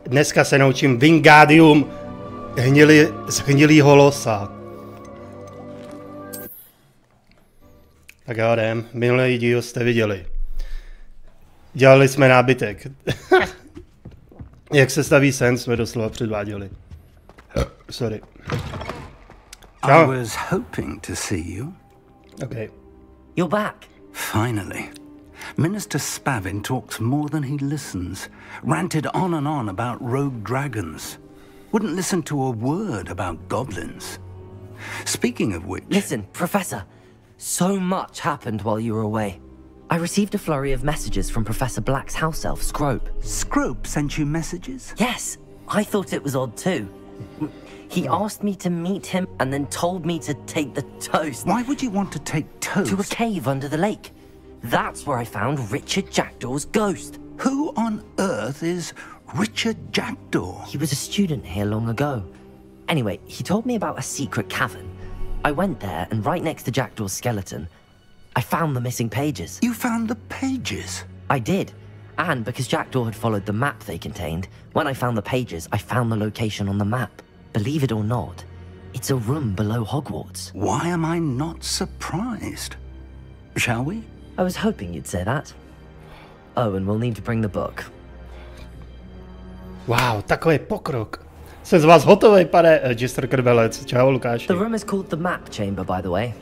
Dneska se naučím Wingardium zhnilýho losa. Tak já jdem. Minulý díl jste viděli. Dělali jsme nábytek. Jak se staví sen, jsme doslova předváděli. Sorry. I was hoping to see you. Okay. You're back. Finally. Minister Spavin talks more than he listens. Ranted on and on about rogue dragons. Wouldn't listen to a word about goblins. Speaking of which... Listen, Professor. So much happened while you were away. I received a flurry of messages from Professor Black's house elf, Scrope. Scrope sent you messages? Yes. I thought it was odd too. He asked me to meet him and then told me to take the toast. Why would you want to take toast? To a cave under the lake. That's where I found Richard Jackdaw's ghost. Who on earth is Richard Jackdaw? He was a student here long ago. Anyway, he told me about a secret cavern. I went there, and right next to Jackdaw's skeleton, I found the missing pages. You found the pages? I did. And because Jackdaw had followed the map they contained, when I found the pages, I found the location on the map. Believe it or not, it's a room below Hogwarts. Why am I not surprised? Shall we? I was hoping you'd say that. Oh, and we'll need to bring the book. Wow, takový pokrok. Jsem z vás hotový, pane Jester Krmelec. Čau, Lukáši. The room is called the Map Chamber, by the way.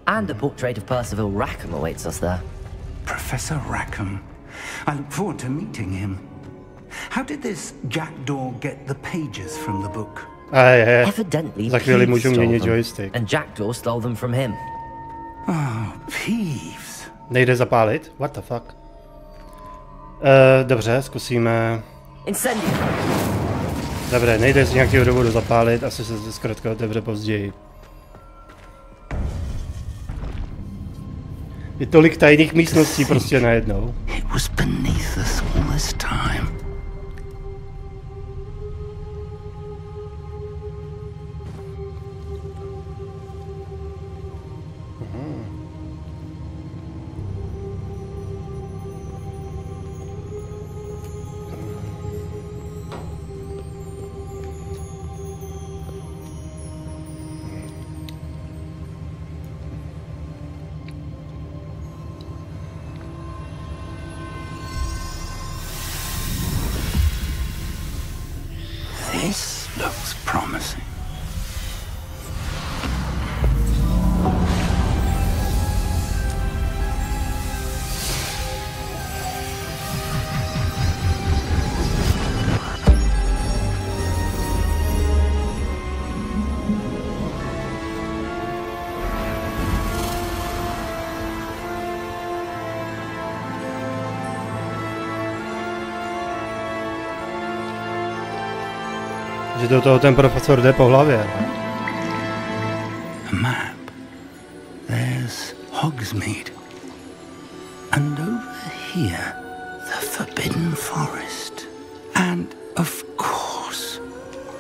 And a portrait of Percival Rackham awaits us there. Professor Rackham. I look forward to meeting him. How did this Jackdaw get the pages from the book? Evidently, za chvíli můžu Peeves měnit stole them, joystick. and Jackdaw stole them from him. Oh, Peeves. Nejde zapálit? What the fuck? Dobře, zkusíme. Incendio. Dobře, nejde z nějakého důvodu zapálit, asi se to zkrátka otevře později. Je tolik tajných místností prostě najednou. It was beneath us all this time. This looks promising. Že do toho ten profesor jde po hlavě. A map. There's Hogsmeade. And over here, the Forbidden Forest. And of course,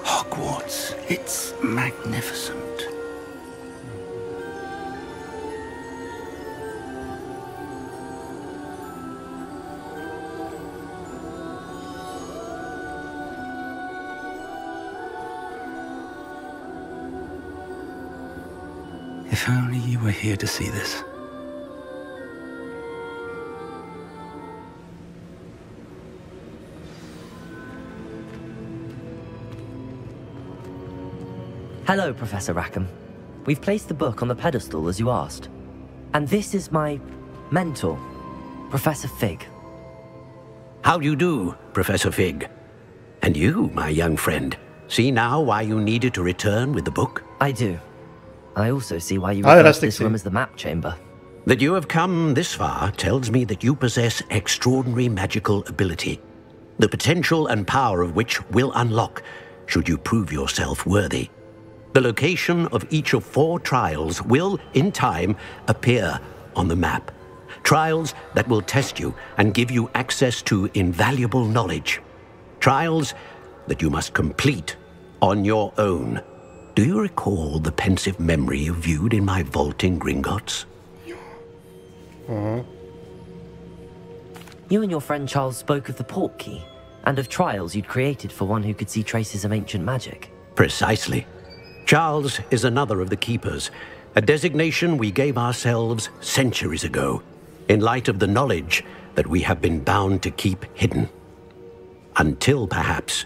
Hogwarts. It's magnificent. If only you were here to see this. Hello, Professor Rackham. We've placed the book on the pedestal as you asked. And this is my mentor, Professor Fig. How do you do, Professor Fig? And you, my young friend, see now why you needed to return with the book? I do. I also see why you refer to this room as the Map Chamber. That you have come this far tells me that you possess extraordinary magical ability, the potential and power of which will unlock should you prove yourself worthy. The location of each of 4 trials will, in time, appear on the map. Trials that will test you and give you access to invaluable knowledge. Trials that you must complete on your own. Do you recall the pensive memory you viewed in my vault in Gringotts? You and your friend Charles spoke of the port key And of trials you'd created for one who could see traces of ancient magic. Precisely. Charles is another of the Keepers, a designation we gave ourselves centuries ago, in light of the knowledge that we have been bound to keep hidden. Until, perhaps,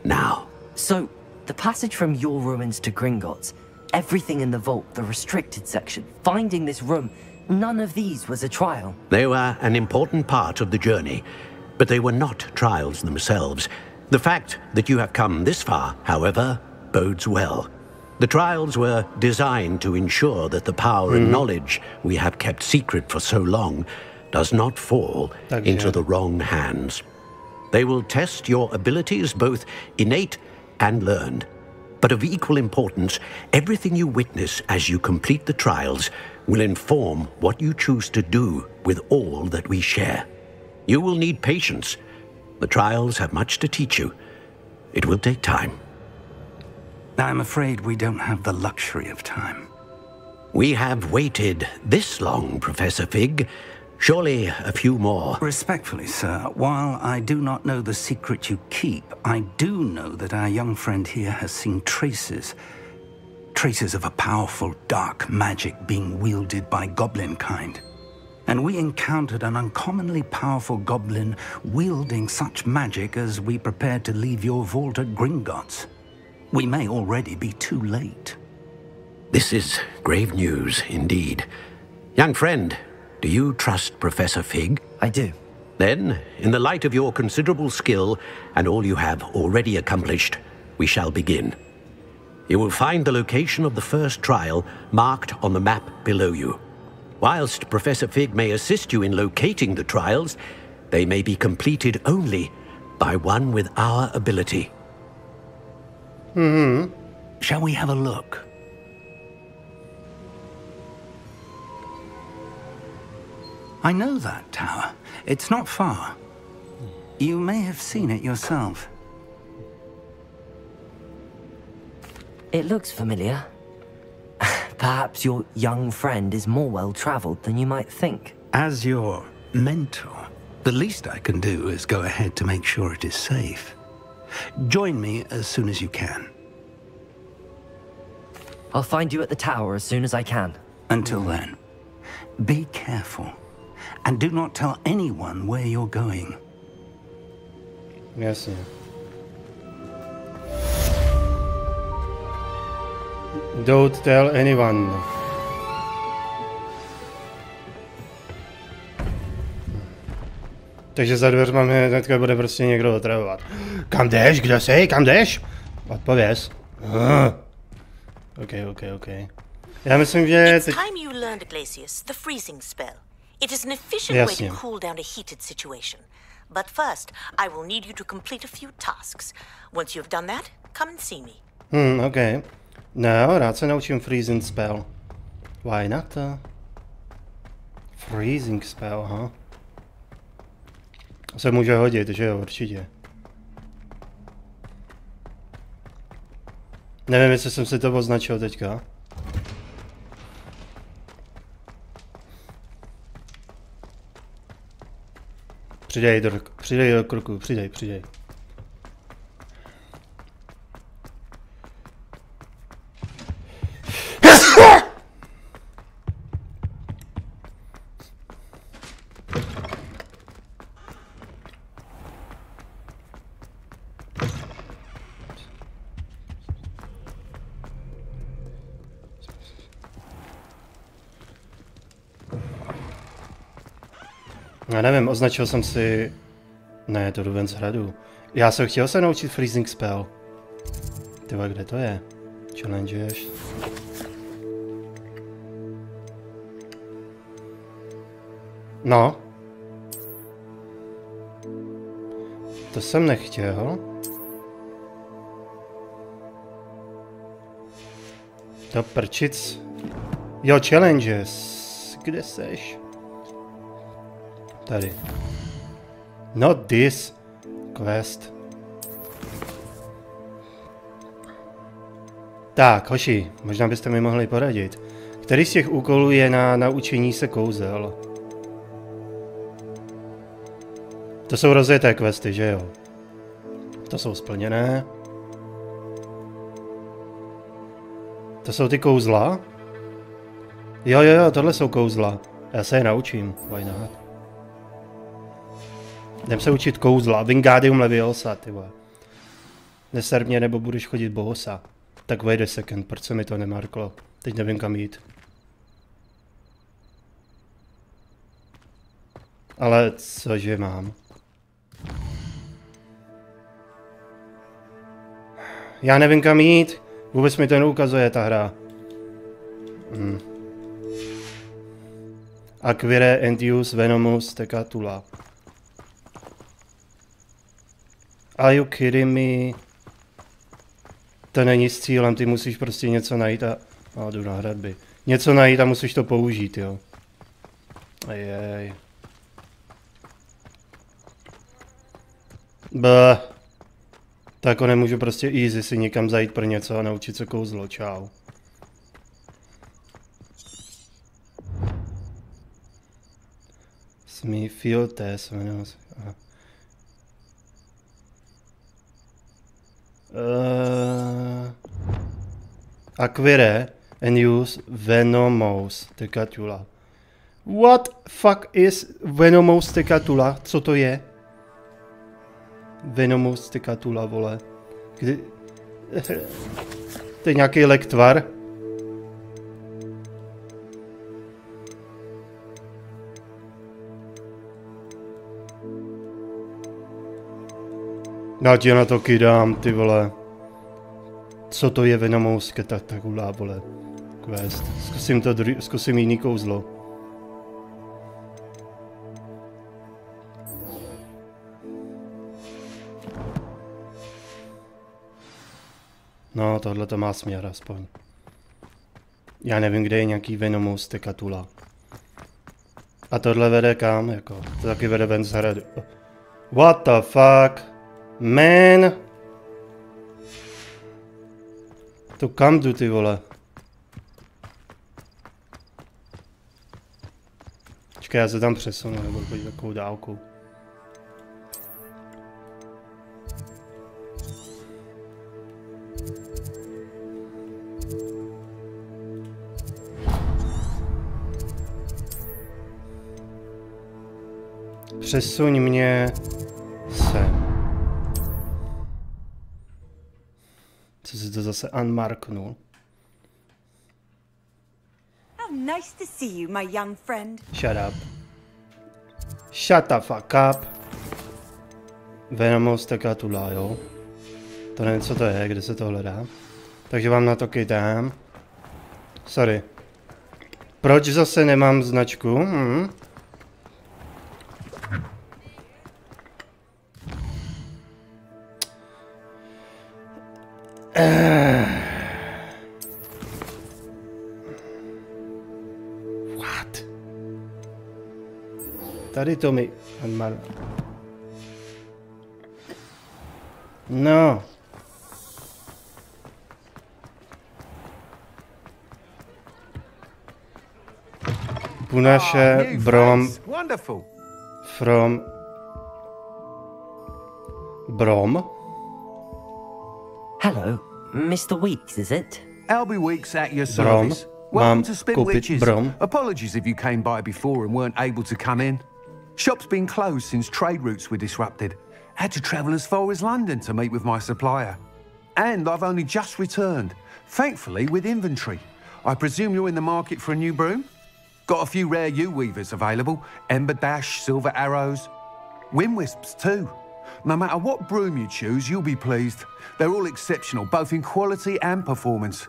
now. So, the passage from your ruins to Gringotts, everything in the vault, the restricted section, finding this room, none of these was a trial. They were an important part of the journey, but they were not trials themselves. The fact that you have come this far, however, bodes well. The trials were designed to ensure that the power and knowledge we have kept secret for so long does not fall into the wrong hands. They will test your abilities, both innate and learned. But of equal importance, everything you witness as you complete the trials will inform what you choose to do with all that we share. You will need patience. The trials have much to teach you. It will take time. I'm afraid we don't have the luxury of time. We have waited this long, Professor Fig. Surely a few more. Respectfully, sir, while I do not know the secret you keep, I do know that our young friend here has seen traces of a powerful dark magic being wielded by goblin kind. And we encountered an uncommonly powerful goblin wielding such magic as we prepared to leave your vault at Gringotts. We may already be too late. This is grave news indeed. Young friend, do you trust Professor Fig? I do. Then, in the light of your considerable skill and all you have already accomplished, we shall begin. You will find the location of the first trial marked on the map below you. Whilst Professor Fig may assist you in locating the trials, they may be completed only by one with our ability. Shall we have a look? I know that tower. It's not far. You may have seen it yourself. It looks familiar. Perhaps your young friend is more well-traveled than you might think. As your mentor, the least I can do is go ahead to make sure it is safe. Join me as soon as you can. I'll find you at the tower as soon as I can. Until then, be careful. And do not tell anyone where you're going. Jasně. Don't tell anyone. Takže za dveřma mě hnedka bude prostě někdo otravovat. Kam jdeš? Kde jsi? Kam jdeš? Odpověz. OK. Já myslím, že It's time you learned, Glacius, the freezing spell. It is an efficient way to cool down a heated situation. But first, I will need you to complete a few tasks. Once you've done that, come and see me. OK. No, rád se naučím freezing spell. Why not? Freezing spell, aha. Se může hodit, že jo, určitě. Nevím, jestli jsem si to označil teďka. Přidej do kruku, přidej. Já nevím, označil jsem si... Ne, to jdu ven z hradu. Já jsem chtěl se naučit freezing spell. Tyva, kde to je? Challenges. No. To jsem nechtěl. To prčic. Jo, challenges. Kde seš? Tady. Not this quest. Tak, hoši, možná byste mi mohli poradit. Který z těch úkolů je na naučení se kouzel? To jsou rozjeté questy, že jo? To jsou splněné. To jsou ty kouzla? Jo, tohle jsou kouzla. Já se je naučím. Why not? Jdem se učit kouzla. Wingardium Leviosa, ty vole. Neser mě, nebo budeš chodit bohosa. Tak wait a second, proč se mi to nemarklo? Teď nevím kam jít. Ale cože mám? Já nevím kam jít. Vůbec mi to neukazuje ta hra. Acquire and use Venomous Tecatula. Are you kidding me? To není s cílem, ty musíš prostě něco najít a... jdu na hradby. Něco najít a musíš to použít, jo. Ajej. Tak jako nemůžu prostě easy si někam zajít pro něco a naučit se kouzlo, čau. Smí feel test, Acquire and use Venomous Tecatula. What fuck is Venomous Tecatula? Co to je? Venomous Tecatula, vole. Kdy... To je nějaký lektvar. Já ti na to kydám, ty vole. Co to je Venomous Tecatula, vole. Quest. Zkusím jiný kouzlo. No, tohle to má směr aspoň. Já nevím, kde je nějaký Venomous Tecatula. A tohle vede kam, jako? To taky vede ven z hradu. What the fuck? Man! To kam jdu, ty vole? Počkej, já se tam přesunu, nebo chodit takovou dálku. Přesuň mě sem. Co si to zase unmarknul? How nice to see you, my young friend. Shut up. Shut the fuck up. Venomous Tecatula, jo. To nevím, co to je, kde se to hledá. Takže vám na to kydám. Sorry. Proč zase nemám značku? What? Tady to mi... No. Punaše Brom... From... Brom? Hello, Mr. Weeks, is it? Albie Weeks at your service. Welcome to Spit Witches. Apologies if you came by before and weren't able to come in. Shop's been closed since trade routes were disrupted. Had to travel as far as London to meet with my supplier. And I've only just returned, thankfully with inventory. I presume you're in the market for a new broom? Got a few rare U-weavers available. Ember Dash, Silver Arrows. Wind Wisps too. No matter what broom you choose, you'll be pleased. They're all exceptional, both in quality and performance.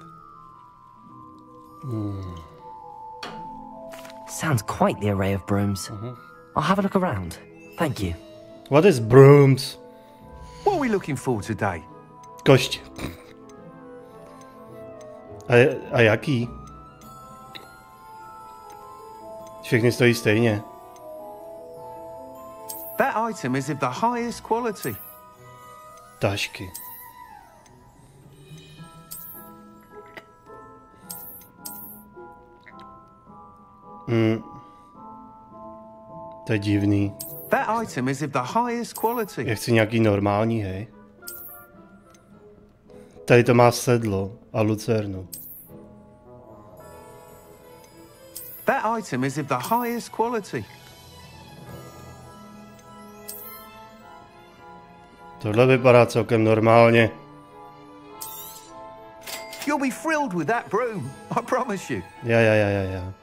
Sounds quite the array of brooms. I'll have a look around. Thank you. What is brooms? What are we looking for today? Košť. A jaký? Všechny stojí stejně. That item is of the highest quality. Tašky. To je divný. That item is of the highest quality. Já chci nějaký normální, hej. Tady to má sedlo a lucernu. That item is of the highest quality. Tohle vypadá celkem normálně. You'll be thrilled with that broom, I promise you. Já.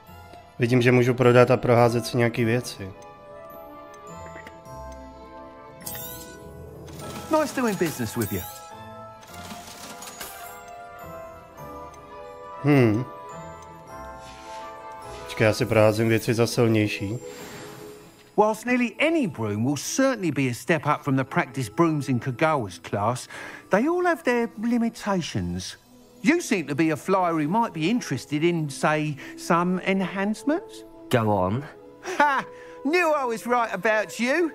Vidím, že můžu prodat a proházet si nějaký věci. Nice doing business with you. Počkej, já si proházím věci za silnější. Whilst nearly any broom will certainly be a step up from the practice brooms in Kagawa's class, they all have their limitations. You seem to be a flyer who might be interested in, say, some enhancements? Go on. Ha! Knew I was right about you.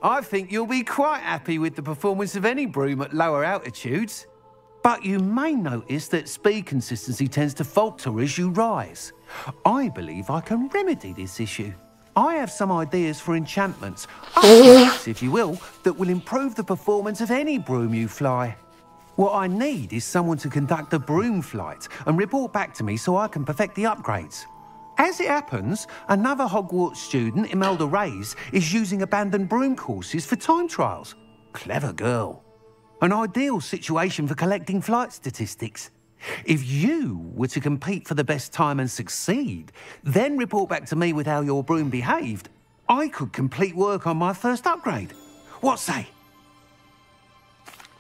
I think you'll be quite happy with the performance of any broom at lower altitudes. But you may notice that speed consistency tends to falter as you rise. I believe I can remedy this issue. I have some ideas for enchantments, upgrades, if you will, that will improve the performance of any broom you fly. What I need is someone to conduct a broom flight and report back to me so I can perfect the upgrades. As it happens, another Hogwarts student, Imelda Reyes, is using abandoned broom courses for time trials. Clever girl. An ideal situation for collecting flight statistics. If you were to compete for the best time and succeed, then report back to me with how your broom behaved, I could complete work on my first upgrade. What say?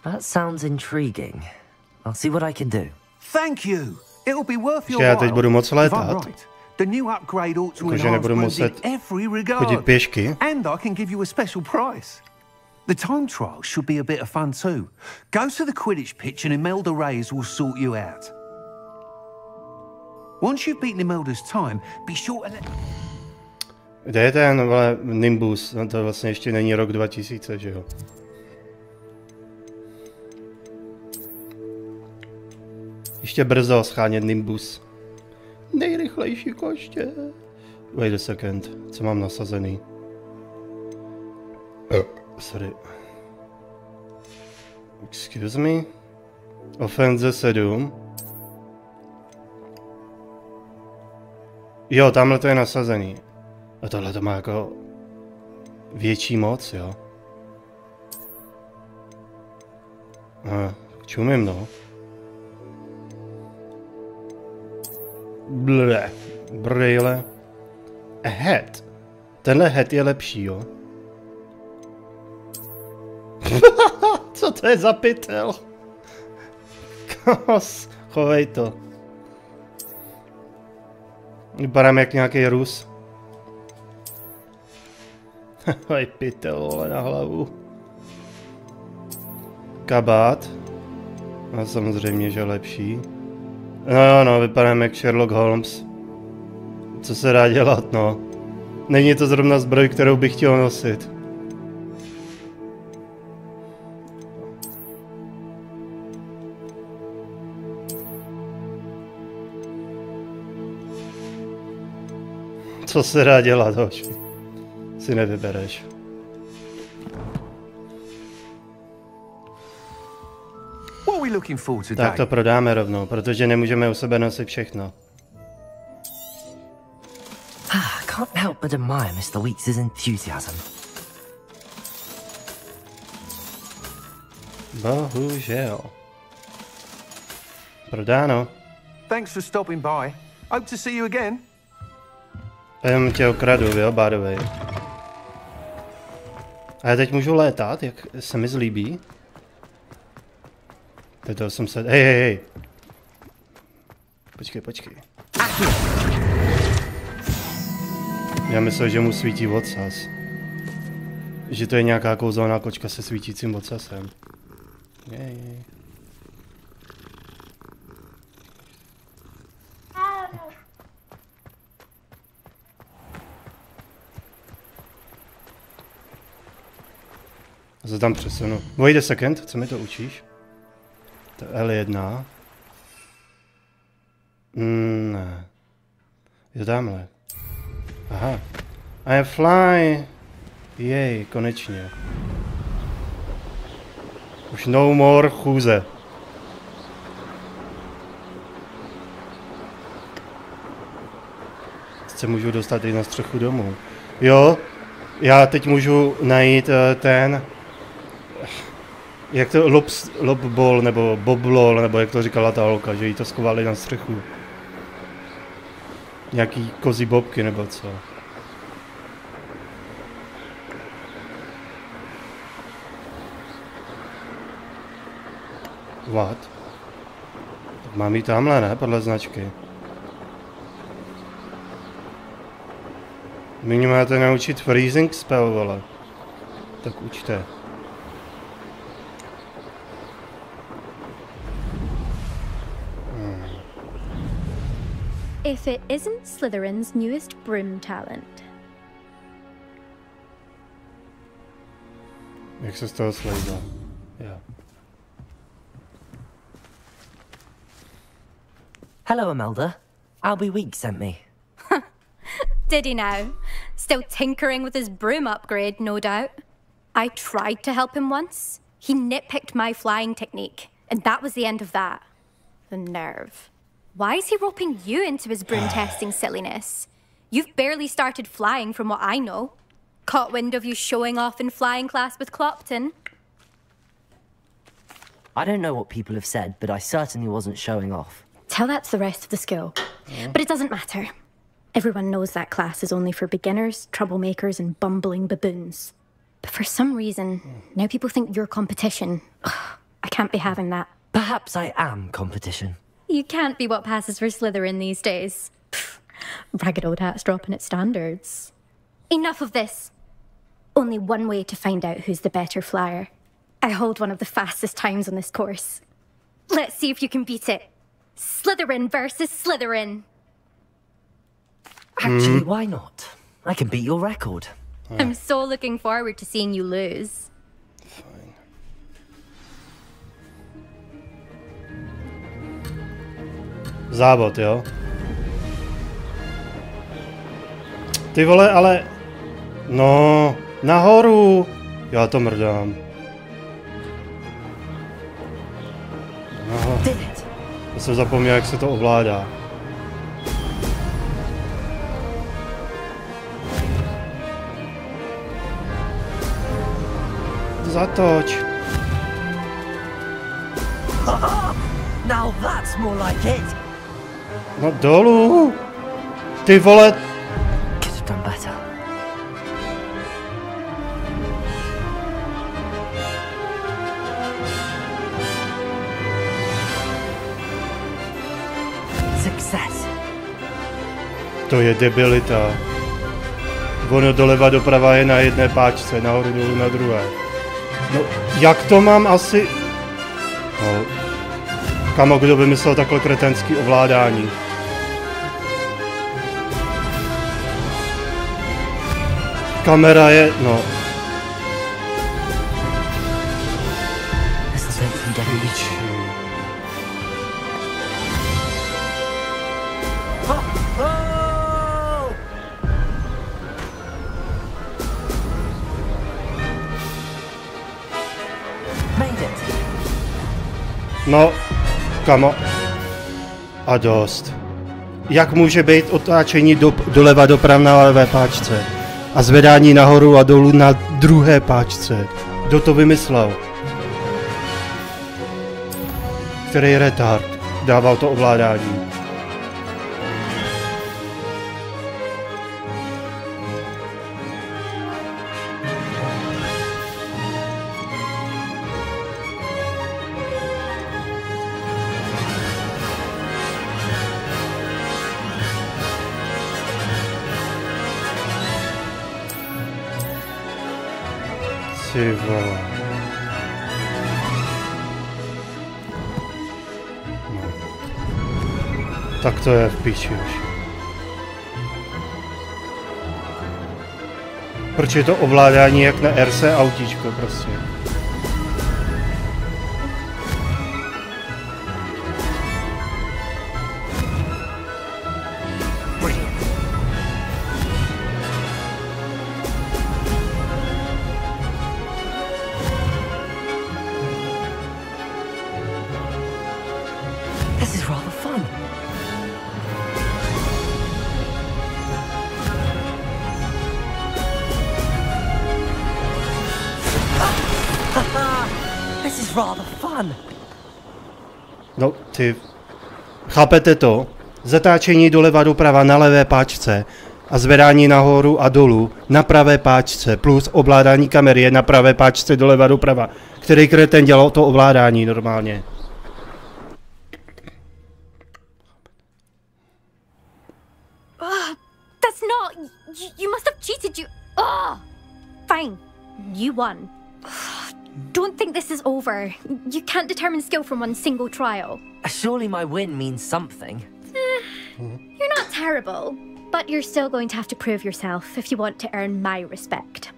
That sounds intriguing. I'll see what I can do. Thank you. It'll be worth your Já while. teď budu moc létat. The new upgrade ought to Jakože enhance nebudu brooms in muset every regard. chodit pěšky. And I can give you a special price. The time trial should be a bit of fun too. Go to the Quidditch pitch and Imelda Reyes will sort you out. Once you've beaten Imelda's time, be sure to let... Kde je ten Nimbus? No to vlastně ještě není rok 2000, že jo? Ještě brzo schánět Nimbus. Nejrychlejší koště. Wait a second. Co mám nasazený? Sorry. Excuse me. Offense 7. Jo, tamhle to je nasazený. A tohle to má jako větší moc, jo. Čumím, no. Ble. Brýle. A head. Tenhle head je lepší, jo. Co to je za pytel? Kos, chovej to. Vypadám jak nějaký Rus. Hoj, pytel, vole, na hlavu. Kabát. A samozřejmě, že lepší. No, vypadám jak Sherlock Holmes. Co se dá dělat, no. Není to zrovna zbroj, kterou bych chtěl nosit. Co se dá dělat, hoši? Si nevybereš. Tak to prodáme rovnou, protože nemůžeme u sebe nosit všechno. Can't help but admire Mr. Weeks' enthusiasm. Bohužel. Prodáno. Thanks for stopping by. Hope to see you again. Jenom tě okradu, jo, by the way. A já teď můžu létat, jak se mi zlíbí. To 800. Hej. Počkej. Já myslel, že mu svítí odsaz. Že to je nějaká kouzelná kočka se svítícím odsazem. Jej. A se tam přesunu. Wait a second, co mi to učíš? To je L1. Ne. Je tamhle. Aha. I am fly. Jej, konečně. Už no more chůze. se můžu dostat i na střechu domu. Jo, já teď můžu najít ten... Jak to, lobbol, nebo boblol, nebo jak to říkala ta holka, že jí to schovali na střechu. Nějaký kozí bobky, nebo co. What? Tak mám jít tamhle, ne? Podle značky. Vy mě máte naučit freezing spell, vole. Tak učte. If it isn't Slytherin's newest broom talent. Jak se z toho slejzá? Yeah. Hello, Imelda. Albie Weeks sent me. Did he now? Still tinkering with his broom upgrade, no doubt. I tried to help him once. He nitpicked my flying technique, and that was the end of that. The nerve. Why is he roping you into his broom testing silliness? You've barely started flying from what I know. Caught wind of you showing off in flying class with Clopton. I don't know what people have said, but I certainly wasn't showing off. Tell that to the rest of the school. But it doesn't matter. Everyone knows that class is only for beginners, troublemakers, and bumbling baboons. But for some reason, now people think you're competition. Ugh, I can't be having that. Perhaps I am competition. You can't be what passes for Slytherin these days. Pfft, ragged old hat's dropping its standards. Enough of this. Only one way to find out who's the better flyer. I hold one of the fastest times on this course. Let's see if you can beat it. Slytherin versus Slytherin. Actually, why not? I can beat your record. I'm so looking forward to seeing you lose. Fajn. Závod, jo? Ty vole, ale... No, nahoru! Já to mrdám. Aha. Já jsem zapomněl, jak se to ovládá. Zatoč. Now that's more like it. No dolů. Ty vole. Could have done better. Success. To je debilita. Ono doleva doprava je na jedné páčce, nahoru dolů na druhé. No, jak to mám asi... No, kamo, kdo vymyslel takhle kretenský ovládání? Kamera je... no... No, kamo. A dost. Jak může být otáčení doleva doprava na levé páčce a zvedání nahoru a dolů na druhé páčce? Kdo to vymyslel? Který retard dával to ovládání? Ty vole. No. Tak to je v píči už. Proč je to ovládání jak na RC autíčko prostě? This is rather fun. No, ty... Chápete to? Zatáčení doleva doprava na levé páčce a zvedání nahoru a dolů na pravé páčce plus ovládání kamery je na pravé páčce doleva doprava. Který kreten dělal to ovládání normálně? That's not... You must have cheated, you... Fine. You won. Don't think this is over. You can't determine skill from one single trial. Surely my win means something. You're not terrible, but you're still going to have to prove yourself if you want to earn my respect.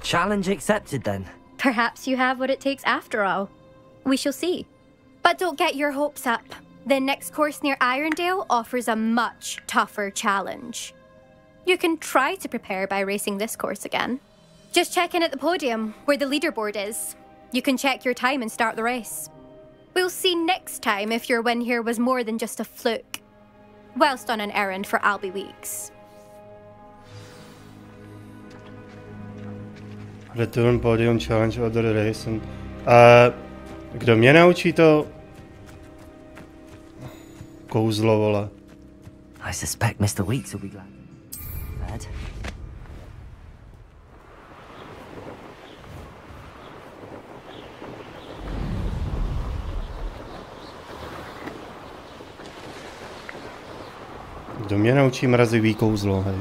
Challenge accepted then. Perhaps you have what it takes after all. We shall see. But don't get your hopes up. The next course near Irondale offers a much tougher challenge. You can try to prepare by racing this course again. Just check in at the podium, where the leaderboard is. You can check your time and start the race. We'll see next time if your win here was more than just a fluke. Whilst on an errand for Albie Weeks. Return podium challenge other race. Kdo mě naučí to kouzlo, vole? I suspect Mr. Weeks will be glad. Fed. Kdo mě naučí mrazivý kouzlo, hej?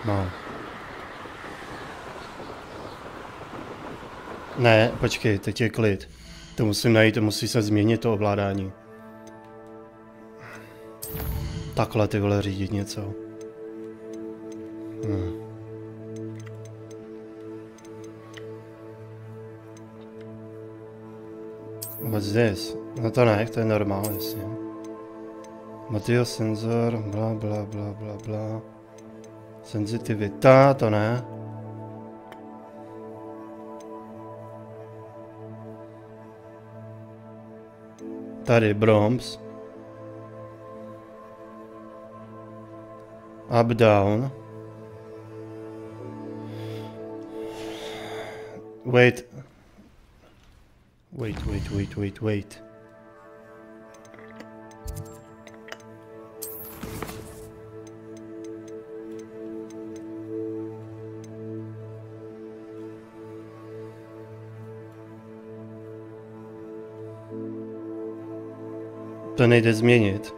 No. Ne, počkej, teď je klid. To musím najít, to musí se změnit to ovládání. Takhle ty vole řídit něco. What's this? No to ne, to je normál, jasně. Matio senzor, bla bla bla bla bla. Senzitivita, to ne. Tady Broms. Up, down. Wait. Wait. To nejde změnit.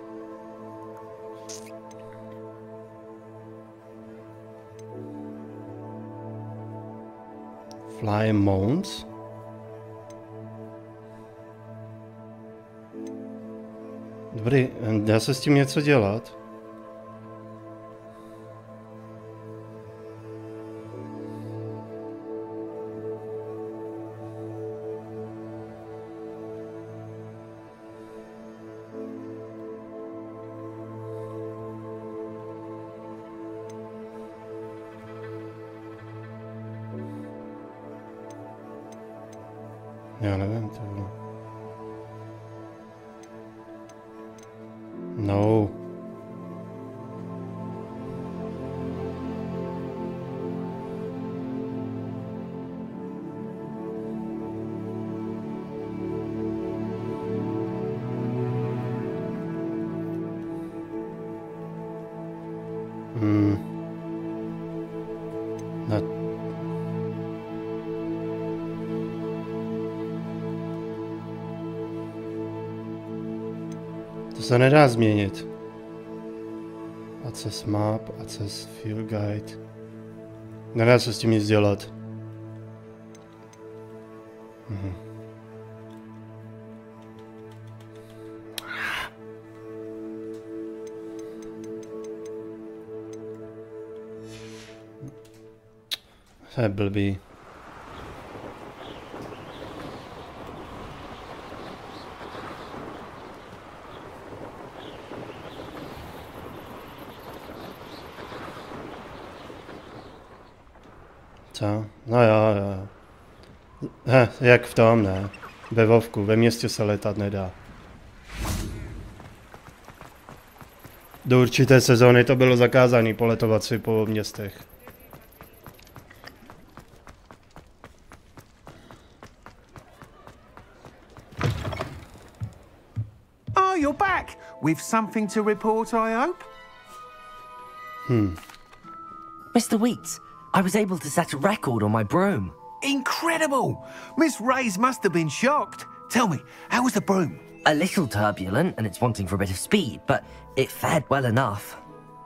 Fly mounts. Dobrý, dá se s tím něco dělat? Já nevím, to bylo. No. To se nedá změnit. Access map, access field guide. Nedá se s tím nic dělat. To je blbý. Co? No jo. Jak v tom, ne? Ve Vovku, ve městě se letat nedá. Do určité sezóny to bylo zakázané poletovat si po městech. Oh, you're back! With something to report, I hope? Mr. Weeks, I was able to set a record on my broom. Incredible! Miss Reyes must have been shocked. Tell me, how was the broom? A little turbulent and it's wanting for a bit of speed, but it fared well enough.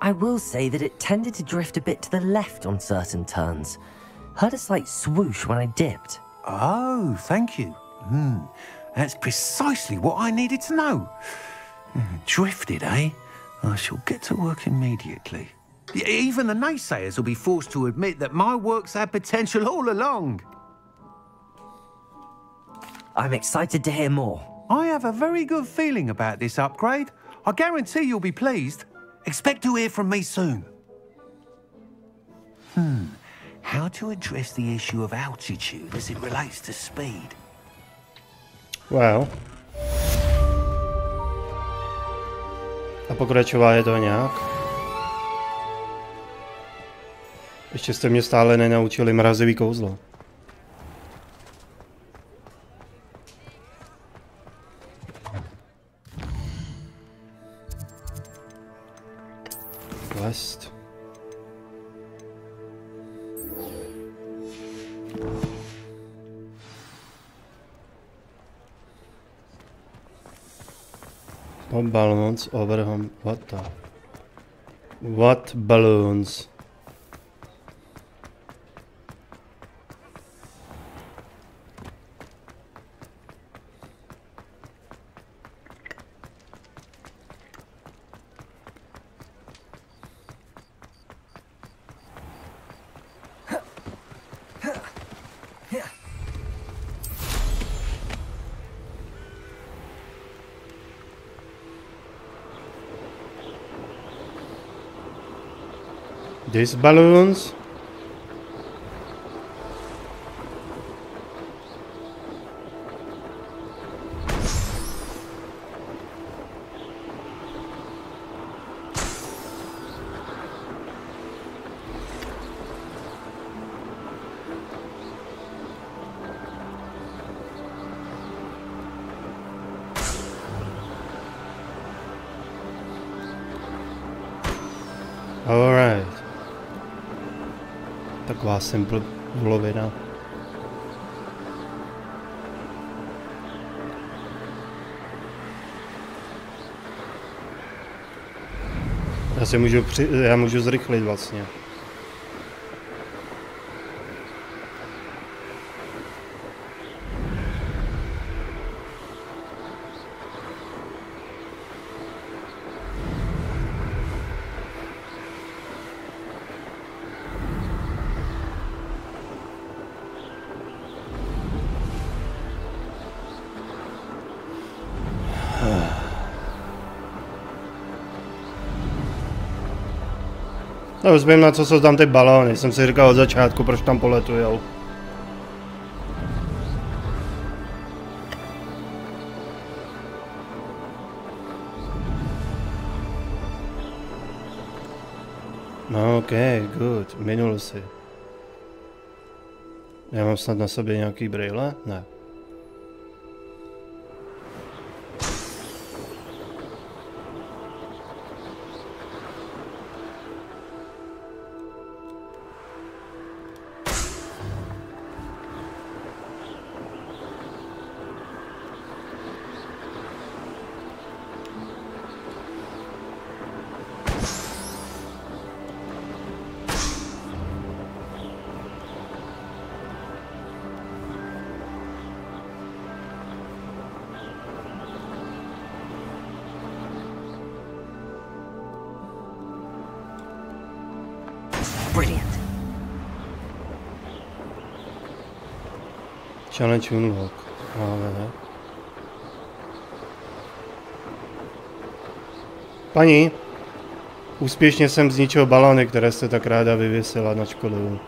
I will say that it tended to drift a bit to the left on certain turns. Heard a slight swoosh when I dipped. Oh, thank you. That's precisely what I needed to know. Drifted, eh? I shall get to work immediately. Even the naysayers will be forced to admit that my work's had potential all along. I'm excited to hear more. I have a very good feeling about this upgrade. I guarantee you'll be pleased. Expect to hear from me soon. How to address the issue of altitude as it relates to speed? Well. A pokračová to nějak? Ještě jste mě stále nenaučili mrazivý kouzlo. West. What balloons over him? What balloons? These balloons. All right. Taková simple volovina. Já můžu zrychlit vlastně. No už vím, na co jsou tam ty balóny, jsem si říkal od začátku, proč tam poletujou. No ok, good, minul si. Já mám snad na sobě nějaký brýle? Ne. Brilliant. Challenge unlock. Ale. Paní, úspěšně jsem zničil balony, které jste tak ráda vyvěsila na školu.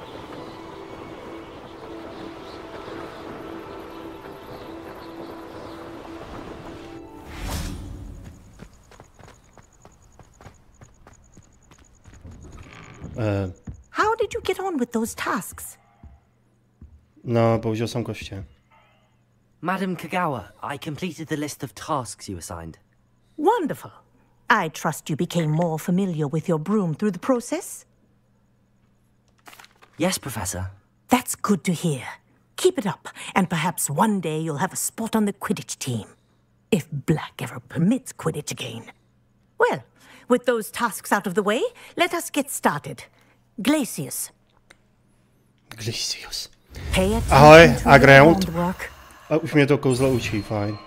How did you get on with those tasks? No, použil jsem koště. Madam Kagawa, I completed the list of tasks you assigned. Wonderful. I trust you became more familiar with your broom through the process? Yes, Professor. That's good to hear. Keep it up, and perhaps one day you'll have a spot on the Quidditch team. If Black ever permits Quidditch again. Well, with those tasks out of the way, let us get started. Glacius. Glacius. Ahoj, a ground. A už mě to kouzlo učí, fajn.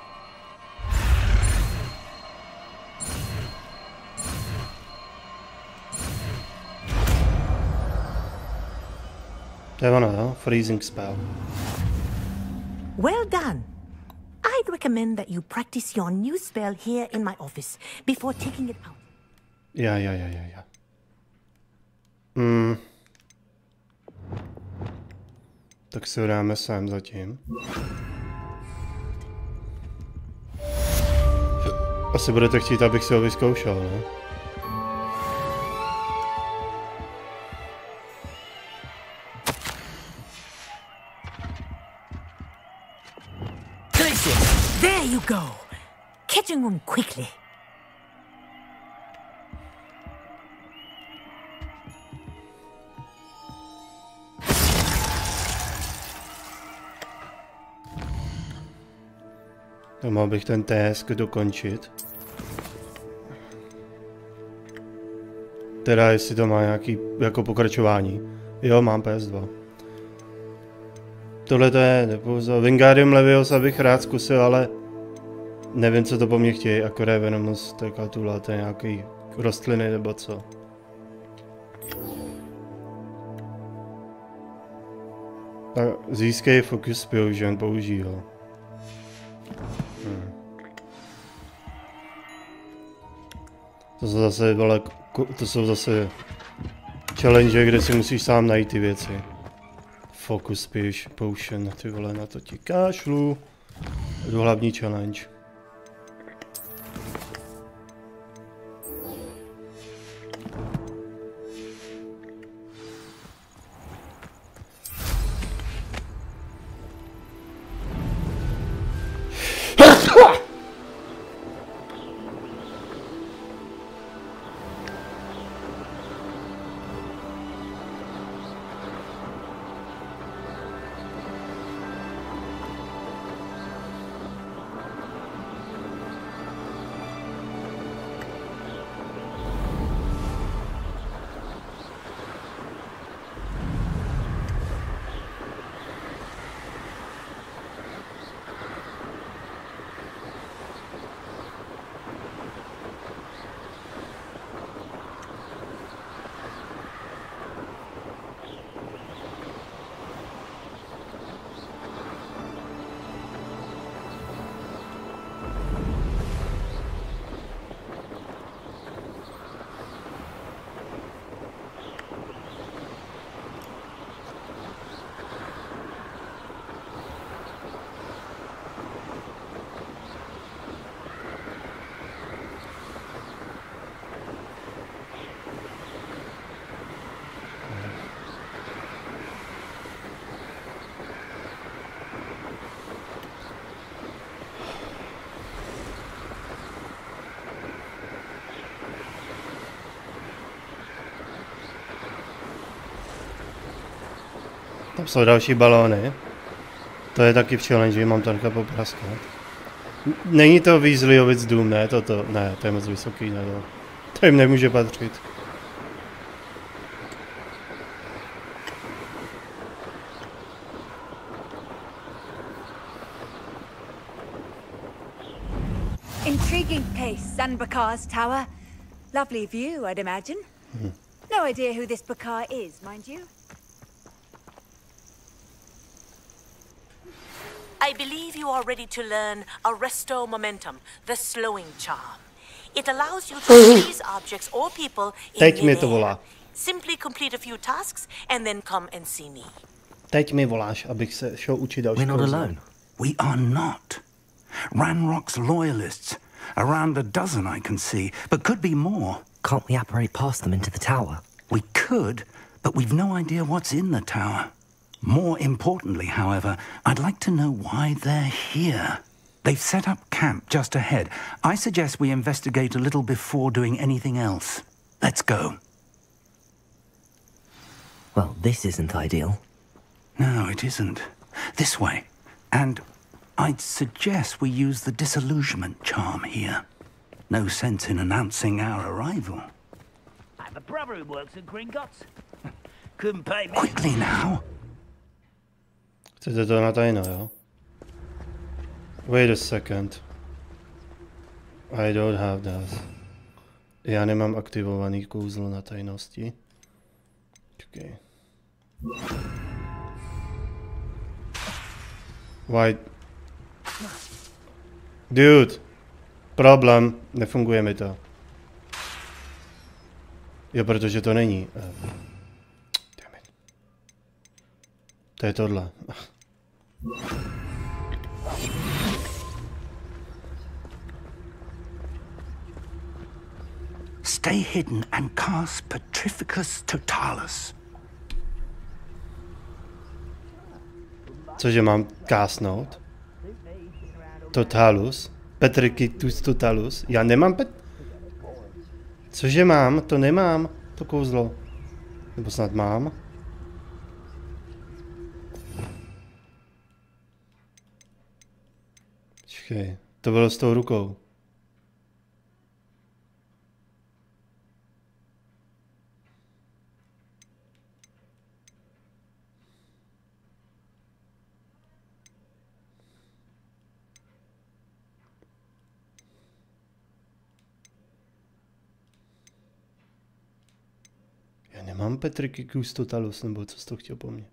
To je ono, jo? Freezing spell. Well done. I'd recommend that you practice your new spell here in my office before taking it out. Ja. Tak si ho dáme sem zatím. Asi budete chtít, abych si ho vyzkoušel, ne? There you go. Catching them quickly. A mohl bych ten task dokončit. Teda jestli to má nějaký jako pokračování. Jo, mám PS2. Tohle to je nepouze. Wingardium Leviosa bych rád zkusil, ale nevím, co to po mně chtějí, akorát Venomous, taká tuhle, to je nějaký rostliny nebo co. Tak získej Focus Fusion, použij ho. To jsou zase challenge, kde si musíš sám najít ty věci. Focus Potion, ty vole, na to ti kašlu. Jdu hlavní challenge. Tam jsou další balóny. To je taky v challenge, mám to nechat popraskat. Není to Weasleyovic dům, ne? Ne, to je moc vysoký, ne? To jim nemůže patřit. Intriguing place, Sanbakar's tower. Lovely view, I'd imagine. No idea who this Bakar is, mind you. I believe you are ready to learn Arresto Momentum, the slowing charm. It allows you to freeze objects or people in midair. Simply complete a few tasks and then come and see me. Teď mi voláš, abych se šel učit další kouzlo. We're not alone. We are not. Ranrock's loyalists. Around a dozen I can see, but could be more. Can't we apparate past them into the tower? We could, but we've no idea what's in the tower. More importantly, however, I'd like to know why they're here. They've set up camp just ahead. I suggest we investigate a little before doing anything else. Let's go. Well, this isn't ideal. No, it isn't. This way. And I'd suggest we use the disillusionment charm here. No sense in announcing our arrival. I have a brother who works at Gringotts. Couldn't pay me. Quickly now. Chcete to na tajno, jo? Wait a second. I don't have that. Já nemám aktivovaný kouzlo na tajnosti. Okay. Why? Dude! Problém. Nefunguje mi to. Jo, protože to není. Damn it. To je tohle. Stay hidden and cast Petrificus Totalus. Cože mám castnout? Totalus? Petrificus Totalus? Já nemám Cože mám? To nemám. To kouzlo. Nebo snad mám? Počkej. To bylo s tou rukou. Nemám Petrificus Totalus, nebo co jsi to chtěl po mně?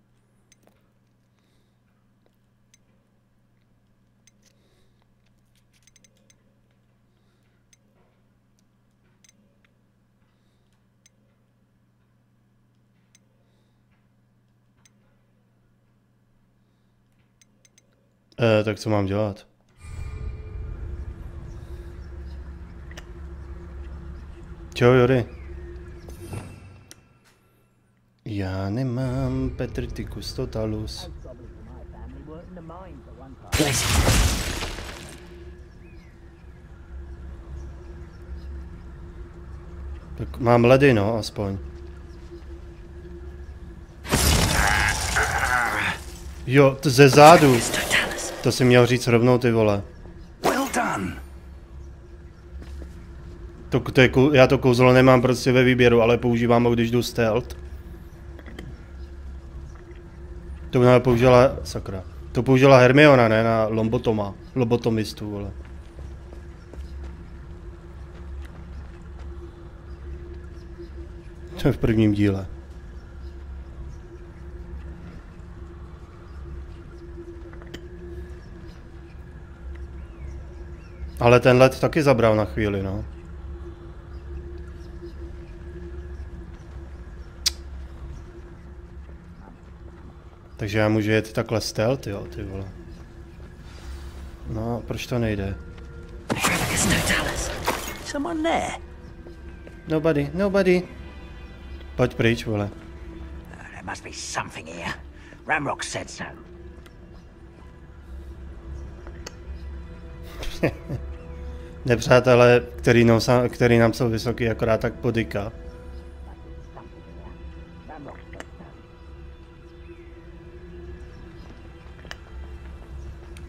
Tak co mám dělat? Čau, Jory. Já nemám Petrificus Totalus. Tak mám ledy, no, aspoň. Jo, ze zádu. To si měl říct rovnou, ty vole. Já to kouzlo nemám prostě ve výběru, ale používám ho, když jdu stealth. To použila, sakra. To použila Hermiona, ne? Na lobotomistu, vole. To je v prvním díle. Ale ten led taky zabral na chvíli, no. Takže já můžu jet takhle stealth, jo, ty vole. No, proč to nejde? Nobody. Pojď pryč, vole. There must be something here. Ramrock said so. Nepřátelé, který nám jsou vysoký, akorát tak podyka.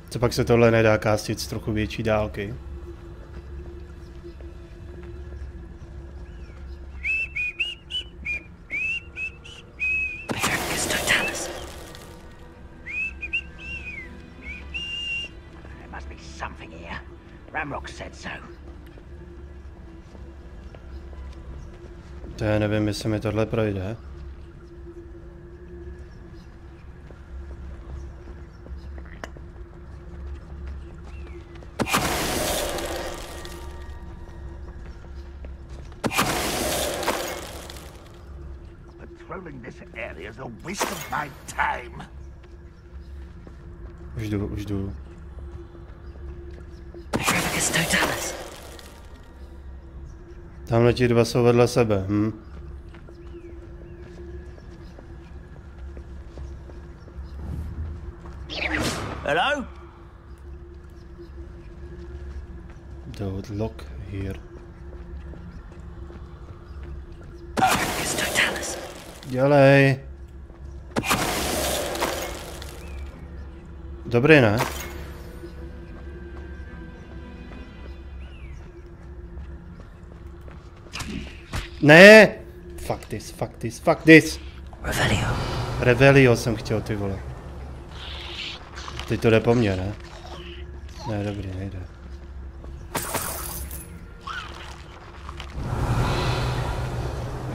Co pak se tohle nedá kástit z trochu větší dálky? To já nevím, jestli mi tohle projde. Už jdu. Tamhle ti dva jsou vedle sebe, Lock here. Dělej. Dobrý, ne? Ne! Fuck this. Revelio. Revelio jsem chtěl, ty vole. Teď to jde po mně, ne? Ne, dobrý, nejde.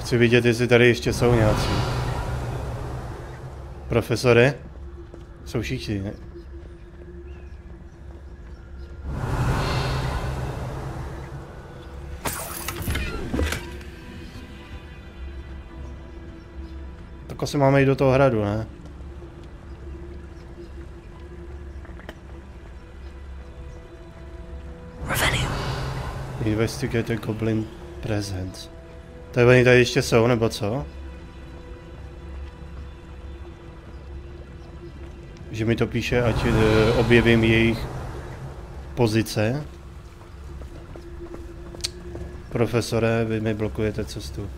Chci vidět, jestli tady ještě jsou nějací. Profesory? Jsou všichni, ne? Tak asi máme jít do toho hradu, ne? Investigate Goblin Presence. Tak oni tady ještě jsou, nebo co? Že mi to píše, ať objevím jejich pozice. Profesore, vy mi blokujete cestu.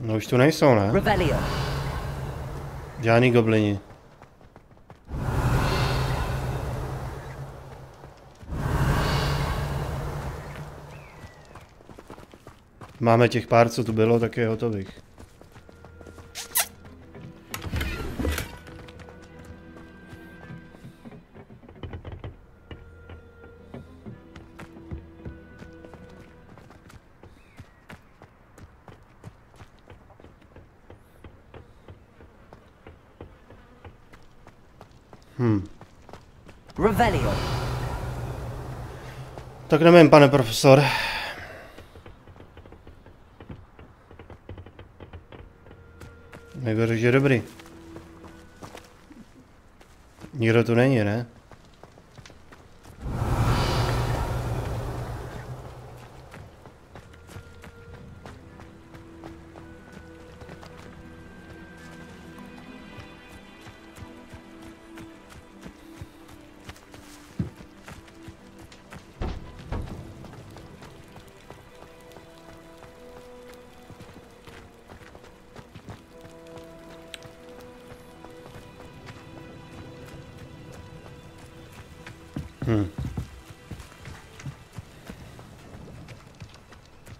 No už tu nejsou, ne? Revelio. Žádný goblini. Máme těch pár, co tu bylo, tak je hotových. Revelio. Tak nevím, pane profesor. Nevěřím, že je dobrý. Nikdo tu není, ne?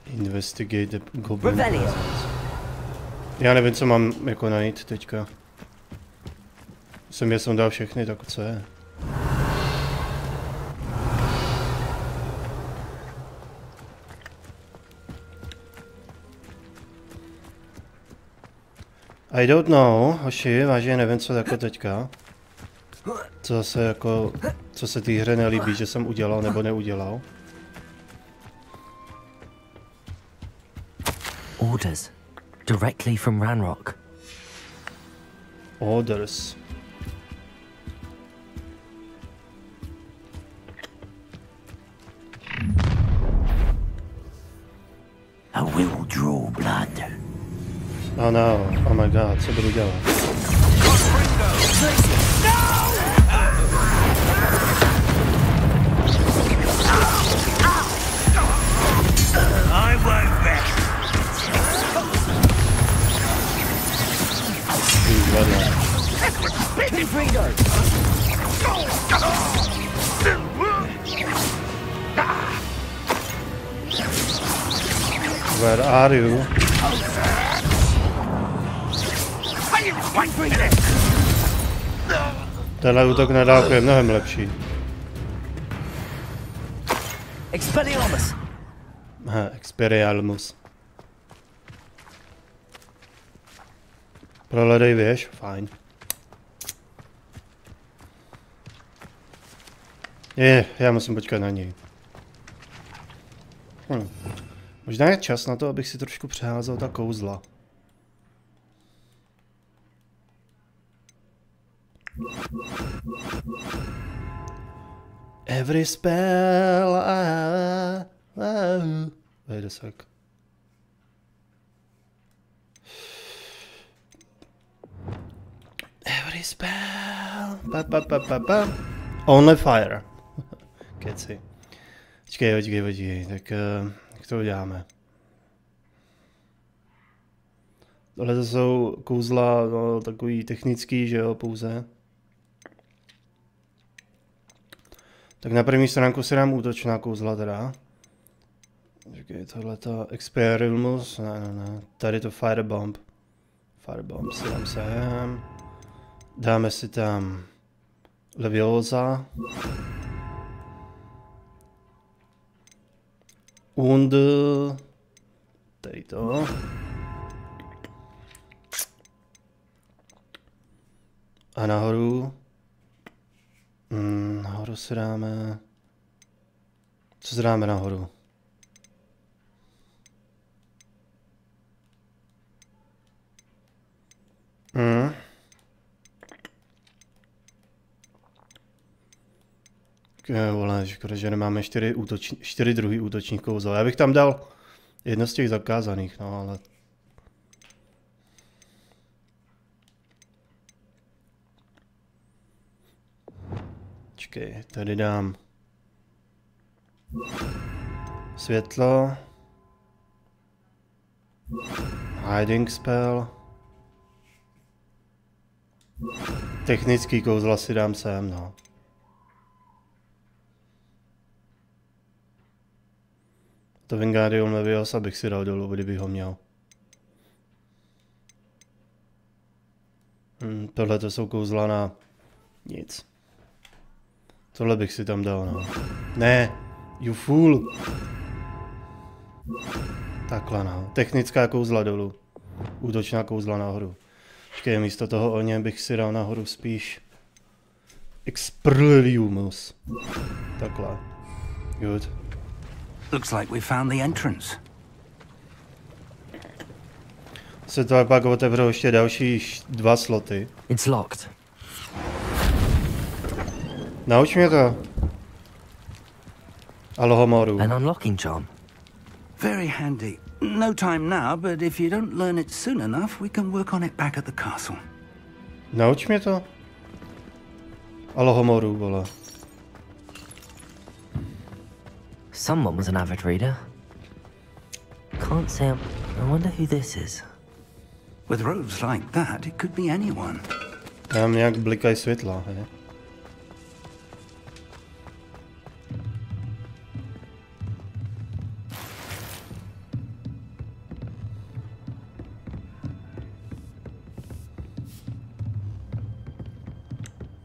Investigate the Goblin. Já nevím, co mám jako najít teďka. Jsem dal všechny, tak co je? I don't know, hoši, vážně nevím, co jako teďka. Co zase jako, co se té hře nelíbí, že jsem udělal nebo neudělal. Orders. Directly from Ranrock. Orders. I will draw blood. Oh no, oh my god, co budu dělat? I won't rest. Where are you? Tenhle útok na dálku je mnohem lepší. Expelliarmus. Expelliarmus. Prohledej věž, fajn. Já musím počkat na něj. Možná je čas na to, abych si trošku přeházel ta kouzla. Every spell Wait a sec. Every spell. Only fire. Keci. Počkej. Tak jak to uděláme? Tohle to jsou kouzla, no, takový technický, že jo, pouze. Tak na první stránku si dám útočná kouzla teda. Počkej, tohleto Experimus, ne. Tady to Firebomb. Firebomb si dám sem. Dáme si tam Leviosa. Und tady to. A nahoru. Nahoru si dáme. Co si dáme nahoru? Vole, škoda, že nemáme 4 druhý útočních kouzel. Já bych tam dal jedno z těch zakázaných, no ale... Počkej, tady dám... Světlo. Hiding spell. Technický kouzla si dám sem, no. To Wingardium Leviosa bych si dal dolů, kdybych ho měl. Tohle to jsou kouzla na nic. Tohle bych si tam dal, no. Ne, you fool. Takhle, no. Technická kouzla dolů. Útočná kouzla nahoru. Počkej, místo toho o něm bych si dal nahoru spíš Expelliarmus. Takhle. Good. Looks like we found the entrance. Se to pak otevřou ještě další 2 sloty. It's locked. Nauč mě to. Alohomoru. An unlocking charm. Very handy. No time now, but if you don't learn it soon enough, we can work on it back at the castle. Nauč mě to. Alohomoru, vole. Someone was an avid reader. Can't say I wonder who this is. With robes like that, it could be anyone. Tam nějak blikají světla, he?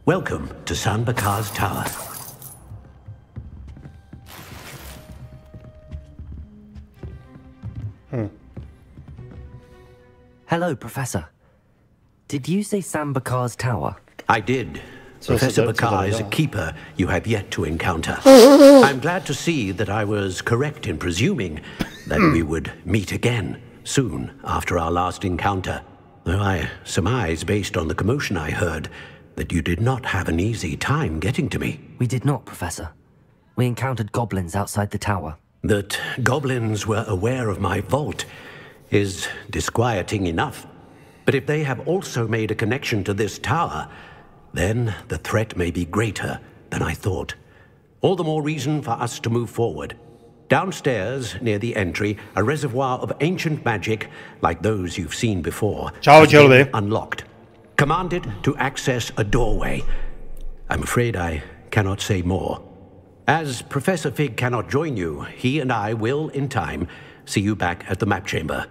Welcome to Sanbakar's Tower. Hello, Professor. Did you say Sambakar's Tower? I did. Professor Bakar is a keeper you have yet to encounter. I'm glad to see that I was correct in presuming that we would meet again soon after our last encounter. Though I surmise, based on the commotion I heard, that you did not have an easy time getting to me. We did not, Professor. We encountered goblins outside the tower. That goblins were aware of my vault is disquieting enough. But if they have also made a connection to this tower, then the threat may be greater than I thought. All the more reason for us to move forward. Downstairs, near the entry, a reservoir of ancient magic, like those you've seen before, has been unlocked. Commanded to access a doorway. I'm afraid I cannot say more. As Professor Fig cannot join you, he and I will, in time, see you back at the map chamber.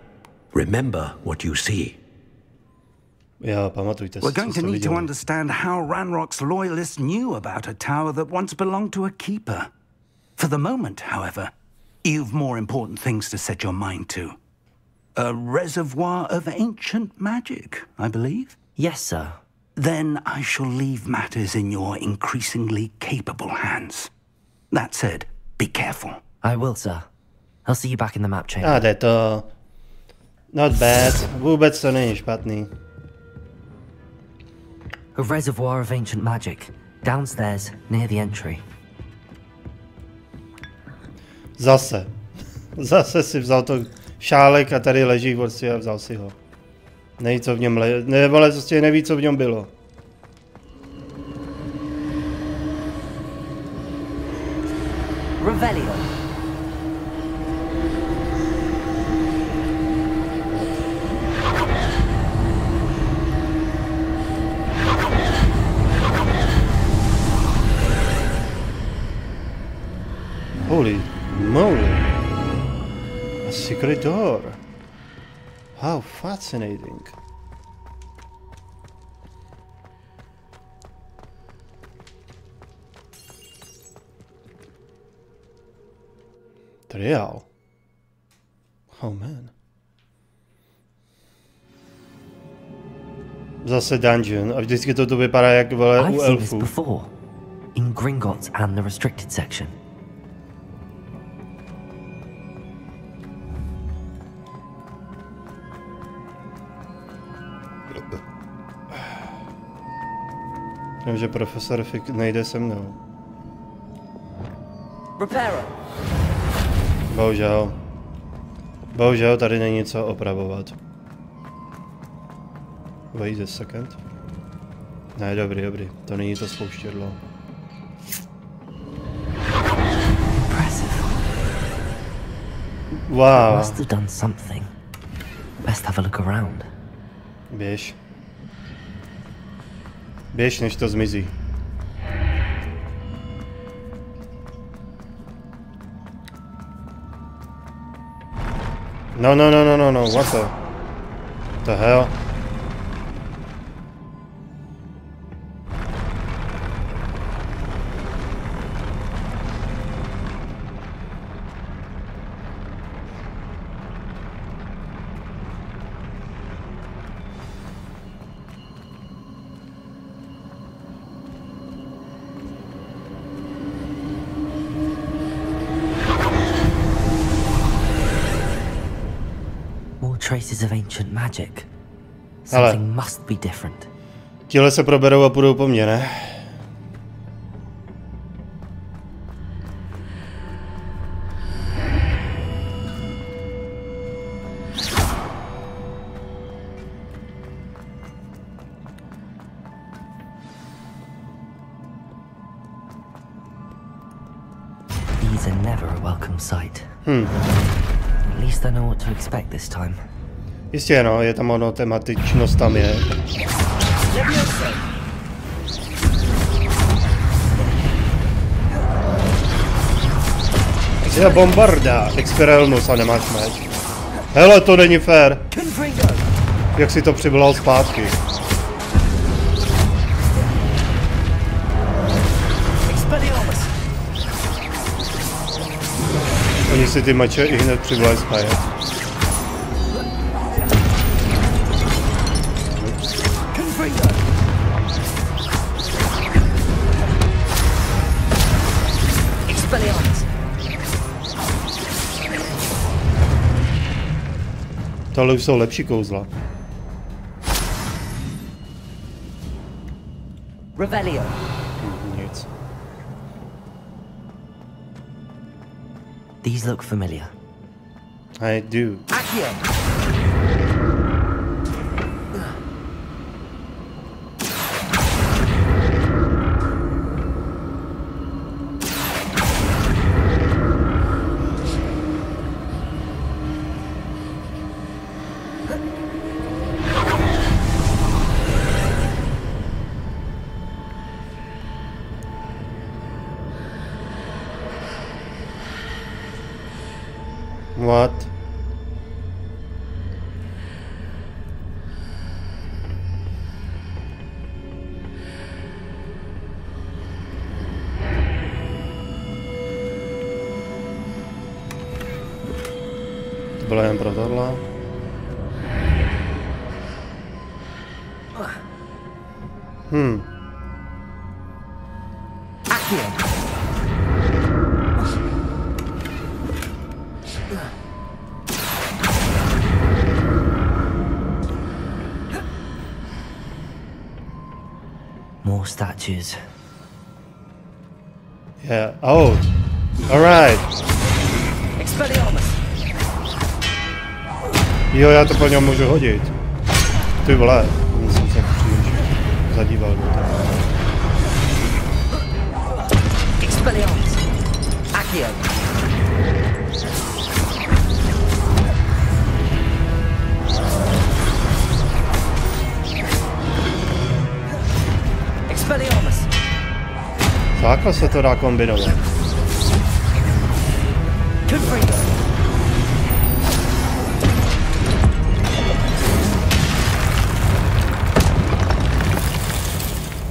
Remember what you see. We're going to need to understand how Ranrock's loyalists knew about a tower that once belonged to a keeper. For the moment, however, you've more important things to set your mind to. A reservoir of ancient magic, I believe? Yes, sir. Then I shall leave matters in your increasingly capable hands. That said, be careful. I will, sir. I'll see you back in the map chamber. Jde to. Not bad. Vůbec to není špatný. A reservoir of ancient magic, downstairs, near the entry. Zase. Zase si vzal to šálek a tady leží prostě a vzal si ho. Neví, co v něm ale prostě neví, co v něm bylo. Revelio. Holy moly. A secret door. How fascinating. Trial. Oh man. Zase dungeon. A vždycky to tu vypadá jak vole u elfů. In Gringotts and the restricted section. Vím, že profesor Fik nejde se mnou. Bohužel. Bohužel tady není co opravovat. Wait a second. Ne, dobrý. To není to spouštědlo. Wow. Must have done something. Best have a look around. Běž. Běž, než to zmizí. No, what the hell? Traces of ancient magic. Something must be different. Tihle se proberou a půjdou po mně, ne? These are never a welcome sight. At least I know what to expect this time. Jistě, no, je tam ono, tematičnost tam je. Je bombarda, expirelnus a nemáš meč. Hele, to není fér. Jak si to přivolal zpátky? Oni si ty meče i hned přivolají zpět. Tohle už jsou lepší kouzla. Revelio. Nic. These look familiar. I do. Accio. What? To bylo jen pro tohle. More statues. Yeah. Oh. All right. Jo, já to po něm můžu hodit. Ty vole, jsem se příliš zadíval do toho. Zákon se to dá kombinovat.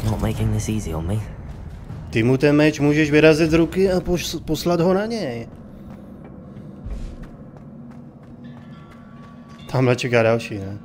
Not making this easy on me. Ty mu ten meč můžeš vyrazit z ruky a poslat ho na něj. Tamhle čeká další, ne?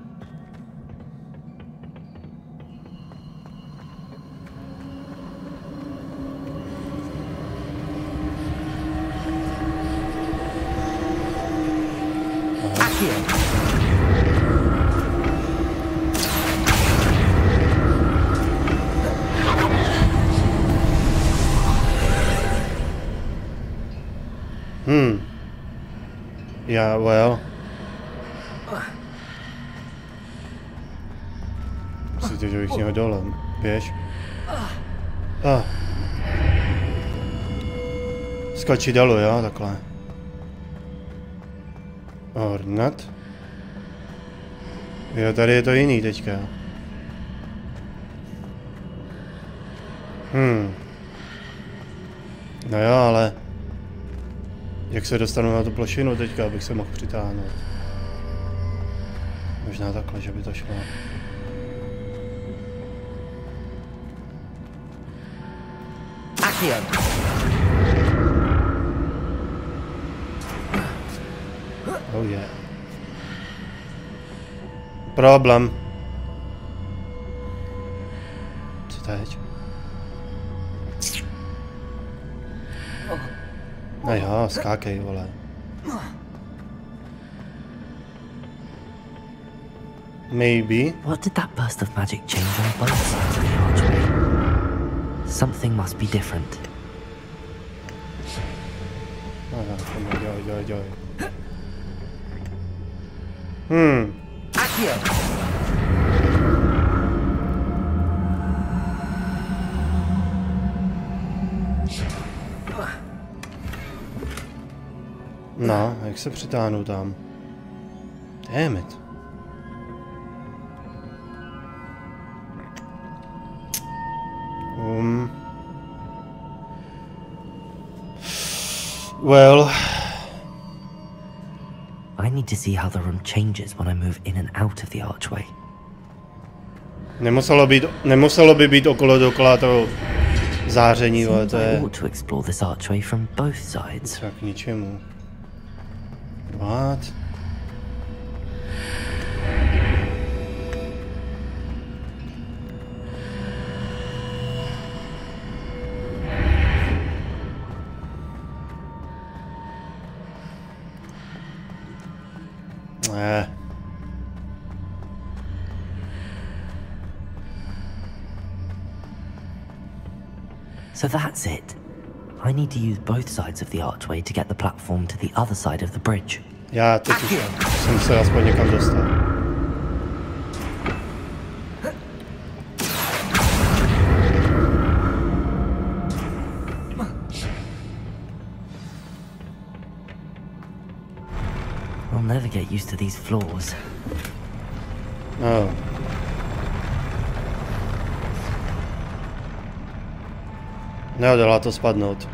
Yeah, well. Myslíte, že bych měl dolem? Běž. Skočí dolů, jo, takhle. Ornat. Jo, tady je to jiný teďka. No jo, ale... Jak se dostanu na tu plošinu teďka, abych se mohl přitáhnout? Možná takhle, že by to šlo. Oh yeah. Problém. Co teď? No jo, skákej, vole. Maybe. What did that burst of magic change on both sides of the archway? Something must be different. Joj. No, jak se přitáhnu tam? Damn it. Well. I need to see how the room changes when I move in and out of the archway. Nemuselo by být okolo dokola to záření, ale to je... to explore this archway from both sides. Tak k ničemu. What? So that's it. I need to use both sides of the archway to get the platform to the other side of the bridge. Já teď jsem se aspoň někam dostal. I'll never get used to these floors. Oh. Neodala to spadnout.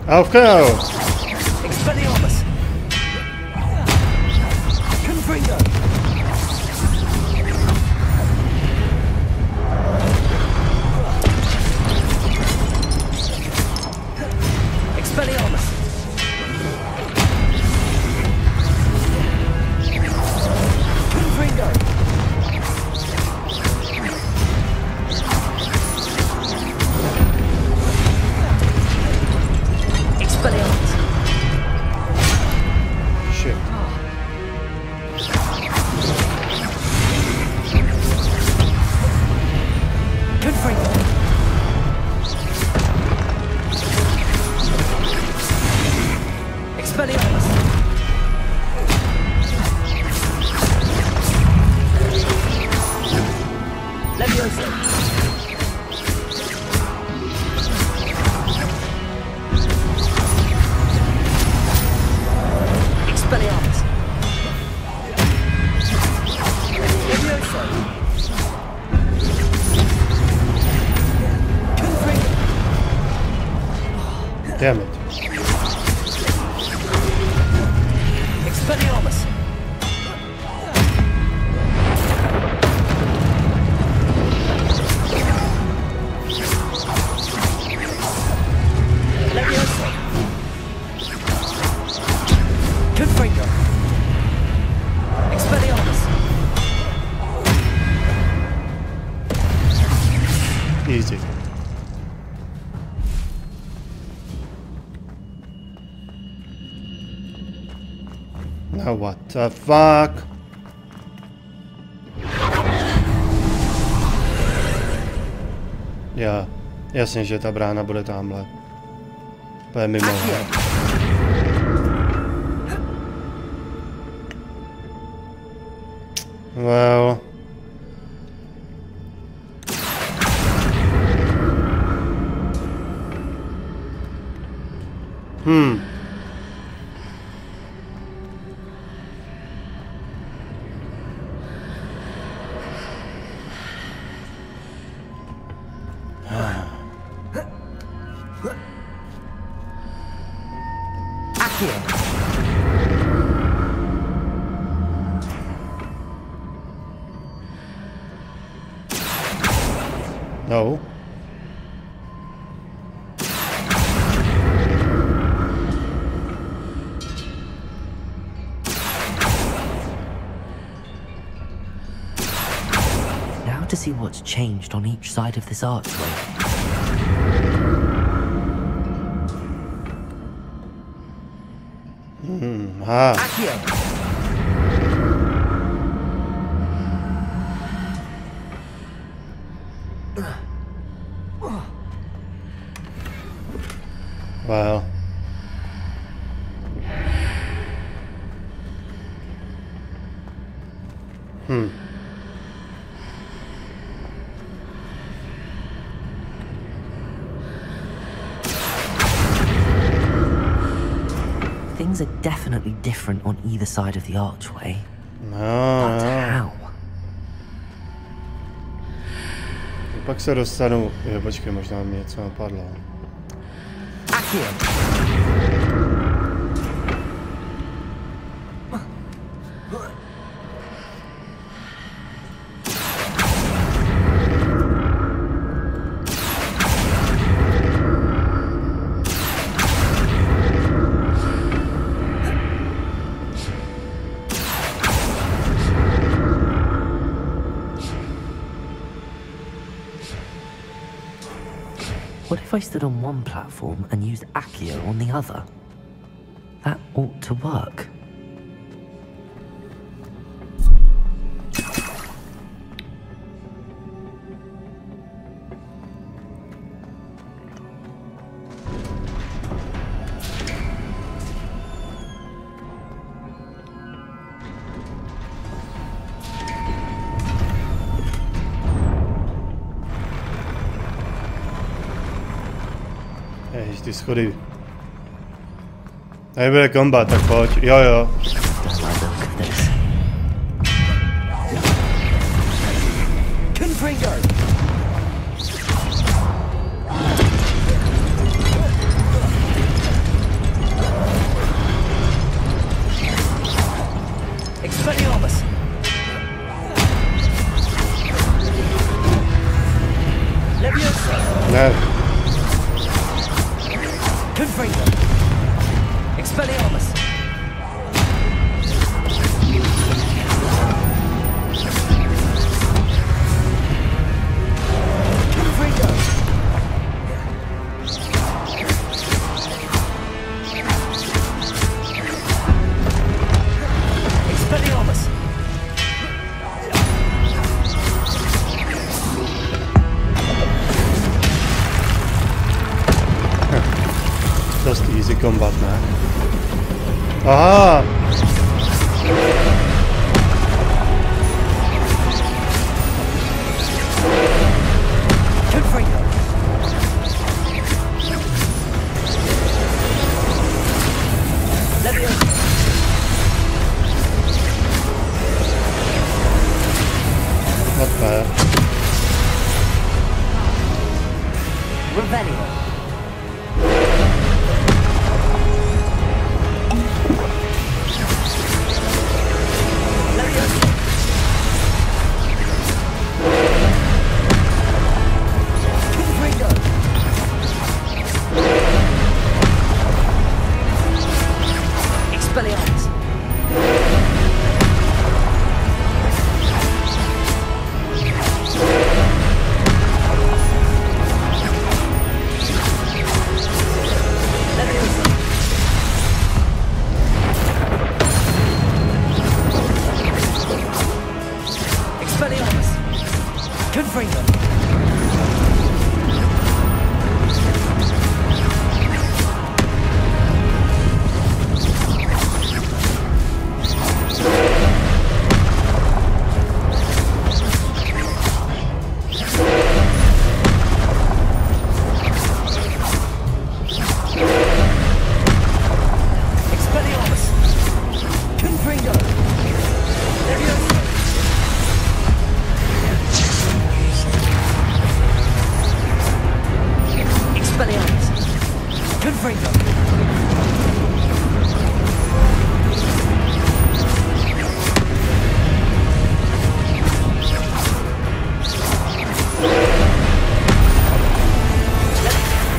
Auf geht's! Expelliarmus! Confringo! Expelliarmus! Confringo! Expelliarmus! Shit. Confringo! Damn it. Expelliarmus. Leviosa. Confringo. Expelliarmus. Easy. Now what the fuck? Já, jasně, že ta brána bude tamhle. To je mimo. Well. No. Now to see what's changed on each side of this archway. Well. Things are definitely different on either side of the archway. No. But how? Pak se dostanu. Jo, počkej, možná mi něco napadlo. What if I stood on one platform and used Accio on the other? That ought to work. Ty schody. Tady bude kombat, tak pojď. Jo, jo. Expelliarmus. Leviosa. Ne. Confringo. Expelliarmus. Confringo. Expelliarmus. Dost easy combat, ne? Aha! Confringo. Leviosa. Not bad. Revelio.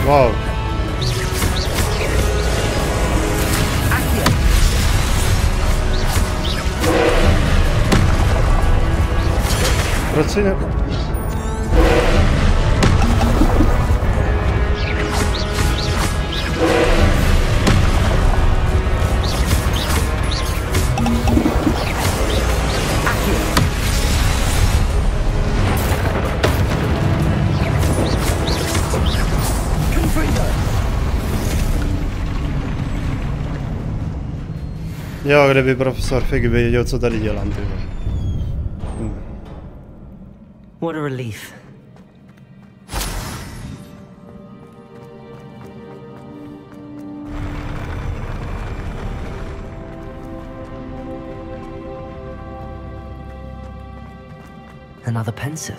Wow. Proč si ne... Jo, kdyby profesor Fig věděl, co tady dělám, ty. What a relief. Another pensive.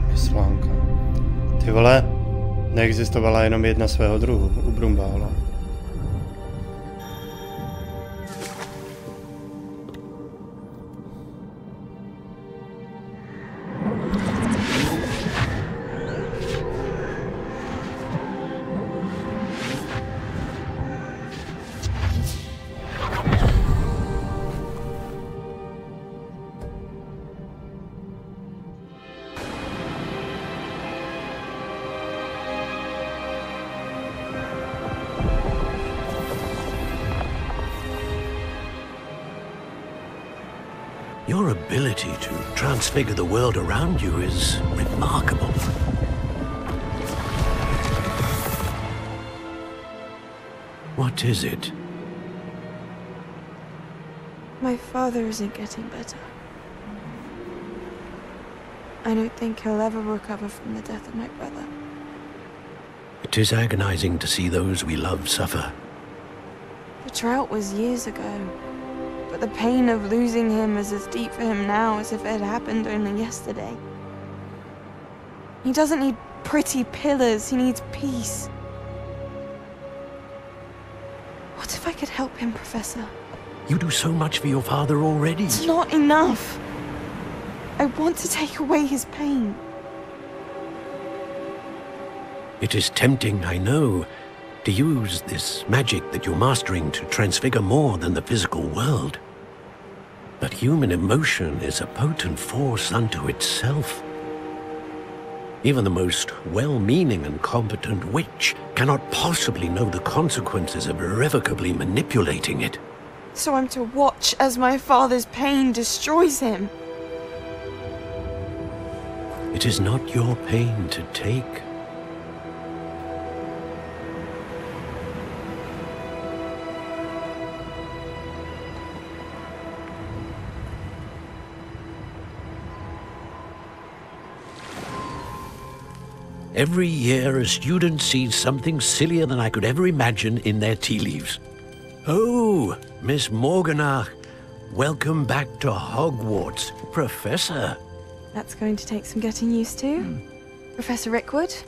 Vyslánka. Ty vole, neexistovala jenom jedna svého druhu, u Brumbála. Your ability to transfigure the world around you is remarkable. What is it? My father isn't getting better. I don't think he'll ever recover from the death of my brother. It is agonizing to see those we love suffer. The drought was years ago, but the pain of losing him is as deep for him now as if it had happened only yesterday. He doesn't need pretty pillars, he needs peace. What if I could help him, Professor? You do so much for your father already. It's not enough. I want to take away his pain. It is tempting, I know, to use this magic that you're mastering to transfigure more than the physical world. But human emotion is a potent force unto itself. Even the most well-meaning and competent witch cannot possibly know the consequences of irrevocably manipulating it. So I'm to watch as my father's pain destroys him? It is not your pain to take. Every year, a student sees something sillier than I could ever imagine in their tea leaves. Oh, Miss Morganach, welcome back to Hogwarts, Professor. That's going to take some getting used to. Professor Rickwood?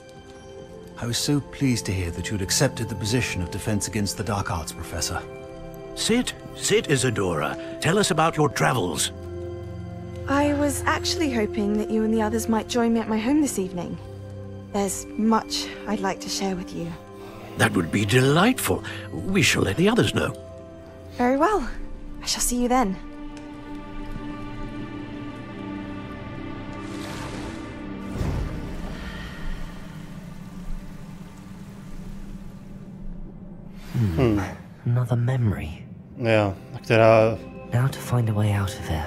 I was so pleased to hear that you'd accepted the position of Defense Against the Dark Arts, Professor. Sit, Isadora. Tell us about your travels. I was actually hoping that you and the others might join me at my home this evening. There's much I'd like to share with you. That would be delightful. We shall let the others know. Very well. I shall see you then. Another memory. Jo, která... Now to find a way out of here.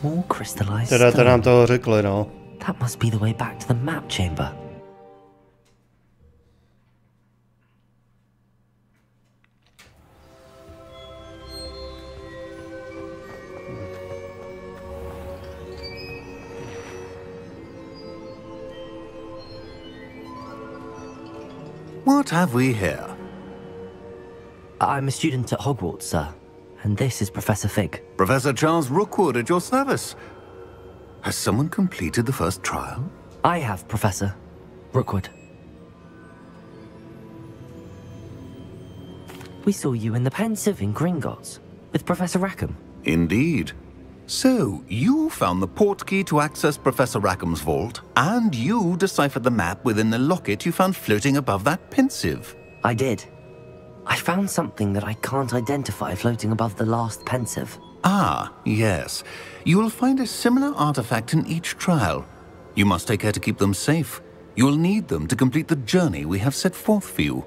More crystallized Teda to stone. nám toho řekli, no. That must be the way back to the map chamber. What have we here? I'm a student at Hogwarts, sir. And this is Professor Fig. Professor Charles Rookwood at your service. Has someone completed the first trial? I have, Professor. Rookwood. We saw you in the Pensive in Gringotts with Professor Rackham. Indeed. So, you found the portkey to access Professor Rackham's vault, and you deciphered the map within the locket you found floating above that Pensive. I did. I found something that I can't identify floating above the last Pensive. Ah, yes. You will find a similar artifact in each trial. You must take care to keep them safe. You will need them to complete the journey we have set forth for you.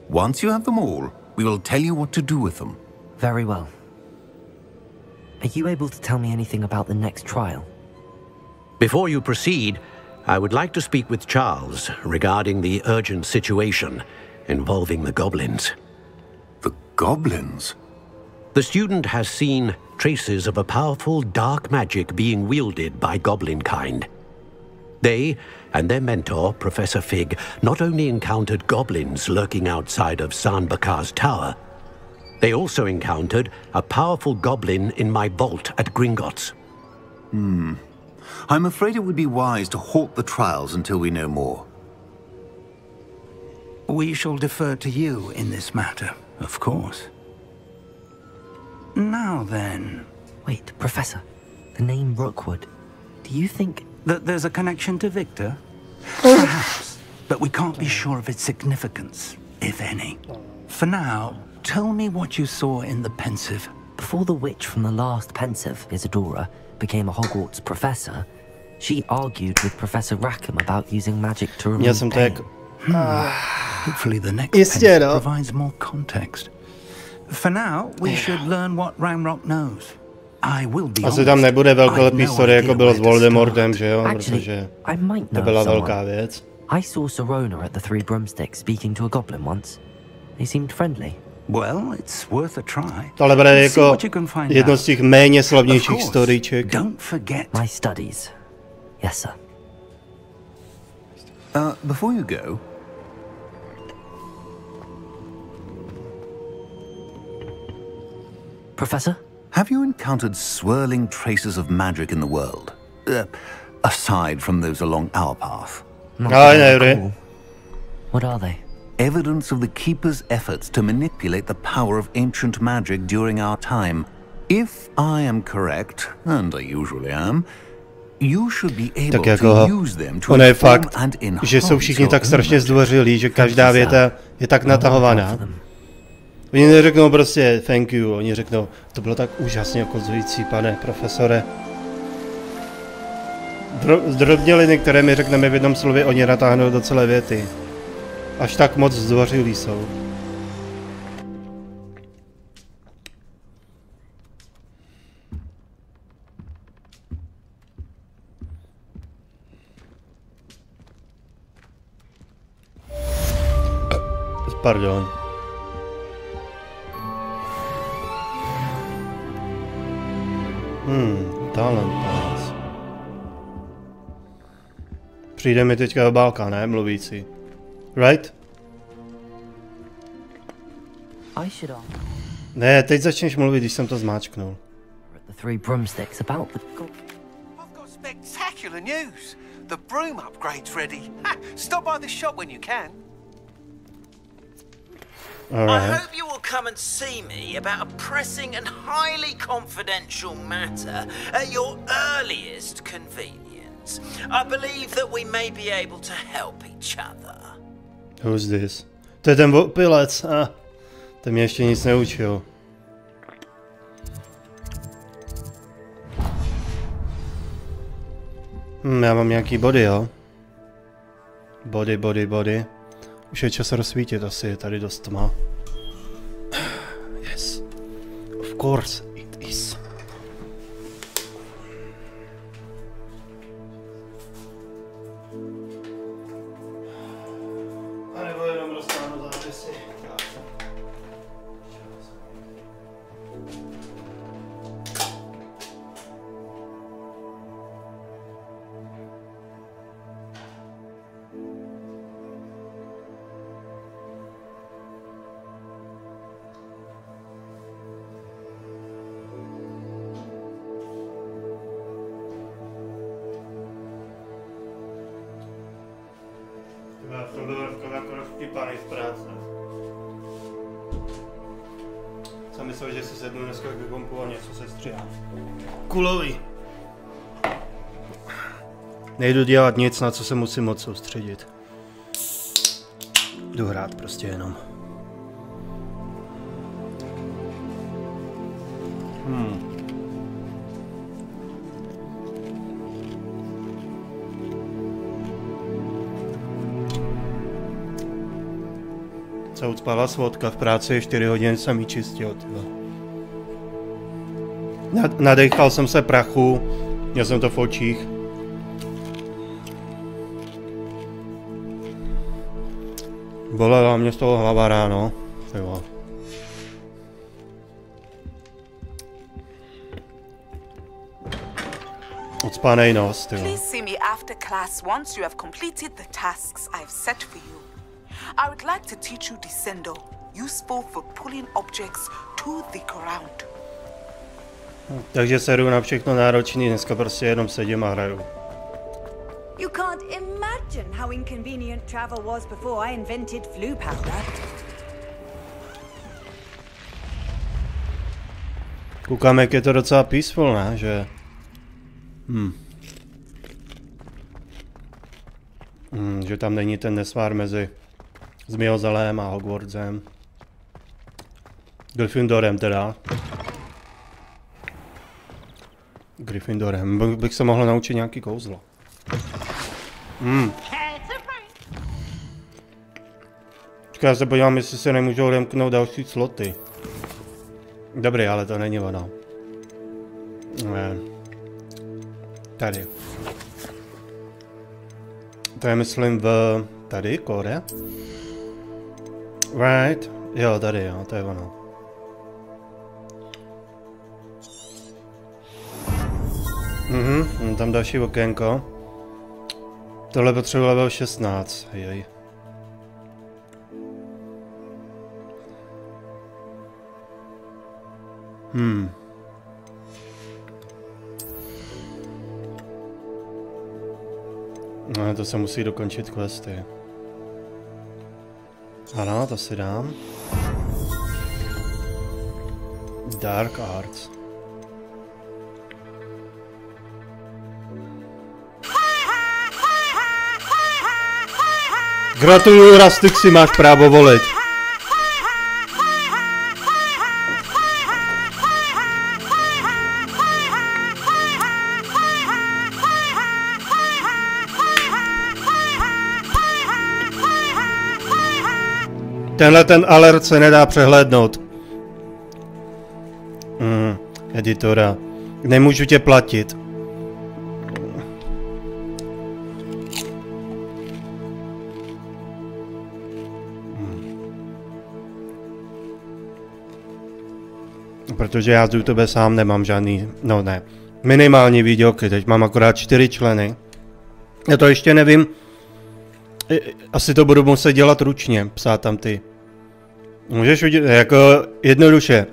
Once you have them all, we will tell you what to do with them. Very well. Are you able to tell me anything about the next trial? Before you proceed, I would like to speak with Charles regarding the urgent situation involving the goblins. The goblins? The student has seen traces of a powerful dark magic being wielded by goblin kind. They and their mentor, Professor Fig, not only encountered goblins lurking outside of San Bakar's tower, they also encountered a powerful goblin in my vault at Gringotts. I'm afraid it would be wise to halt the trials until we know more. We shall defer to you in this matter, of course. Now then... Wait, Professor. The name Rookwood. Do you think... that there's a connection to Victor? Perhaps, but we can't be sure of its significance, if any. For now, tell me what you saw in the Pensive. Before the witch from the last Pensive, Isadora, became a Hogwarts professor, she argued with Professor Rackham about using magic to remove pain. Hopefully the next Pensive provides more context. For now, we should learn what Ramrock knows. I will be Asi tam nebude velkolepý historie, jako bylo s Voldemortem, že jo? Protože to byla velká věc. I saw Sirona at the Three Broomsticks speaking to a goblin once. They seemed friendly. Well, it's worth a try. Tohle bude jako jedno z těch méně slavnějších storyček. Don't forget my studies. Yes, sir. Before you go, Professor? Have you encountered swirling traces of magic in the world? Aside from those along our path? Cool. What are they? Evidence of the Keeper's efforts to manipulate the power of ancient magic during our time. If I am correct, and I usually am, you should be able to use them to inform and enhance. Že jsou všichni tak strašně zdvořilí, že každá věta je tak natahovaná. Oni neřeknou prostě thank you, oni řeknou, to bylo tak úžasně okozující, pane profesore. Zdrobněliny, které my řekneme v jednom slově, oni natáhnou do celé věty. Až tak moc zdvořilí jsou. Pardon. Talent pass. Přijde mi teďka obálka, ne? Mluvící. Right? Ne, teď začneš mluvit, když jsem to zmáčknul. The Three Broomsticks about the... I've got spectacular news. The broom upgrade's ready. Stop by the shop when you can. I hope you will come and see me about a pressing and highly confidential matter at your earliest convenience. I believe that we may be able to help each other. Who's this? To je ten opilec. Ten mě ještě nic neučil. Já mám nějaký body, jo? Body. Už je čas rozsvítit, asi je tady dost tma. Yes. Of course it is. A nebo jenom dostanu zápisy. Já jsem byl jako rozpípaný z práce. Jsem myslel, že si sednu dneska k kompu a něco se stříhám. Kulový. Nejdu dělat nic, na co se musím moc soustředit. Jdu hrát prostě jenom. Se ucpala svodka, v práci je 4 hodiny jsem ji čistil. Nadechal jsem se prachu, měl jsem to v očích. Bolela mě z toho hlava ráno. Tyvo. Ucpanej nos, tyvo. Please see me after class once you have completed the tasks I've set for you. I would like to teach you Descendo, useful for pulling objects to the ground. Takže seru na všechno náročný, dneska prostě jenom sedím a hraju. You can't imagine how inconvenient travel was before I invented flu powder. Koukám, jak je to docela peaceful, ne? Že... že tam není ten nesvár mezi Zmiozalem a Hogwartsem. Gryffindorem teda. Gryffindorem. Bych se mohl naučit nějaký kouzlo. Počkej, já se podívám, jestli se nemůžou remknout další sloty. Dobrý, ale to není ono. Ne. Tady. To je myslím v... Tady, kóre? Right. Jo, tady, jo, to je ono. Tam další okénko. Tohle potřebuje level 16, jej. No, to se musí dokončit questy. Ano, to si dám. Dark Arts. Gratuluju, Rastik, si máš právo volit. Tenhle ten alert se nedá přehlédnout. Editora. Nemůžu tě platit. Protože já z YouTube sám nemám žádný, no ne, minimální videoky, teď mám akorát 4 členy. Já to ještě nevím. Asi to budu muset dělat ručně, psát tam ty. Můžeš udělat, jako jednoduše.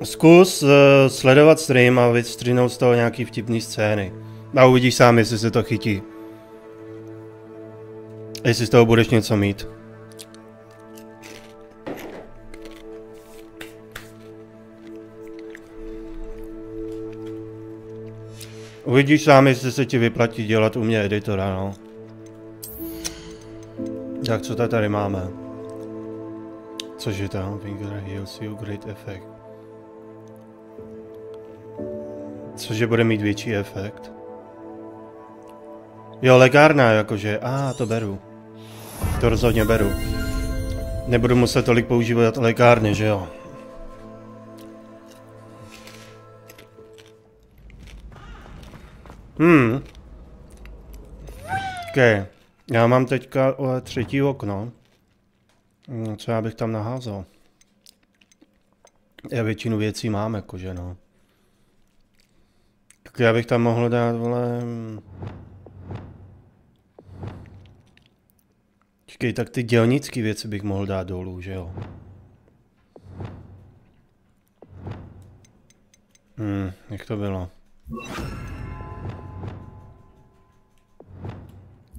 Zkus sledovat stream a vystřihnout z toho nějaký vtipný scény. A uvidíš sám, jestli se to chytí. Jestli z toho budeš něco mít. Uvidíš sám, jestli se ti vyplatí dělat u mě editora, no. Tak co tady máme? Cože tam? Finger heals you, great effect. Cože bude mít větší efekt? Jo, lékárna, jakože. To beru. To rozhodně beru. Nebudu muset tolik používat lékárny, že jo? OK. Já mám teďka 3. okno. Co já bych tam naházal? Já většinu věcí mám, jakože no. Tak já bych tam mohl dát, vole... Čekej, tak ty dělnické věci bych mohl dát dolů, že jo? Jak to bylo?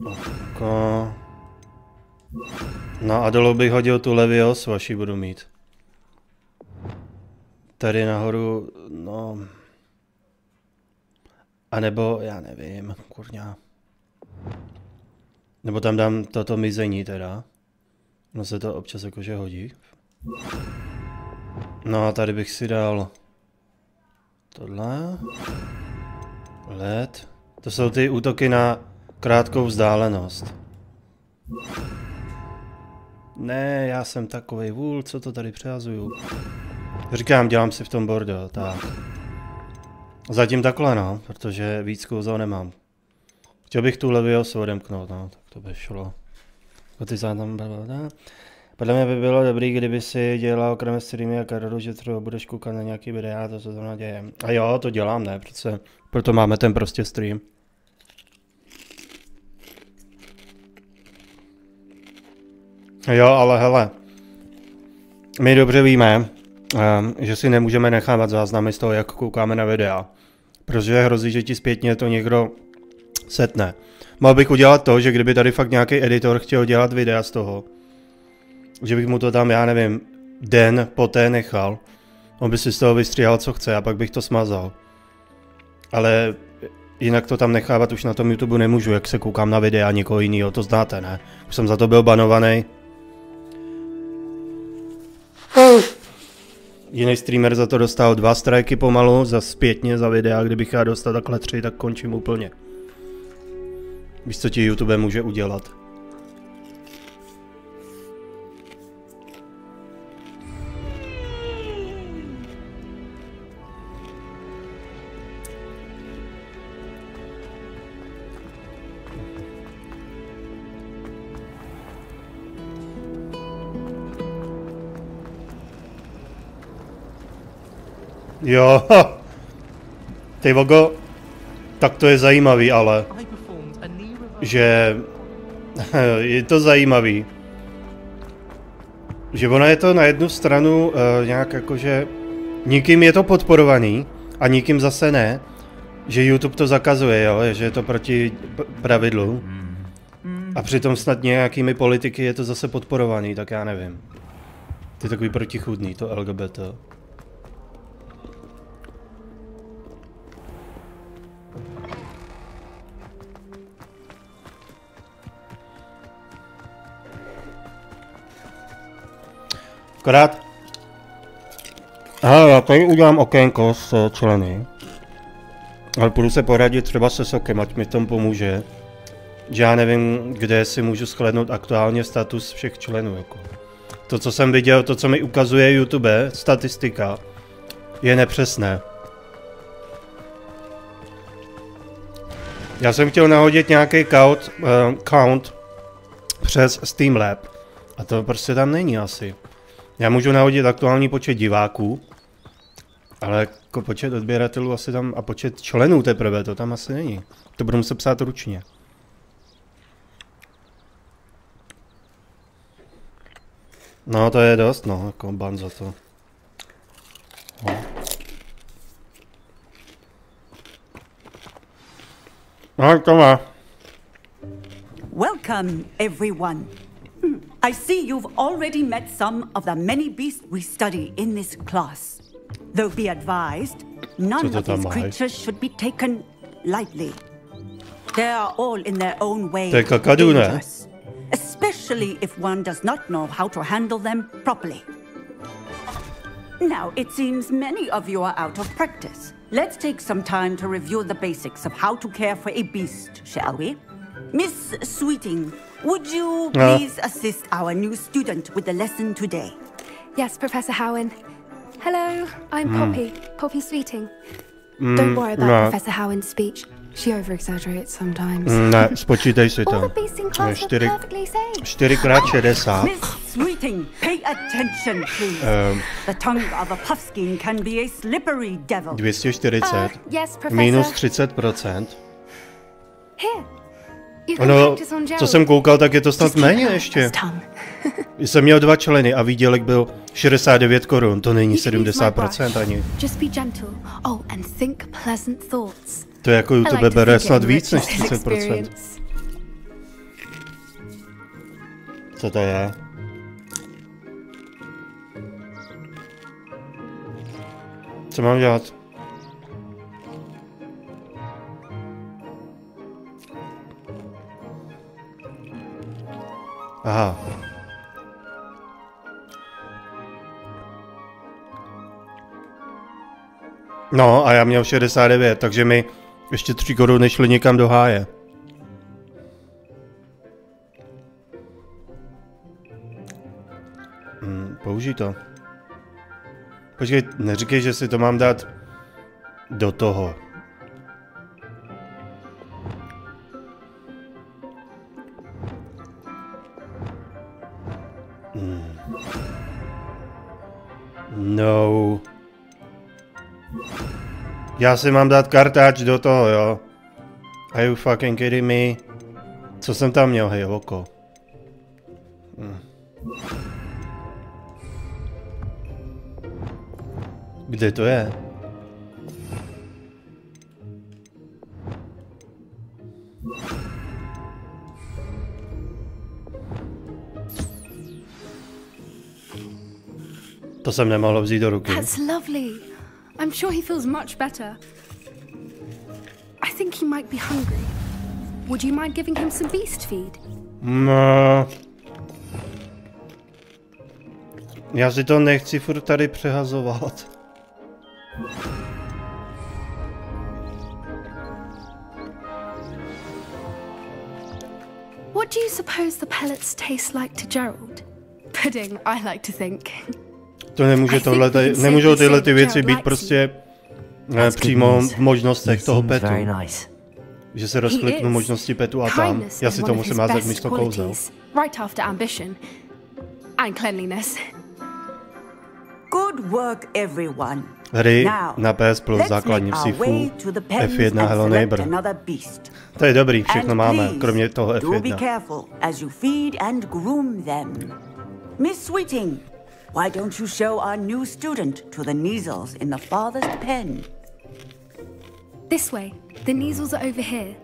Oko... No a dolů bych hodil tu Leviosu, až ji budu mít. Tady nahoru, no... A nebo, já nevím, kurňa. Nebo tam dám toto mizení teda. No se to občas jakože hodí. No a tady bych si dal... Tohle. LED. To jsou ty útoky na krátkou vzdálenost. Ne, já jsem takovej vůl, co to tady přehazuju. Říkám, dělám si v tom bordel, tak. Zatím takhle, no, protože víc kouzel nemám. Chtěl bych tu Leviosu odemknout, no, tak to by šlo. Podle mě by bylo dobrý, kdyby si dělal kromě streamy a Karolu, že třeba budeš koukat na nějaký videa, to se tam děje. A jo, to dělám, ne, proto máme ten prostě stream. Jo, ale hele, my dobře víme, že si nemůžeme nechávat záznamy z toho, jak koukáme na videa. Protože hrozí, že ti zpětně to někdo setne. Mohl bych udělat to, že kdyby tady fakt nějaký editor chtěl dělat videa z toho, že bych mu to tam, já nevím, den poté nechal. On by si z toho vystříhal, co chce, a pak bych to smazal. Ale jinak to tam nechávat už na tom YouTube nemůžu, jak se koukám na videa někoho jiného, to znáte, ne? Už jsem za to byl banovaný. Jiný streamer za to dostal 2 strajky pomalu, za zpětně za videa, kdybych já dostal takhle 3, tak končím úplně. Víš, co ti YouTube může udělat? Jo, ty vogo, tak to je zajímavý, ale že je to zajímavý, že ona je to na jednu stranu nějak jakože nikým je to podporovaný a nikým zase ne, že YouTube to zakazuje, jo, že je to proti pravidlu a přitom snad nějakými politiky je to zase podporovaný, tak já nevím. To je takový protichůdný, to LGBT. Akorát, já tady udělám okénko s členy, ale půjdu se poradit třeba se Sokem, ať mi v tom pomůže, že já nevím, kde si můžu shlédnout aktuálně status všech členů. Jako. To, co jsem viděl, to, co mi ukazuje YouTube, statistika, je nepřesné. Já jsem chtěl nahodit nějaký count přes Steam Lab a to prostě tam není asi. Já můžu nahodit aktuální počet diváků, ale jako počet odběratelů asi tam a počet členů teprve, to tam asi není. To budu muset psát ručně. No to je dost, no, jako ban za to. No, to má. Welcome, everyone. I see you've already met some of the many beasts we study in this class. Though be advised, none of these creatures should be taken lightly. They are all in their own way dangerous, especially if one does not know how to handle them properly. Now, it seems many of you are out of practice. Let's take some time to review the basics of how to care for a beast, shall we? Miss Sweeting, would you please assist our new student with the lesson today? Yes, Professor Howen. Hello, I'm Poppy, Poppy Sweeting. Don't worry about Professor Howen's speech. She over-exaggerates sometimes. Ne, spočítej si to. 4x60. Miss Sweeting, pay attention, please. The tongue of a puffskein can be a slippery devil. 240 yes, minus 30%. Here. Ono, co jsem koukal, tak je to snad méně ještě. Jsem měl 2 členy a výdělek byl 69 korun, to není 70% ani. To jako YouTube bere snad víc než 30%. Co to je? Co mám dělat? Aha. No a já měl 69, takže mi ještě 3 koruny šly někam do háje. Použij to. Počkej, neříkej, že si to mám dát do toho. No. Já si mám dát kartáč do toho, jo. Are you fucking kidding me? Co jsem tam měl, hej, oko. Kde to je? To jsem nemohl vzít do ruky. That's lovely. I'm sure he feels much better. I think he might be hungry. Would you mind giving him some beast feed? No. Já si to nechci furt tady přehazovat. What do you suppose the pellets taste like to Gerald? Pudding, I like to think. To nemůže tohle, nemůžou tyhle ty věci být prostě přímo v možnostech toho petu. Že se rozkliknu možnosti petu a tam. Já si to musím házet místo kouzel. Right after ambition and cleanliness. Good work, everyone. Hry na PS Plus základní v Sifu, F1 Hello Neighbor. To je dobrý, všechno máme, kromě toho F1. Be careful as you feed and groom them. Miss Sweeting, why don't you show our new student to the Neasels in the farthest pen? This way. The Neasels are over here.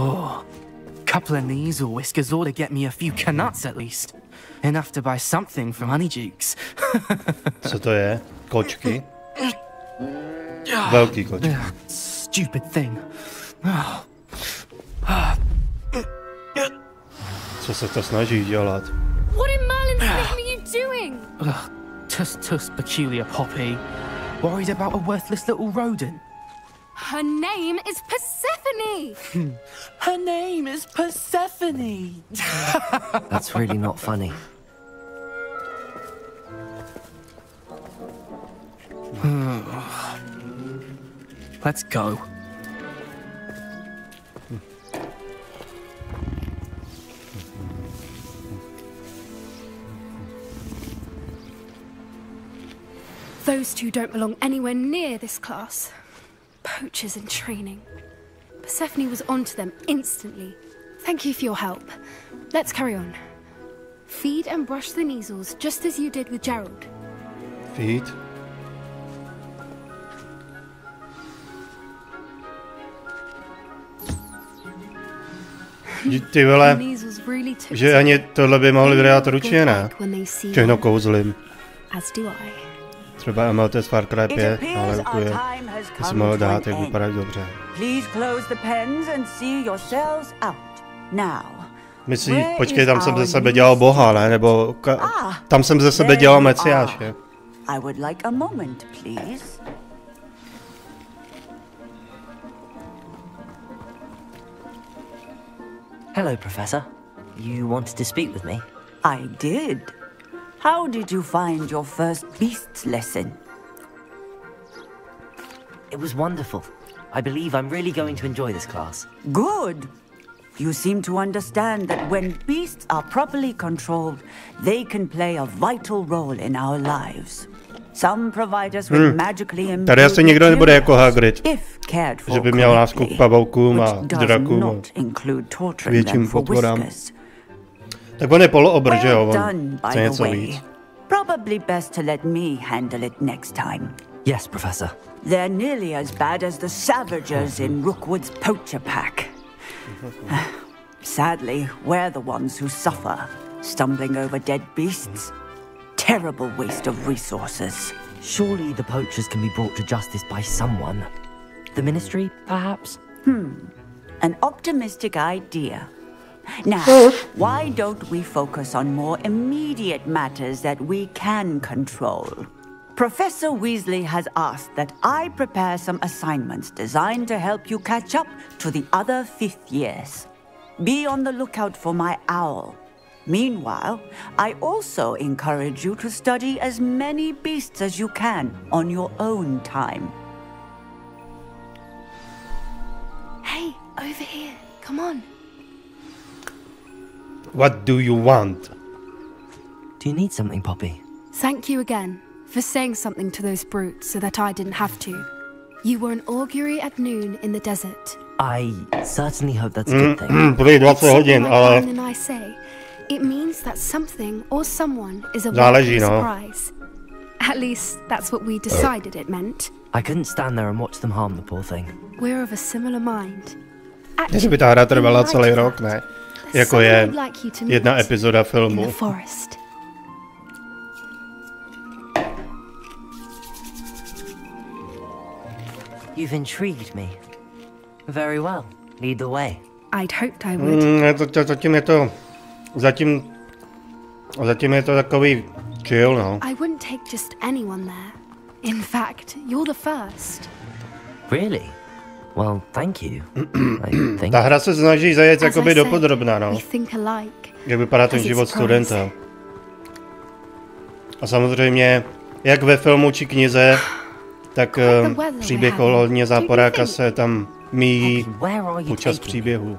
Oh, couple of Neasel whiskers ought to get me a few canuts at least. Enough to buy something from Honeydukes. Co to je? Kočky? Velký kočky. Stupid thing. Co se to snaží dělat? What in Merlin's name are you doing? Tuss, peculiar Poppy. Worried about a worthless little rodent. Her name is Persephone! Her name is Persephone! That's really not funny. Let's go. Those two don't belong anywhere near this class. Poachers in training. Persephone was onto them instantly. Thank you for your help. Let's carry on. Feed and brush the Neasels just as you did with Gerald. Feed? Ty vole, že ani tohle by mohli vyhrát ručně, ne? Všechno kouzlím. Třeba MLT z Far Cry 5, ale ukuje, to si mohl dát, jak vypadají dobře. Myslí, počkej, tam jsem ze sebe dělal boha, ne? Nebo tam jsem ze sebe dělal mesiáše. Hello, Professor. You wanted to speak with me? I did. How did you find your first beasts lesson? It was wonderful. I believe I'm really going to enjoy this class. Good. You seem to understand that when beasts are properly controlled, they can play a vital role in our lives. Some provide us with magically improved tady asi nikdo nebude jako Hagrid, že by měl lásku k pavoukům a drakům a větším potvorám. Tak on je poloobr, že jo? On chce něco víc. Probably best to let me handle it next time. Yes, Professor. They're nearly as bad as the Savagers in Rookwood's poacher pack. Sadly, we're the ones who suffer, stumbling over dead beasts. Terrible waste of resources. Surely the poachers can be brought to justice by someone. The Ministry, perhaps? An optimistic idea. Now, why don't we focus on more immediate matters that we can control? Professor Weasley has asked that I prepare some assignments designed to help you catch up to the other 5th years. Be on the lookout for my owl. Meanwhile, I also encourage you to study as many beasts as you can on your own time. Hey, over here. Come on. What do you want? Do you need something, Poppy? Thank you again for saying something to those brutes so that I didn't have to. You were an augury at noon in the desert. I certainly hope that's a good thing. And I say, it means that something or someone is a welcome surprise. At least that's what we decided it meant. I couldn't stand there and watch them harm the poor thing. We're of a similar mind. Že by ta hra trvala celý rok, ne? Jako je jedna epizoda filmu. You've intrigued me. Very well. Lead the way. I'd hoped I would. Zatím je to takový chill, no. I wouldn't take just anyone there. In fact, you're the first. Really? Well, thank you. Ta hra se snaží zajet jakoby dopodrobná, no. Jak vypadá ten život studenta. A samozřejmě, jak ve filmu či knize, tak příběh ohledně záporáka se tam míjí počas příběhu.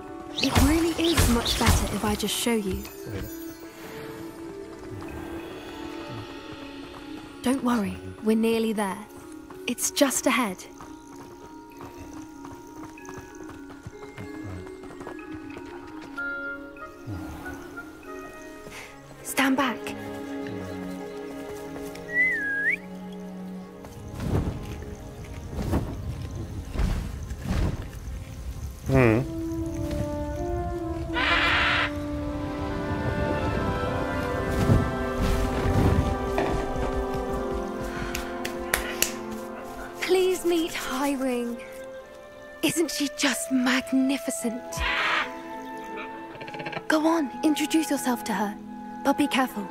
Don't worry, we're nearly there. It's just ahead. Stand back. Please meet Highwing. Isn't she just magnificent? Go on, introduce yourself to her. But be careful.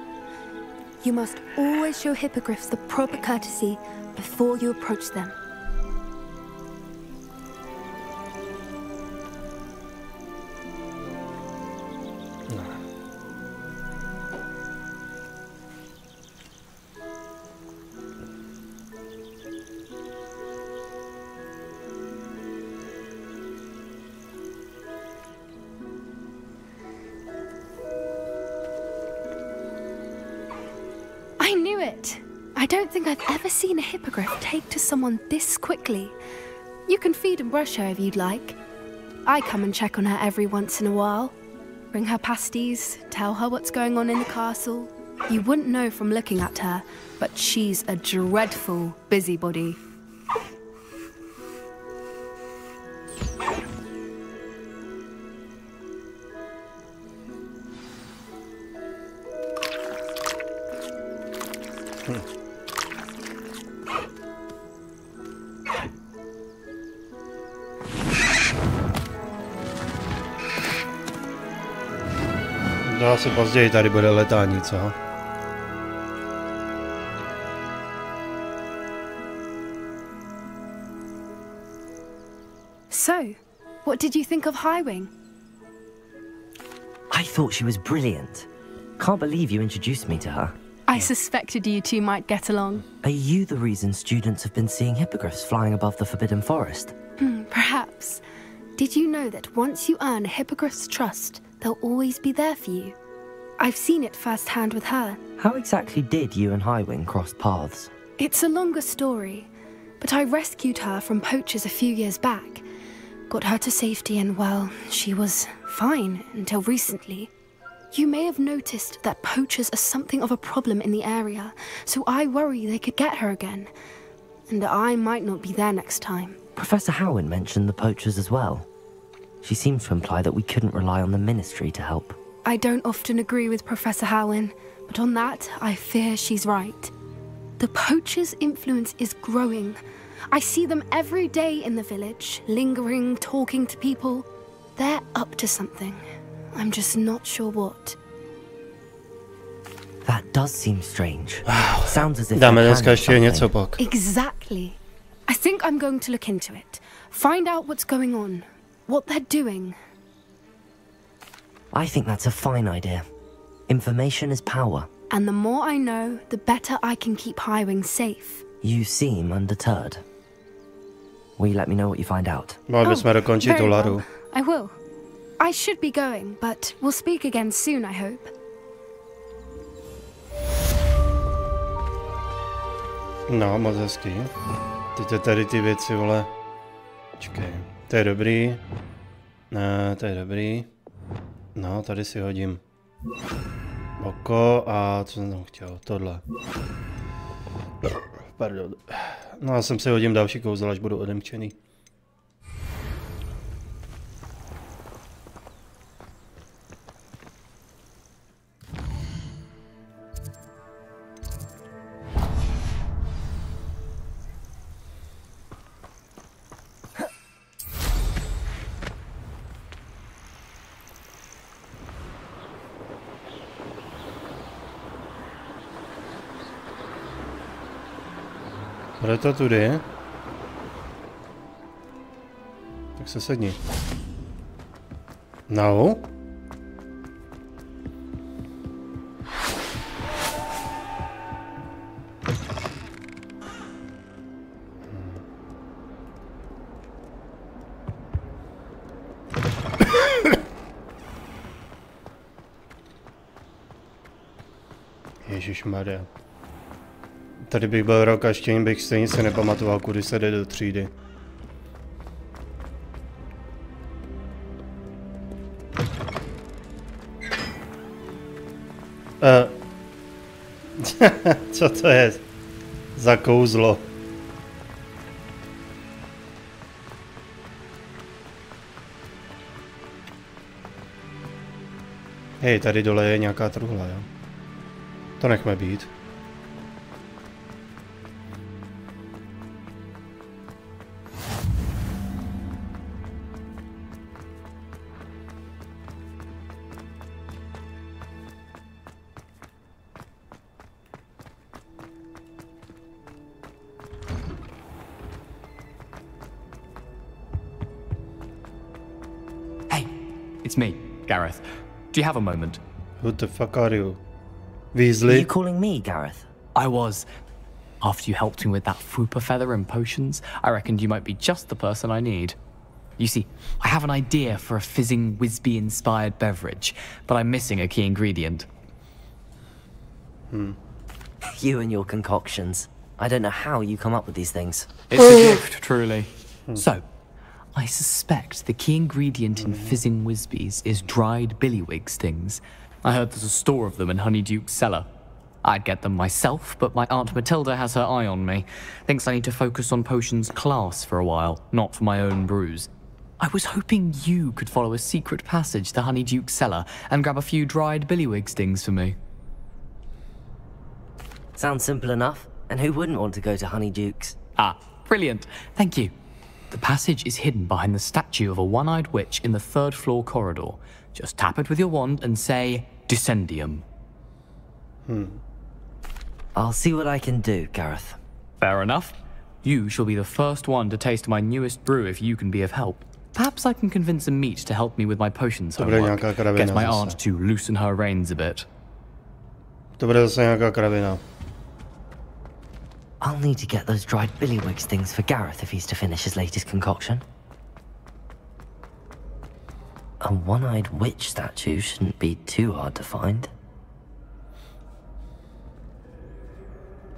You must always show hippogriffs the proper courtesy before you approach them. I knew it! I don't think I've ever seen a hippogriff take to someone this quickly. You can feed and brush her if you'd like. I come and check on her every once in a while. Bring her pasties, tell her what's going on in the castle. You wouldn't know from looking at her, but she's a dreadful busybody. No asi později tady bude letání, co? So, what did you think of Highwing? I thought she was brilliant. Can't believe you introduced me to her. I suspected you two might get along. Are you the reason students have been seeing hippogriffs flying above the Forbidden Forest? Perhaps. Did you know that once you earn a hippogriff's trust, they'll always be there for you? I've seen it firsthand with her. How exactly did you and Highwing cross paths? It's a longer story, but I rescued her from poachers a few years back. Got her to safety and, well, she was fine until recently. You may have noticed that poachers are something of a problem in the area, so I worry they could get her again. And I might not be there next time. Professor Howin mentioned the poachers as well. She seems to imply that we couldn't rely on the ministry to help. I don't often agree with Professor Howin, but on that, I fear she's right. The poacher's influence is growing. I see them every day in the village, lingering, talking to people. They're up to something. I'm just not sure what. That does seem strange. Sounds as if Dáme dneska ještě něco pak. Exactly. I think I'm going to look into it. Find out what's going on, what they're doing. I think that's a fine idea. Information is power. And the more I know, the better I can keep Highwing safe. You seem undeterred. Will you let me know what you find out? Mohli bychom dokončit tu Laru. Well. I will. I should be going, but we'll speak again soon, I hope. No, moc hezký. Teď tady ty věci, vole. Čekej, to je dobrý. Ne, to je dobrý. No, tady si hodím oko a co jsem tam chtěl, tohle. Pardon. No, já jsem si hodím další kouzel, až budu odemčený. Bude to tudy? Tak se sedni. No. Ježišmarja. Tady bych byl rok a ještě bych stejně se nepamatoval, kudy se jde do třídy. Co to je za kouzlo? Hej, tady dole je nějaká truhla, jo? To nechme být. It's me, Gareth. Do you have a moment? Who the fuck are you? Weasley? Are you calling me, Gareth? I was. After you helped me with that fupa feather and potions, I reckoned you might be just the person I need. You see, I have an idea for a fizzing Wisby-inspired beverage, but I'm missing a key ingredient. You and your concoctions. I don't know how you come up with these things. It's a gift, truly. So, I suspect the key ingredient in fizzing Wisbies is dried billywig stings. I heard there's a store of them in Honeyduke's cellar. I'd get them myself, but my Aunt Matilda has her eye on me. Thinks I need to focus on potions class for a while, not for my own brews. I was hoping you could follow a secret passage to Honeyduke's cellar and grab a few dried billywig stings for me. Sounds simple enough. And who wouldn't want to go to Honeyduke's? Ah, brilliant. Thank you. The passage is hidden behind the statue of a one-eyed witch in the third-floor corridor. Just tap it with your wand and say, Descendium. I'll see what I can do, Gareth. Fair enough. You shall be the first one to taste my newest brew if you can be of help. Perhaps I can convince a meat to help me with my potions homework. Get my aunt to loosen her reins a bit. To bude zase nějaká kravina. I'll need to get those dried billywig things for Gareth if he's to finish his latest concoction. A one-eyed witch statue shouldn't be too hard to find.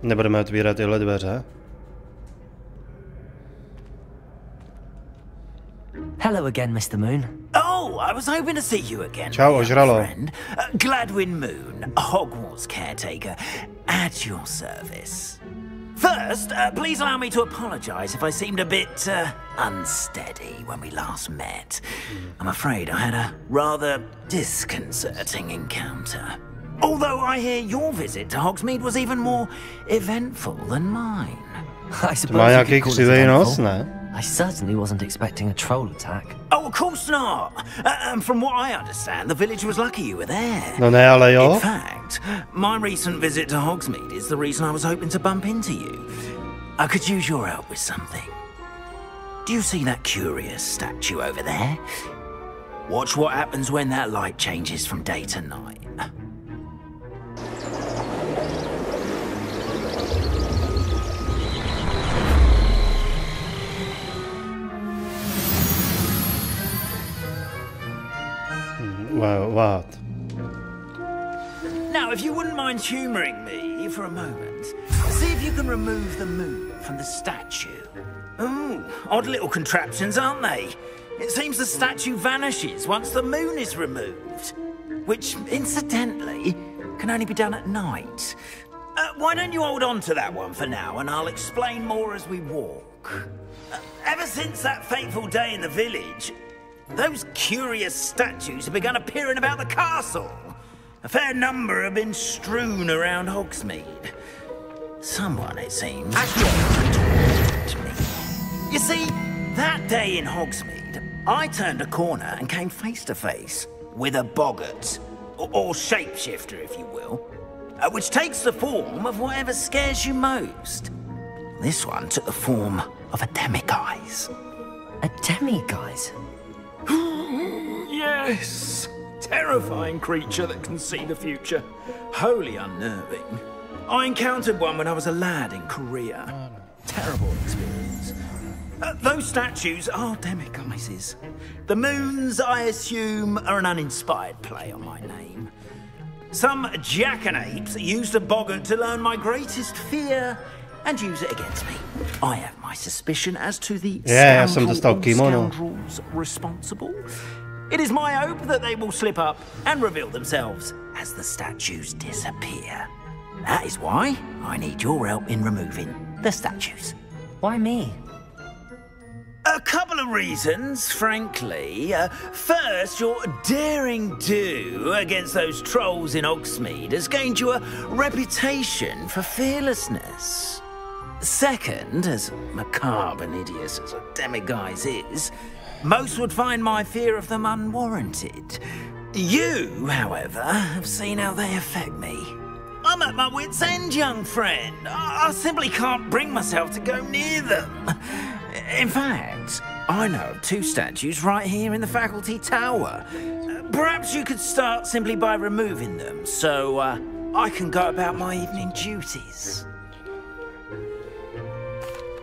Nebudeme otvírat tyhle dveře. Hello again, Mr. Moon. Oh, I was hoping to see you again. Ciao, ožralo. Friend. Gladwin Moon, Hogwarts caretaker, at your service. First, please allow me to apologize if I seemed a bit unsteady when we last met. I'm afraid I had a rather disconcerting encounter. Although I hear your visit to Hogsmeade was even more eventful than mine. I suppose you could call it eventful. I certainly wasn't expecting a troll attack. Oh, of course not. And from what I understand, the village was lucky you were there. No ne, ale jo. In fact, my recent visit to Hogsmeade is the reason I was hoping to bump into you. I could use your help with something. Do you see that curious statue over there? Watch what happens when that light changes from day to night. Well, what? Now, if you wouldn't mind humouring me for a moment, see if you can remove the moon from the statue. Ooh, odd little contraptions, aren't they? It seems the statue vanishes once the moon is removed, which, incidentally, can only be done at night. Why don't you hold on to that one for now, and I'll explain more as we walk. Ever since that fateful day in the village, those curious statues have begun appearing about the castle. A fair number have been strewn around Hogsmeade. Someone, it seems, to me. You see, that day in Hogsmeade, I turned a corner and came face to face with a boggart, or shapeshifter, if you will, which takes the form of whatever scares you most. This one took the form of a demiguise. A demiguise? Yes! Terrifying creature that can see the future. Wholly unnerving. I encountered one when I was a lad in Korea. Terrible experience. Those statues are demiguises. The moons, I assume, are an uninspired play on my name. Some jackanapes used a boggart to learn my greatest fear and use it against me. I have my suspicion as to the scoundrels responsible. It is my hope that they will slip up and reveal themselves as the statues disappear. That is why I need your help in removing the statues. Why me? A couple of reasons, frankly. First, your daring do against those trolls in Hogsmeade has gained you a reputation for fearlessness. Second, as macabre and hideous as a demiguise is, most would find my fear of them unwarranted. You, however, have seen how they affect me. I'm at my wit's end, young friend. I simply can't bring myself to go near them. In fact, I know of two statues right here in the faculty tower. Perhaps you could start simply by removing them, so I can go about my evening duties.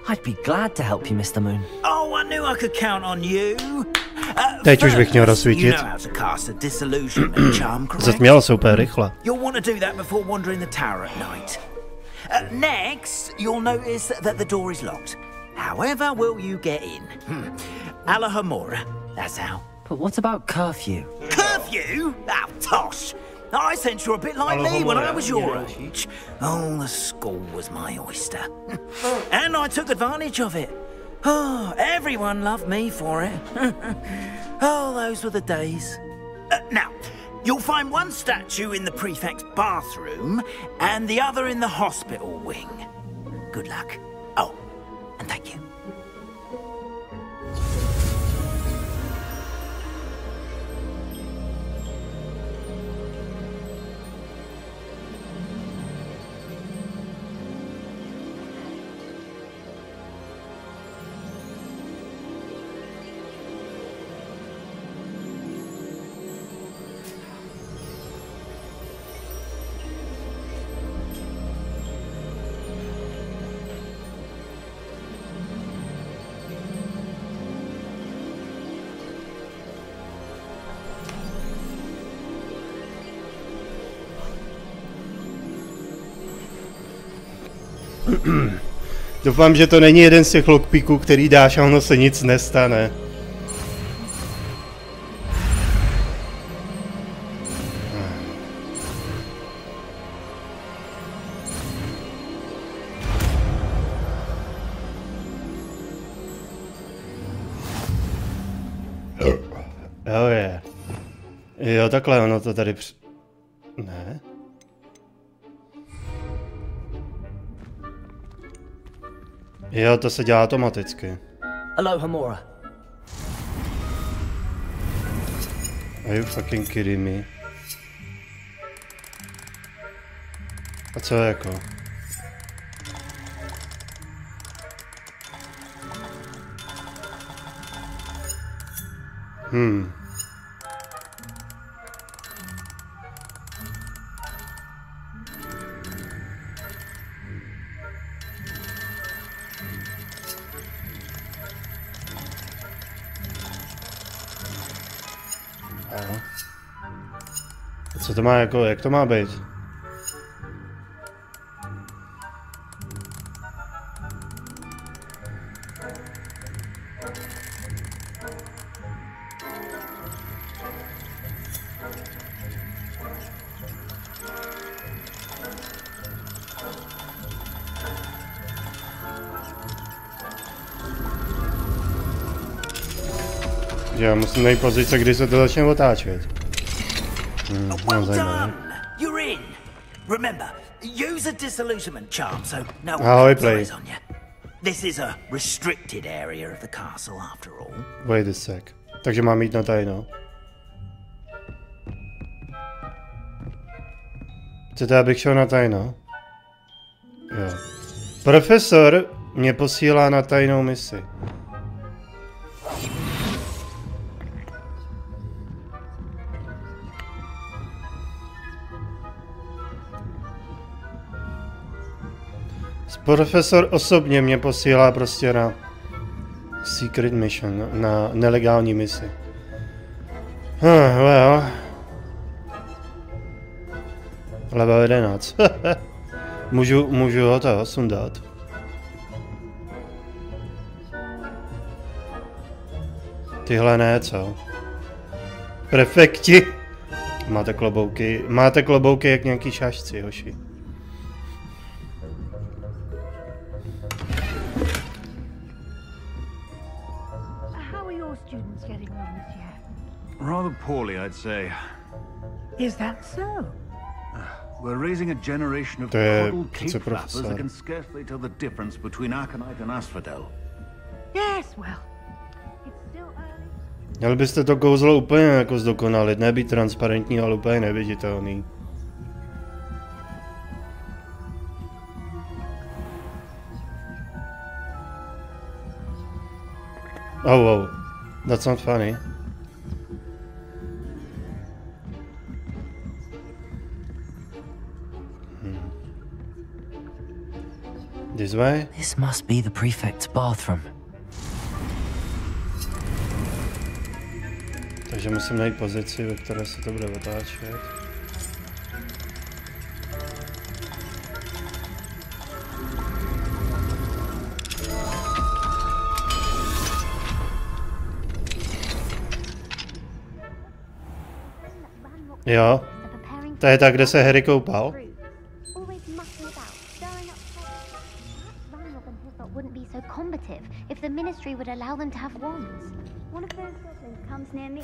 I'd be glad to help you, Mr. Moon. Oh, I knew I could count on you. Teď už bych měl rozsvítit. Zatmělo se úplně rychle. You'll want to do that before wandering the tower at night. Next, you'll notice that the door is locked. However will you get in? Alahomora, that's how. But what about curfew? Curfew? Oh, tosh. I sense you're a bit like me when I was your age. Oh, the school was my oyster. And I took advantage of it. Oh, everyone loved me for it. Oh, those were the days. Now, you'll find one statue in the prefect's bathroom and the other in the hospital wing. Good luck. Oh, and thank you. Doufám, že to není jeden z těch lockpicků, který dáš a ono se nic nestane. Jo, je. Jo, takhle ono to tady ne? Jo, to se dělá automaticky. Hello, Hamura. Are you fucking kidding me? A co jako? Co to má jako, jak to má být? Já musím najít pozice, kdy se to začne otáčet. Well done! You're in! Remember, use a disillusionment charm so no one gets eyes on you. This is a restricted area of the castle after all. Wait a sec. Takže mám jít na tajno. Chcete, abych šel na tajno? Jo. Profesor mě posílá na tajnou misi. Profesor osobně mě posílá prostě na secret mission, na nelegální misi. Well. Level 11. můžu ho to sundat. Tyhle ne, co? Prefekti. Máte klobouky jak nějaký šašci, hoši. Rather poorly, I'd say. Is that so? We're raising a generation of coddled cape flappers that can scarcely tell the difference between Aconite and Asphodel. Yes, well, it's still early. Měli byste to kouzlo úplně jako zdokonalit, nebýt transparentní, ale úplně neviditelný. Oh, wow. That's not funny. This way? This must be the prefect's bathroom. Takže musím najít pozici, ve které se to bude otáčet. Jo, to je tak, kde se Harry koupal. If the ministry would allow them to have wands. One of those goblins comes near me.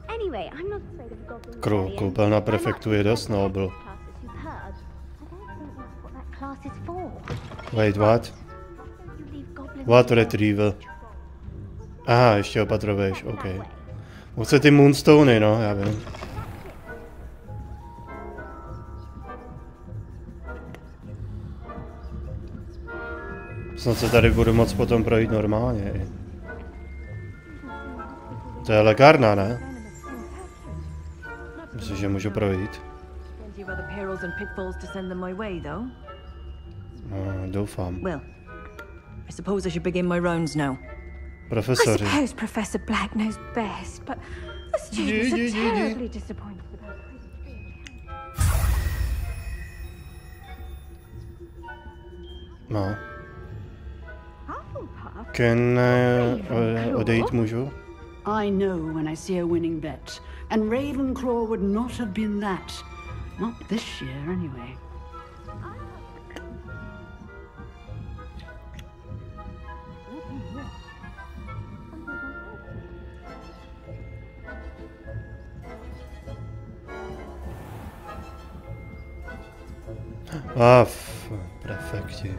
Anyway, I'm not afraid of a goblin. Koupel na prefektu je dost nobl. Wait, what? What retrieval? Aha, ještě opatrovejš, OK. Chce ty moonstony, no, já vím. Snad se tady budu moc potom projít normálně. To je lékárna, ne? Myslím, že můžu projít. Doufám. Profesoři. I suppose Professor Black knows best, but the students are terribly disappointed about No. Odejít můžu? I know when I see a winning bet, and Ravenclaw would not have been that. Not this year, anyway. Prefekti.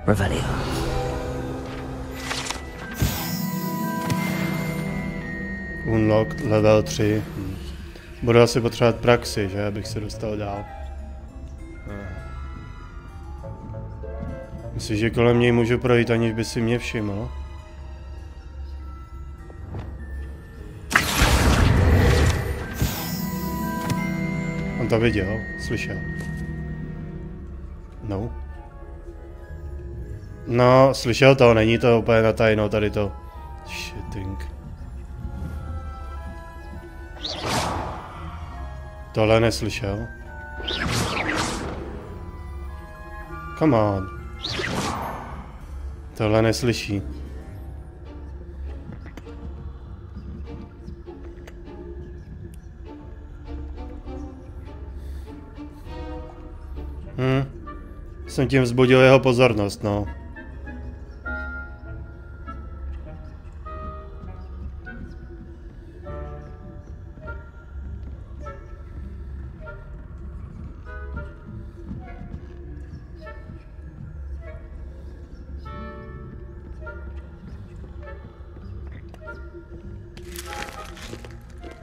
Revelio. Unlock level 3. Budu asi potřebovat praxi, že? Abych se dostal dál. Myslíš, že kolem něj můžu projít, aniž by si mě všiml? On to viděl, slyšel. No. No, slyšel to, není to úplně na tajno tady to. Shitting. Tohle neslyšel. Come on. Tohle neslyší. Jsem tím vzbudil jeho pozornost, no.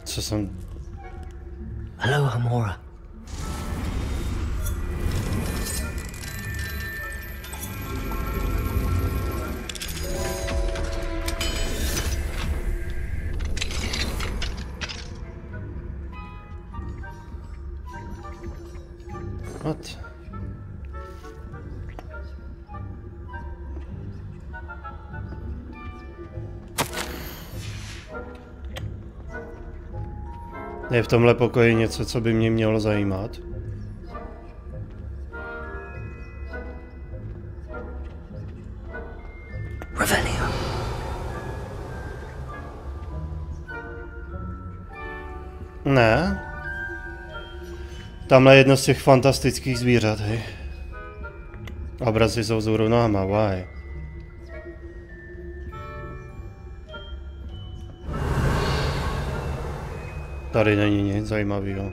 Co jsem... Hello, Hamora. What? Je v tomhle pokoji něco, co by mě mělo zajímat? Revelio. Ne. Tamhle je jedno z těch fantastických zvířat, hej. Obrazy jsou vzhůru nohama, why? Tady není nic zajímavého.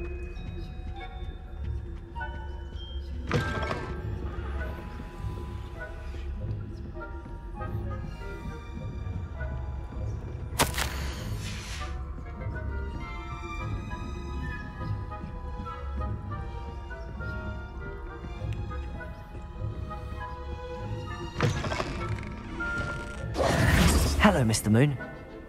Hello, Mr. Moon.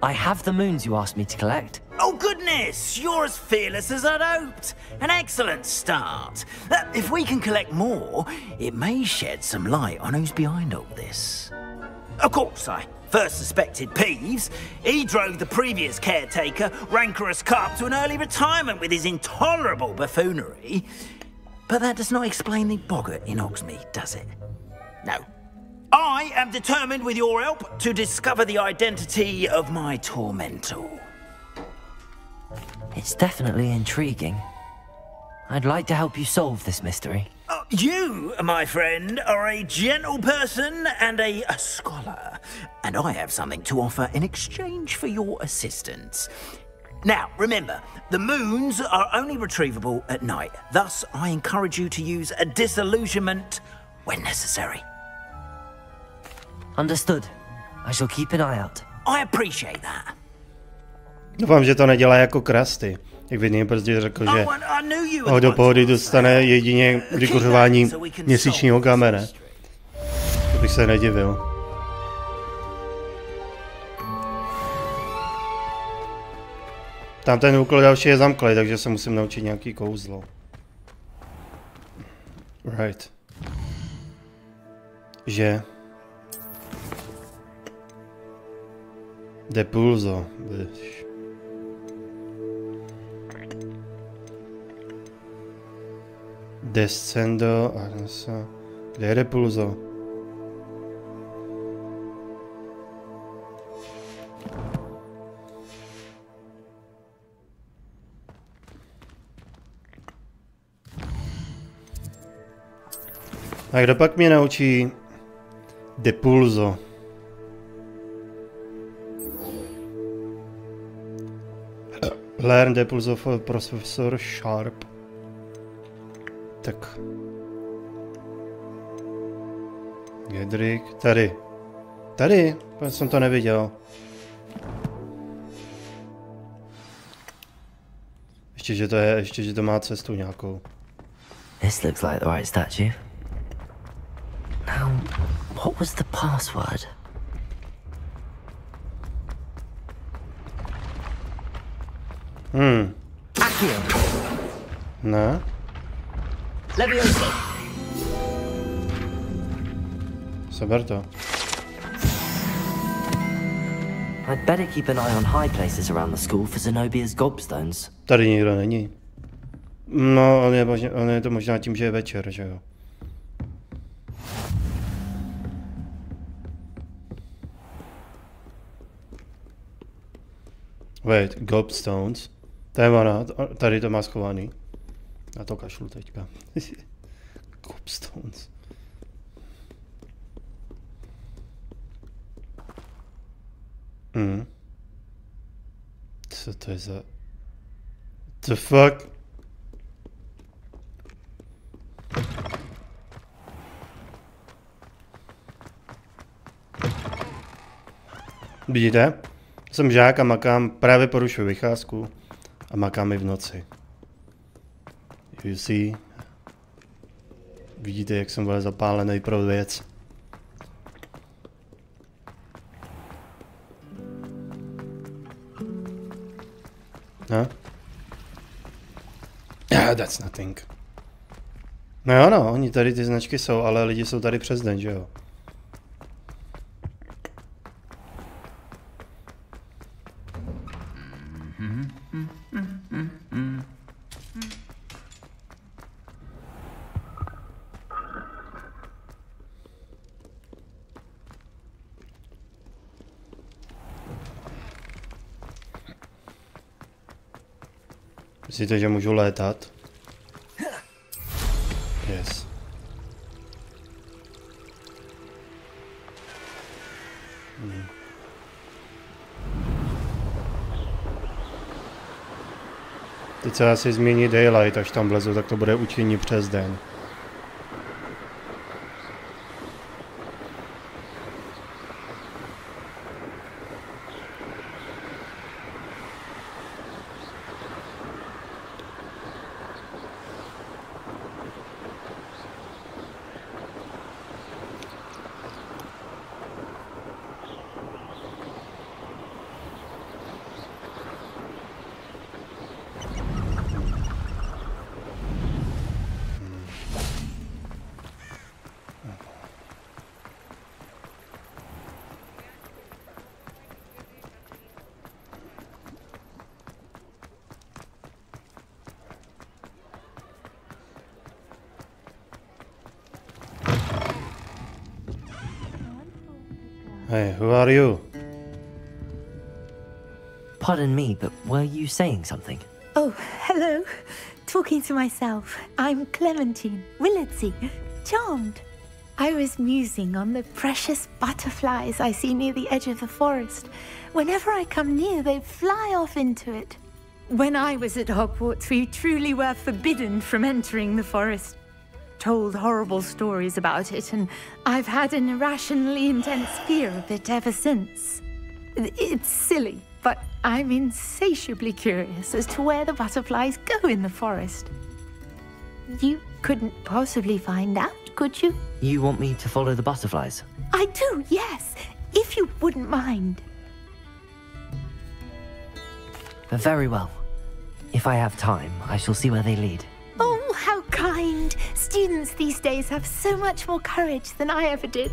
I have the moons you asked me to collect. Oh, goodness! You're as fearless as I'd hoped. An excellent start. If we can collect more, it may shed some light on who's behind all this. Of course, I first suspected Peeves. He drove the previous caretaker, rancorous Carp, to an early retirement with his intolerable buffoonery. But that does not explain the boggart in Hogsmeade, does it? No. I am determined, with your help, to discover the identity of my tormentor. It's definitely intriguing. I'd like to help you solve this mystery. You, my friend, are a gentle person and a scholar, and I have something to offer in exchange for your assistance. Now, remember, the moons are only retrievable at night. Thus, I encourage you to use a disillusionment when necessary. Understood. I shall keep an eye out. I appreciate that. Doufám, že to nedělá jako Krusty. Jak vidím, prostě řekl, že ho do pohody dostane jedině vykuřování měsíčního kamene. To bych se nedivil. Tam ten úkol další je zamklý, takže se musím naučit nějaký kouzlo. Right. Že? Depulso. Descendo. Kde je Depulso? A kdo pak mě naučí depulzo? Learn depulzo for Professor Sharp. Tak. Gedrick, tady. Tady, já jsem to neviděl. Ještě, že to má cestu nějakou. This looks like the right statue. Now, what was the password? Accio. Ne? Leviosa. Seber to. I'd better keep an eye on high places around the school for Zenobia's gobstones. Tady nikdo není. No, on je to možná tím, že je večer, že jo? Wait, gobstones. To je ona, tady to má schovaný. Já to kašlu teďka. Gobstones. Co to je za... The fuck? Vidíte? Jsem žák a makám, právě porušuji vycházku a makám i v noci. You see? Vidíte, jak jsem byl zapálený pro věc. No? Yeah, that's nothing. No jo, no, oni tady ty značky jsou, ale lidi jsou tady přes den, že jo? Myslíte, že můžu létat? Yes. Teď se asi změní daylight, až tam vlezu, tak to bude učení přes den. Hey, who are you? Pardon me, but were you saying something? Oh, hello. Talking to myself. I'm Clementine, Willardsey. Charmed. I was musing on the precious butterflies I see near the edge of the forest. Whenever I come near, they fly off into it. When I was at Hogwarts, we truly were forbidden from entering the forest. Told horrible stories about it, and I've had an irrationally intense fear of it ever since. It's silly, but I'm insatiably curious as to where the butterflies go in the forest. You couldn't possibly find out, could you? You want me to follow the butterflies? I do, yes, if you wouldn't mind. Very well. If I have time, I shall see where they lead. Oh, how kind! Students these days have so much more courage than I ever did.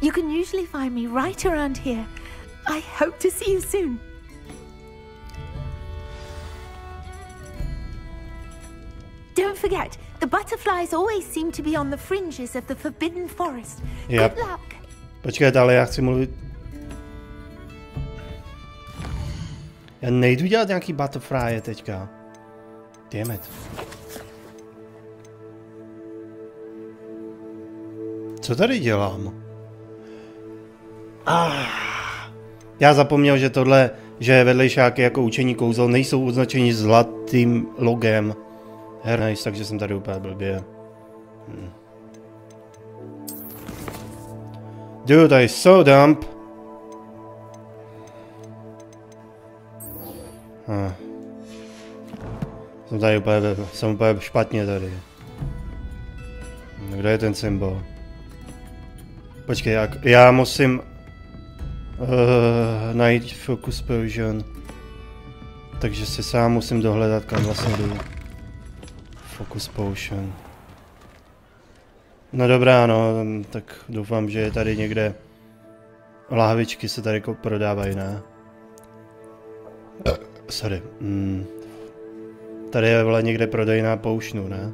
You can usually find me right around here. I hope to see you soon. Don't forget, the butterflies always seem to be on the fringes of the Forbidden Forest. Yep. Good luck. Počkejte, ale já chci mluvit... Já nejdu dělat nějaký butterfly teďka. Damn it. Co tady dělám? Já zapomněl, že tohle, že vedlejšáky jako učení kouzel nejsou označeni zlatým logem. Nice, takže jsem tady úplně blbě. Dude, that is so dumb. Jsem úplně špatně tady. Kde je ten symbol? Počkej, já musím najít focus potion. Takže si sám musím dohledat, kam vlastně jdu. Focus potion. No dobrá, no, tak doufám, že je tady někde. Lahvičky se tady prodávají, ne? Sorry. Tady je vole někde prodejná poušnu, ne?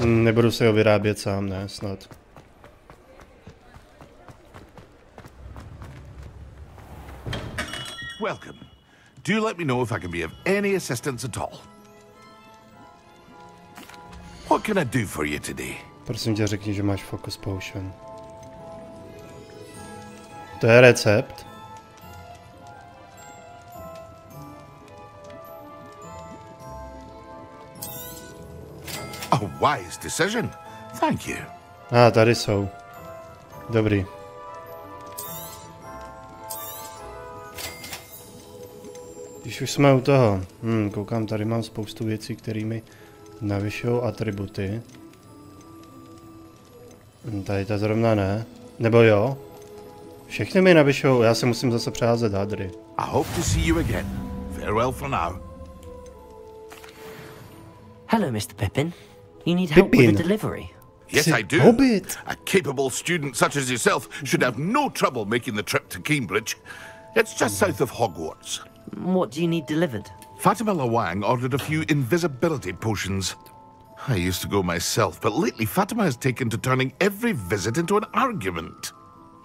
Nebudu si ho vyrábět sám, ne, snad. Welcome. Do let me know if I can be of any assistance at all. What can I do for you today? Prosím tě, řekni, že máš focus potion. To je recept. A wise decision. Thank you. Tady jsou. Dobrý. Když už jsme u toho. Koukám, tady mám spoustu věcí, které mi navyšují atributy. Tady ta zrovna ne. Nebo jo? Všechny mi navyšují, já se musím zase přeházet hadry. I hope to see you again. Farewell for now. Hello, Mr. Pippin. You need help with the delivery? Yes, I do. Hobbit. A capable student such as yourself should have no trouble making the trip to Cambridge. It's just south of Hogwarts. What do you need delivered? Fatima Lawang ordered a few invisibility potions. I used to go myself, but lately Fatima has taken to turning every visit into an argument.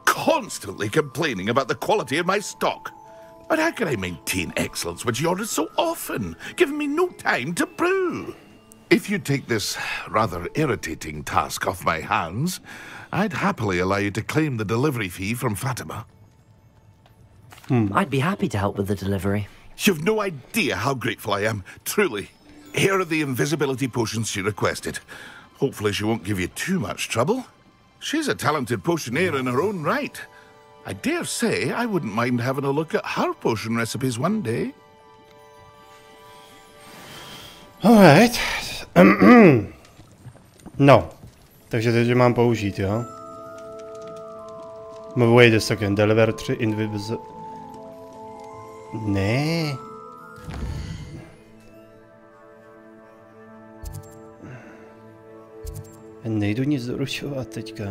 Constantly complaining about the quality of my stock. But how can I maintain excellence when she orders so often, giving me no time to brew? If you take this rather irritating task off my hands, I'd happily allow you to claim the delivery fee from Fatima. I'd be happy to help with the delivery. You've no idea how grateful I am, truly. Here are the invisibility potions she requested. Hopefully she won't give you too much trouble. She's a talented potioneer in her own right. I dare say I wouldn't mind having a look at her potion recipes one day. Alright. No. Takže teď mám použít, jo? Wait a second. Deliver 3 invisible... Ne. Nejdu nic doručovat teďka.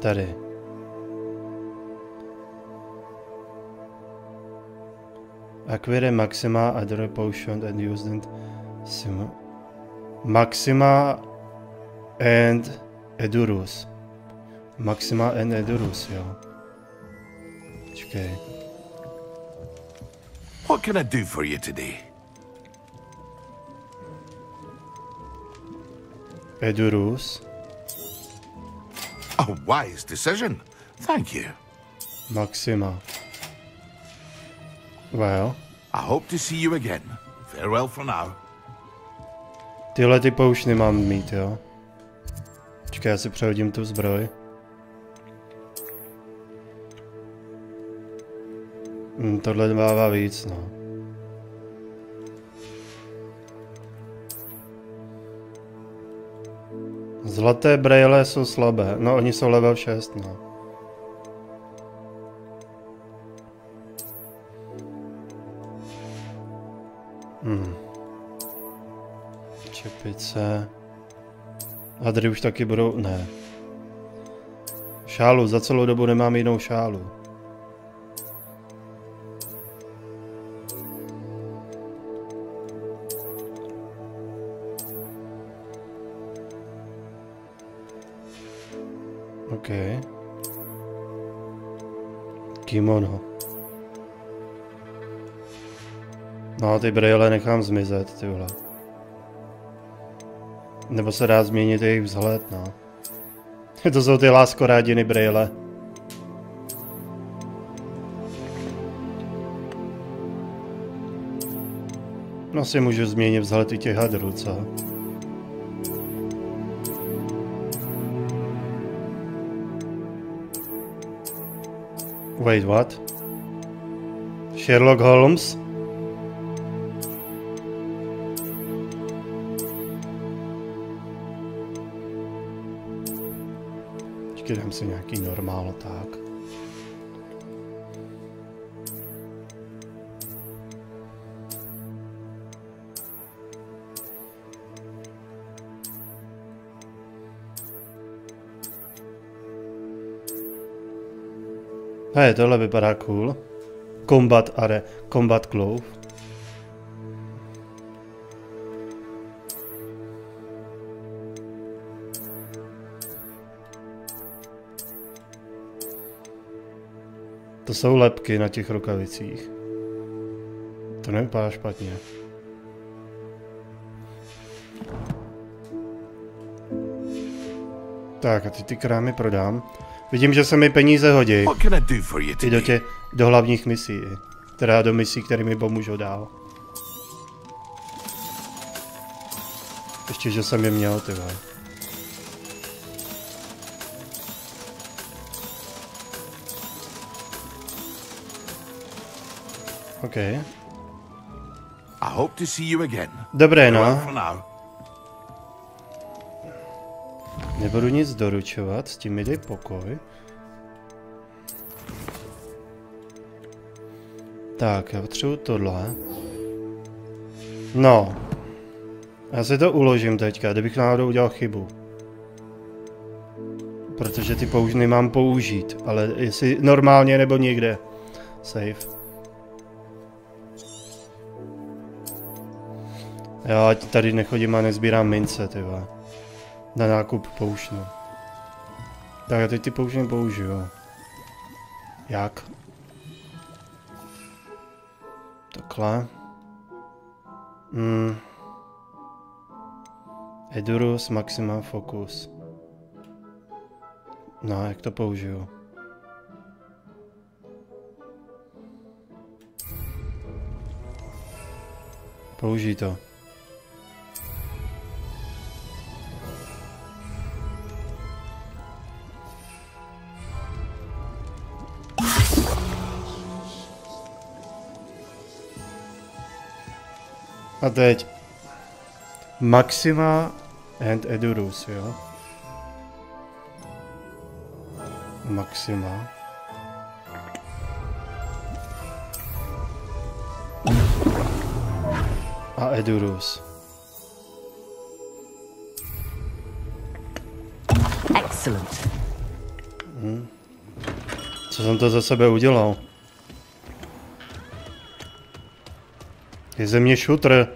Tady. Acquire Maxima, other potion and use it. Maxima and Edurus. Maxima and Edurus, jo. Počkej. What can I do for you today? Edurus. A wise decision. Thank you. Maxima. Well. I hope to see you again. Farewell for now. Tyhle ty poušny mám mít, jo? Počkej, já si přehodím tu zbroj. Tohle dává víc, no. Zlaté brejle jsou slabé. No, oni jsou level 6, no. Čepice. Hadry už taky budou... Ne. Šálu. Za celou dobu nemám jinou šálu. OK. Kimono. No, ty brejle nechám zmizet, ty vole. Nebo se dá změnit jejich vzhled, no. To jsou ty láskorádiny brejle. No si můžu změnit vzhled i těch hadrů, co? Wait, what? Sherlock Holmes? Počkej, dám si nějaký normál, tak. Hej, tohle vypadá cool. Combat Glove. To jsou lebky na těch rukavicích. To nevypadá špatně. Tak a ty krámy prodám. Vidím, že se mi peníze hodí. I do hlavních misí. Teda do misí, které mi pomůžou dál. Ještě, že jsem je měl, ty vole. OK. Dobré, no. Nebudu nic doručovat, s tím mi dej pokoj. Tak, já potřebuji tohle. No. Já si to uložím teďka, kdybych náhodou udělal chybu. Protože ty použny mám použít, ale jestli normálně nebo někde. Save. Já tady nechodím a nezbírám mince, ty vole. Na nákup poušnu. Tak a teď ty poušny použiju. Jak? Takhle. Edurus, Maxima, Focus. No, jak to použiju? Použij to. A teď Maxima and Edurus, jo? Maxima. A Edurus. Excellent. Co jsem to za sebe udělal? Je ze mě šutr.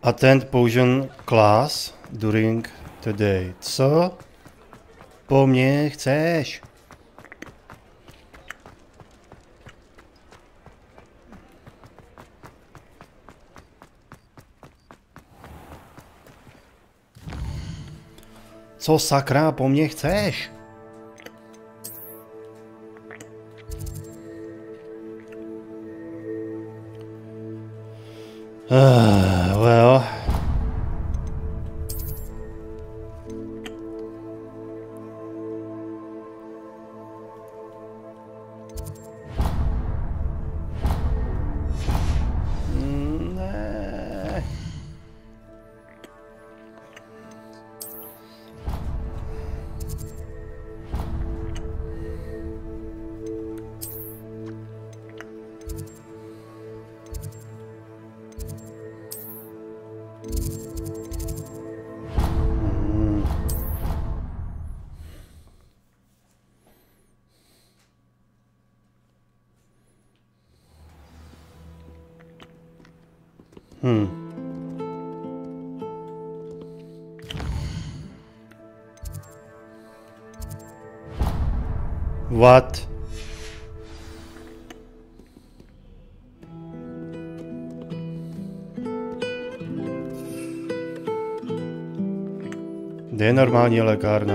Attend potion class during the day. Co? Po mně chceš? Co sakra po mně chceš? Well. What? Kde je normální lékárna?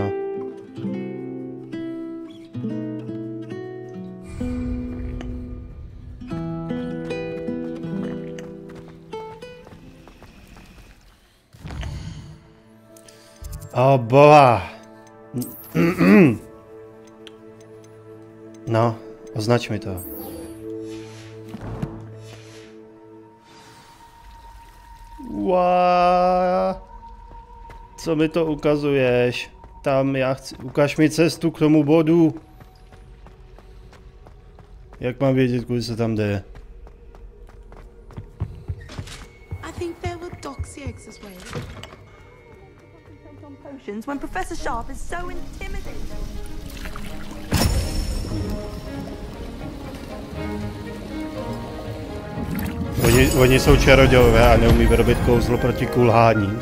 Oh boha. No, označ mi to. Wow. Co mi to ukazuješ? Tam já chci, ukaž mi cestu k tomu bodu. Jak mám vědět, kudy se tam jde? When Professor Sharp is so intimidating. Oni jsou čarodějové a neumí vyrobit kouzlo proti kulhání.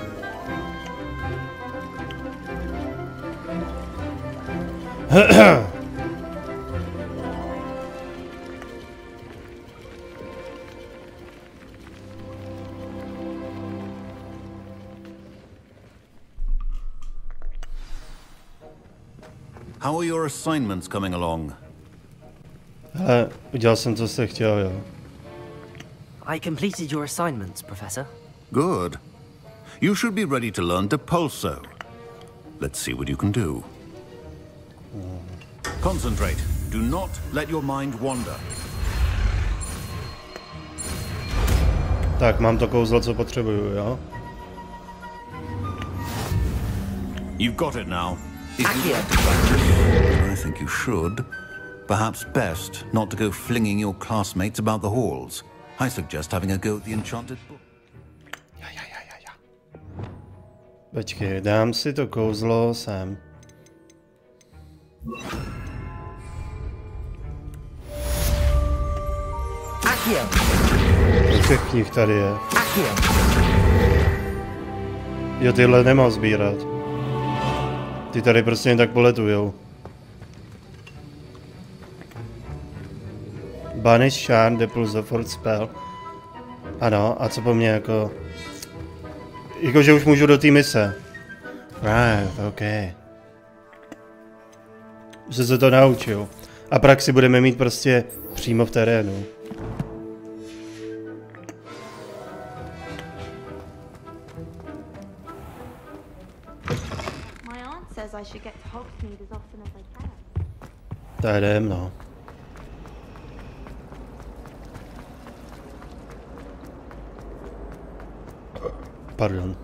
How are your assignments coming along? Hele, udělal jsem, co jste chtěl, jo. I completed your assignments, Professor. Good. You should be ready to learn Depulso. Let's see what you can do. Concentrate. Do not let your mind wander. Tak, mám to kouzlo, co potřebuju, jo? You've got it now. If you like to practice, I think you should. Perhaps best not to go flinging your classmates about the halls. I suggest having a go at the enchanted book. Počkej, dám si to kouzlo sem. Kolik těch knih tady je? Jo, tyhle nemám sbírat. Ty tady prostě jen tak poletujou. Banish Charm, Depulso for Spell. Ano, a co po mně jako... Jakože už můžu do té mise. Right, OK. Že se to naučil. A praxi budeme mít prostě přímo v terénu. Tak jdem, no. Pardon.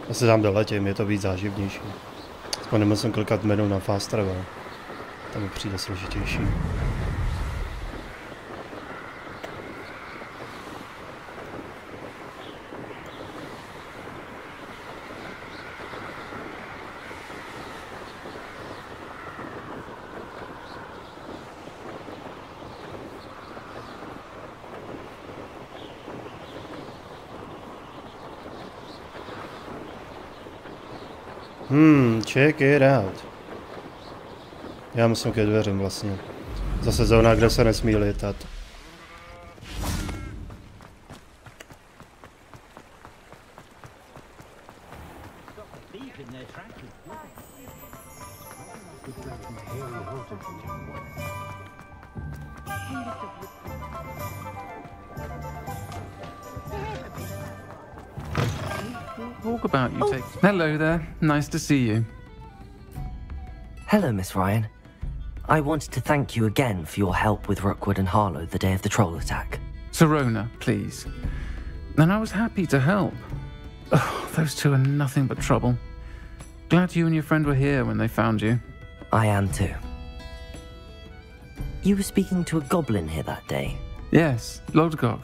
Asi tam doletím, je to víc záživnější. Aspoň nemusím klikat menu na fast travel. To mi přijde složitější. Check it out. Já musím ke dveřím vlastně. Zase zóna, kde se nesmí lítat. Walk about you take. Hello there. Nice to see you. Hello, Miss Ryan. I wanted to thank you again for your help with Rookwood and Harlow the day of the troll attack. Sirona, please. And I was happy to help. Oh, those two are nothing but trouble. Glad you and your friend were here when they found you. I am too. You were speaking to a goblin here that day? Yes, Lodgok.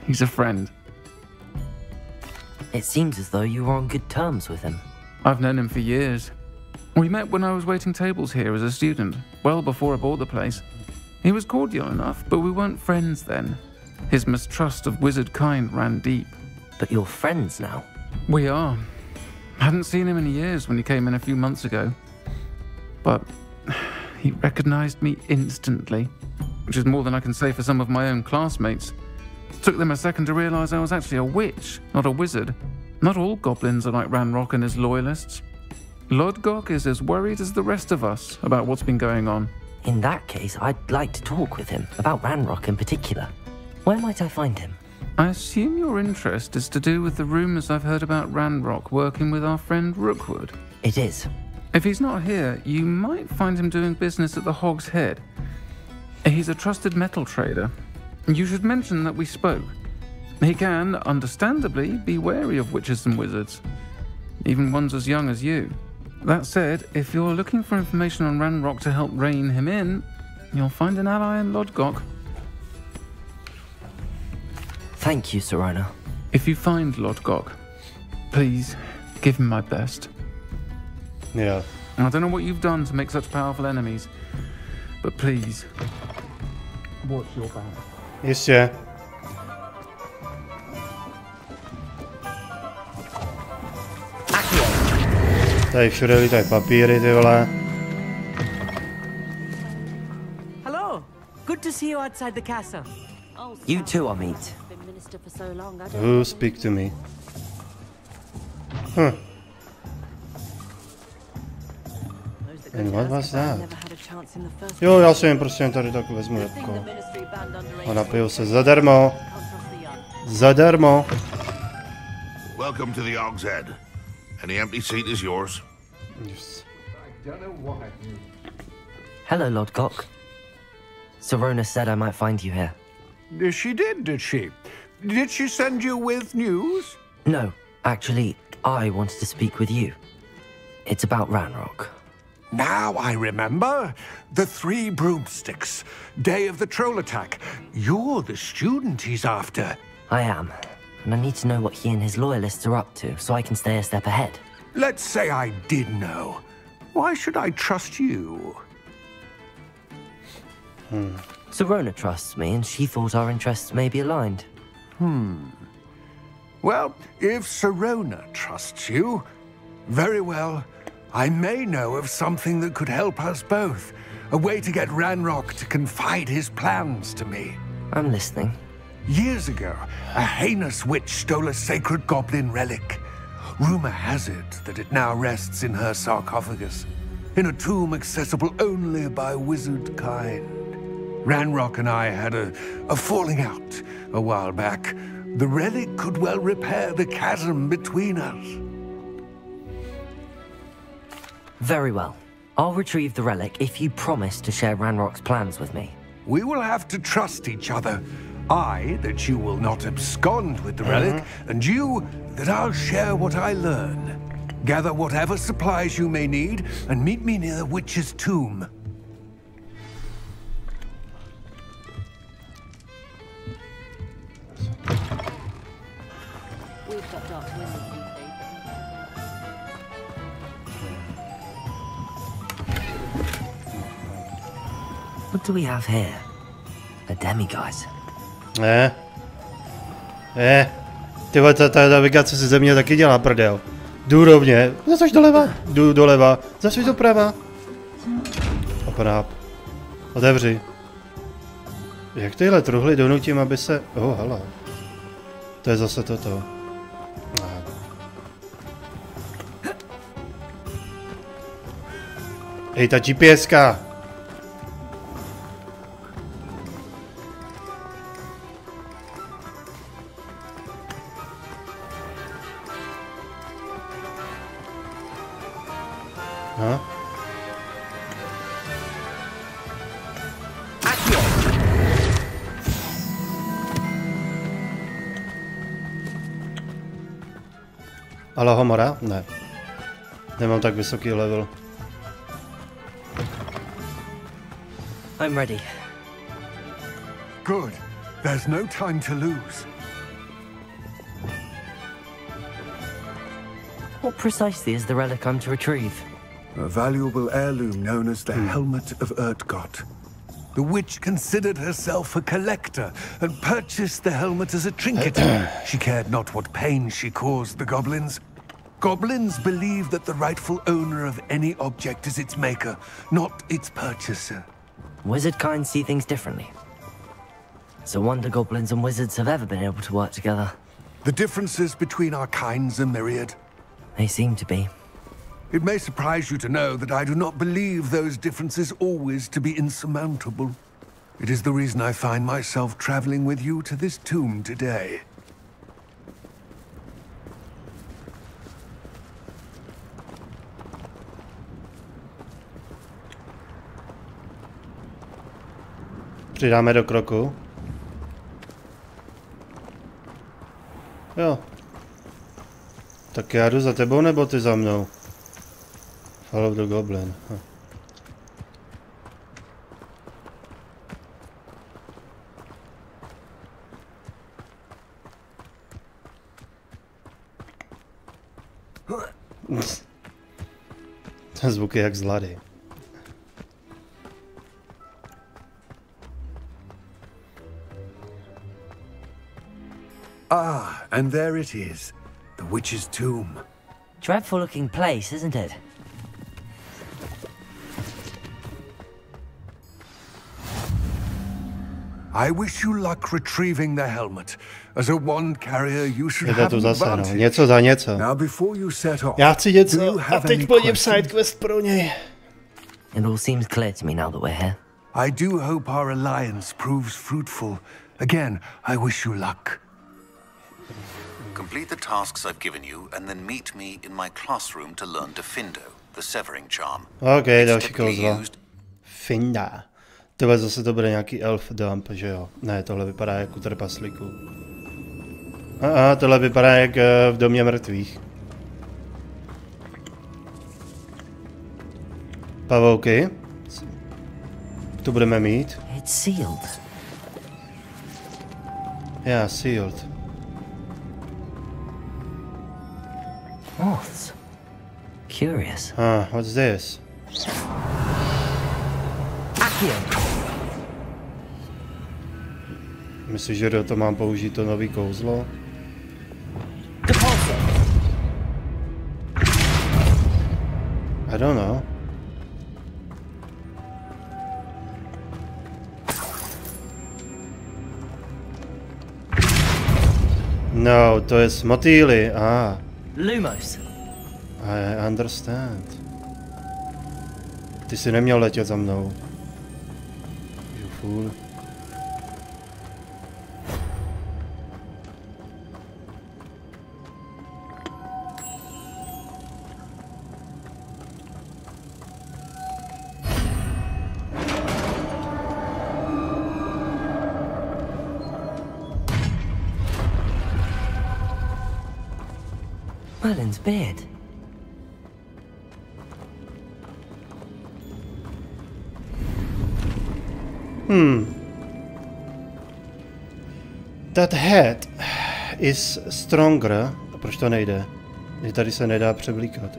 He's a friend. It seems as though you were on good terms with him. I've known him for years. We met when I was waiting tables here as a student, well before I bought the place. He was cordial enough, but we weren't friends then. His mistrust of wizard kind ran deep. But you're friends now? We are. Hadn't seen him in years when he came in a few months ago. But he recognized me instantly, which is more than I can say for some of my own classmates. Took them a second to realize I was actually a witch, not a wizard. Not all goblins are like Ranrock and his loyalists. Lodgok is as worried as the rest of us about what's been going on. In that case, I'd like to talk with him, about Ranrock in particular. Where might I find him? I assume your interest is to do with the rumors I've heard about Ranrock working with our friend Rookwood. It is. If he's not here, you might find him doing business at the Hog's Head. He's a trusted metal trader. You should mention that we spoke. He can, understandably, be wary of witches and wizards, even ones as young as you. That said, if you're looking for information on Ranrock to help rein him in, you'll find an ally in Lodgok. Thank you, Sirona. If you find Lodgok, please give him my best. Yeah. I don't know what you've done to make such powerful enemies, but please, watch your back. Jistě. Tady všude lítají papíry, ty vole. Hello. Good to see you outside the castle. You too, Amit. Who speak to me? Huh. And what was that? Jo, já si jen prostě tady tak vezmu jabko. A napiju se zadarmo. Zadarmo. Welcome to the Hog's Head. Any empty seat is yours. Yes. Hello, Lodgok. Sirona said I might find you here. She did she? Did she send you with news? No, actually, I wanted to speak with you. It's about Ranrock. Now I remember. The 3 broomsticks. Day of the troll attack. You're the student he's after. I am. And I need to know what he and his loyalists are up to, so I can stay a step ahead. Let's say I did know. Why should I trust you? Sirona trusts me, and she thought our interests may be aligned. Well, if Sirona trusts you, very well. I may know of something that could help us both. A way to get Ranrock to confide his plans to me. I'm listening. Years ago, a heinous witch stole a sacred goblin relic. Rumor has it that it now rests in her sarcophagus, in a tomb accessible only by wizard kind. Ranrock and I had a falling out a while back. The relic could well repair the chasm between us. Very well. I'll retrieve the relic if you promise to share Ranrock's plans with me. We will have to trust each other. I, that you will not abscond with the relic, and you, that I'll share what I learn. Gather whatever supplies you may need, and meet me near the witch's tomb. What do we have here? A demiguise. Ty vole, ta navigace se ze mě taky dělá prdel. Jdu rovně, zasaď doleva, jdu doleva, zasaď doprava. Opráp. Otevři. Jak tyhle truhly donutím, aby se... Oh, hele. To je zase toto. Hej, ta GPSka. Alohomora? Ne. Nemám tak vysoký level. I'm ready. Good. There's no time to lose. What precisely is the relic I'm to retrieve? A valuable heirloom known as the Helmet of Erdgott. The witch considered herself a collector and purchased the helmet as a trinket. She cared not what pain she caused the goblins. Goblins believe that the rightful owner of any object is its maker, not its purchaser. Wizard kind see things differently. It's a wonder goblins and wizards have ever been able to work together. The differences between our kinds are myriad. They seem to be. It may surprise you to know that I do not believe those differences always to be insurmountable. It is the reason I find myself traveling with you to this tomb today. Přidáme do kroku. Jo. Tak já jdu za tebou, nebo ty za mnou? Follow the goblin. Ten zvuk je jak z Lady. Ah, and there it is. The witch's tomb. Dreadful looking place, isn't it? I wish you luck retrieving the helmet. As a wand carrier, you should have an advantage. Něco za něco. Now before you set off, já chci něco a teď plním side quest pro něj. It all seems clear to me now that we're here. I do hope our alliance proves fruitful. Again, I wish you luck. Complete the tasks I've given you and then meet me in my classroom to learn Defindo, the severing charm. Okay, další kouzlo. Finda. Tohle zase to bude nějaký elf dump, že jo? Ne, tohle vypadá jak u trpaslíků. Tohle vypadá jak v domě mrtvých. Pavouky. Tu budeme mít. It's sealed. Yeah, sealed. Moths. Curious. What's this? Myslíš, že do toho mám použít to nový kouzlo? I don't know. No, to je s motýly. Lumos. I understand. Ty jsi neměl letět za mnou. You fool. Merlin's beard. That head is stronger. A proč to nejde? Tady se nedá převlíkat.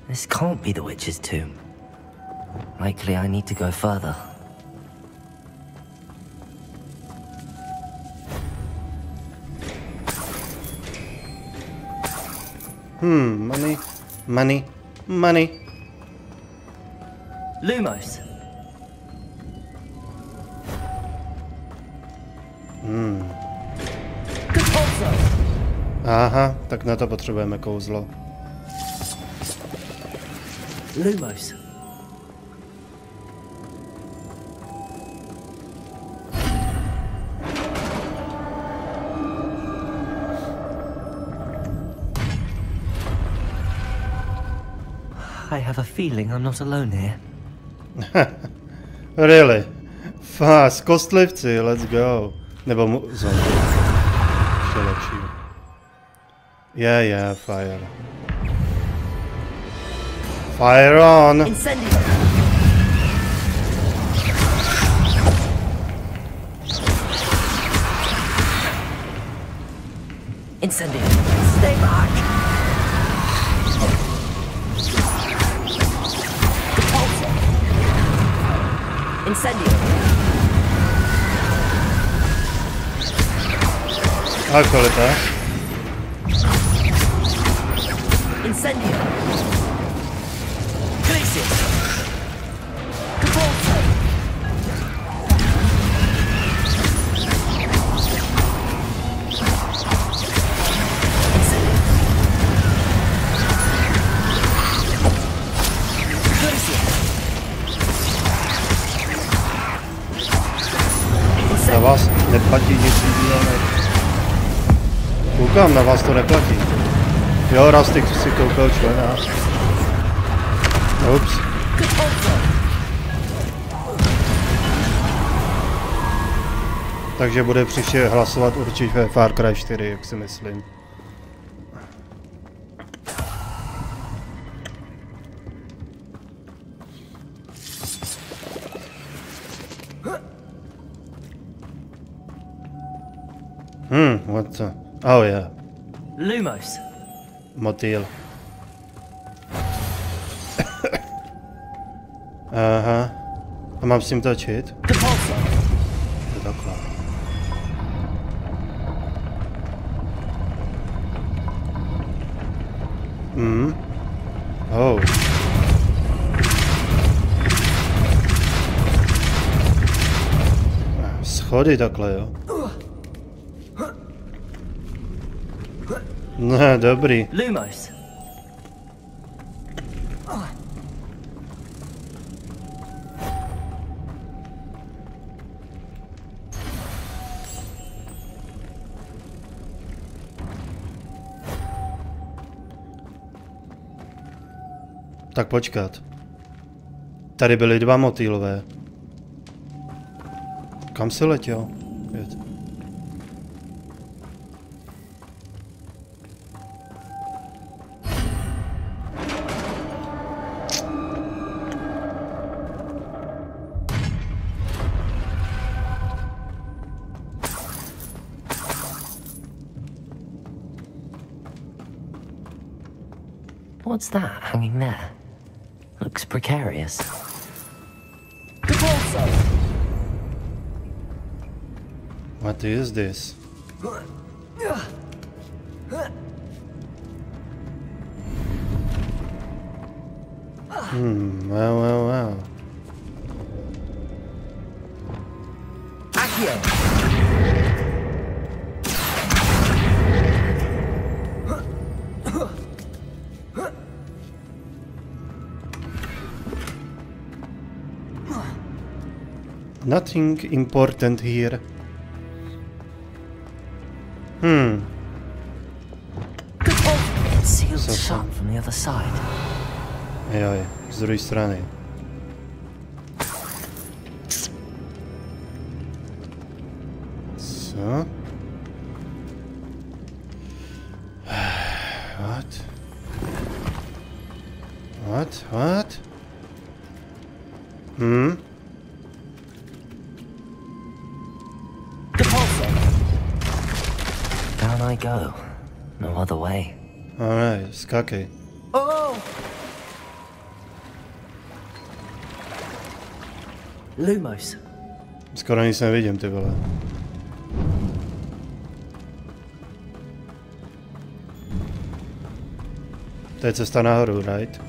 This can't be the witch's tomb. Likely I need to go further. Money, money, money. Lumos. Aha, tak na to potřebujeme kouzlo. Lumos. I have a feeling I'm not alone here. Really? Fast, kostlivci, let's go. Nebo zombie. Ještě lepší. Yeah, fire. Fire on! Incendio! Incendio! Stay back! Repulsor! Incendio! Alkolita. Incendio! Glacier! Repulsor! Na vás neplatí nic jiného. Koukám, na vás to neplatí. Jo, raz ty si koukal člena. Ups. Takže bude příště hlasovat určitě Far Cry 4, jak si myslím. What's that? Oh yeah. Lumos. Motýl. Aha. A mám s tím točit? Takhle. Oh. Schody takhle, jo. Ne, dobrý. Lumos. Tak počkat. Tady byly dva motýlové. Kam si letěl? What's that hanging there? Looks precarious. What is this? Wow. Accio! Nothing important here. It's sealed shut from the other side. Joj, z druhé strany. Co? What? Down I go. No other way. Alright, skákej. Oh! Lumos. Skoro nic nevidím, ty vole. To je cesta nahoru, right?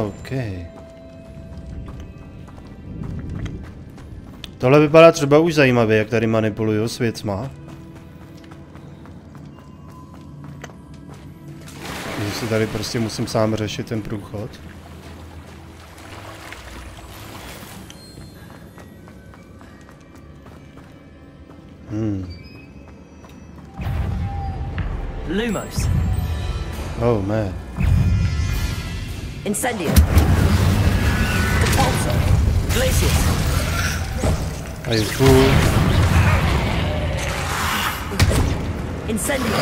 OK. Tohle vypadá třeba už zajímavě, jak tady manipuluju s věcma. Že si tady prostě musím sám řešit ten průchod. Lumos. Oh man. Incendio. Depulso. Glacius. Are you cool? Incendio.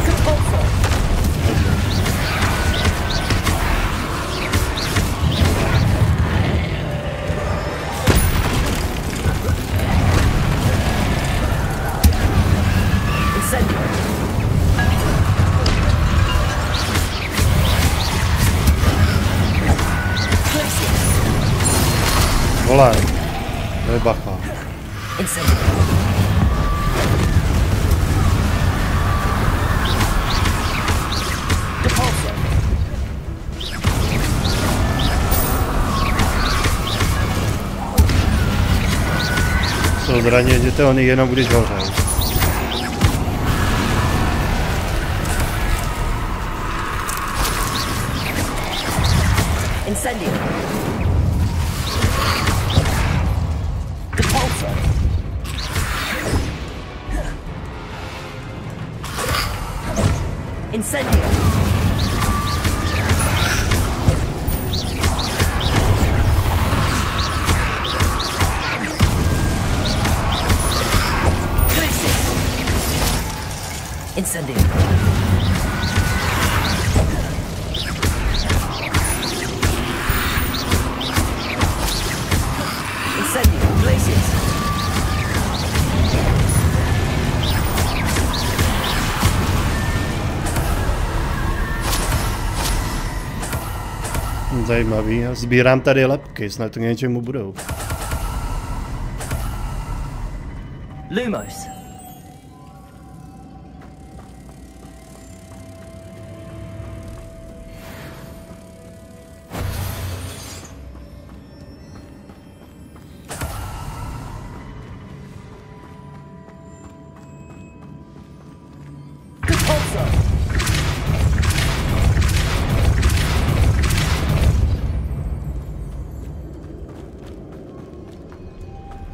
Depulso. Vole, to je bacha. Jsou zranitelný jenom když hořejí. Incendio. Depulso. Incendio. Incendio. Zajímavý. Sbírám tady lepky, snad to k něčemu budou. Lumos.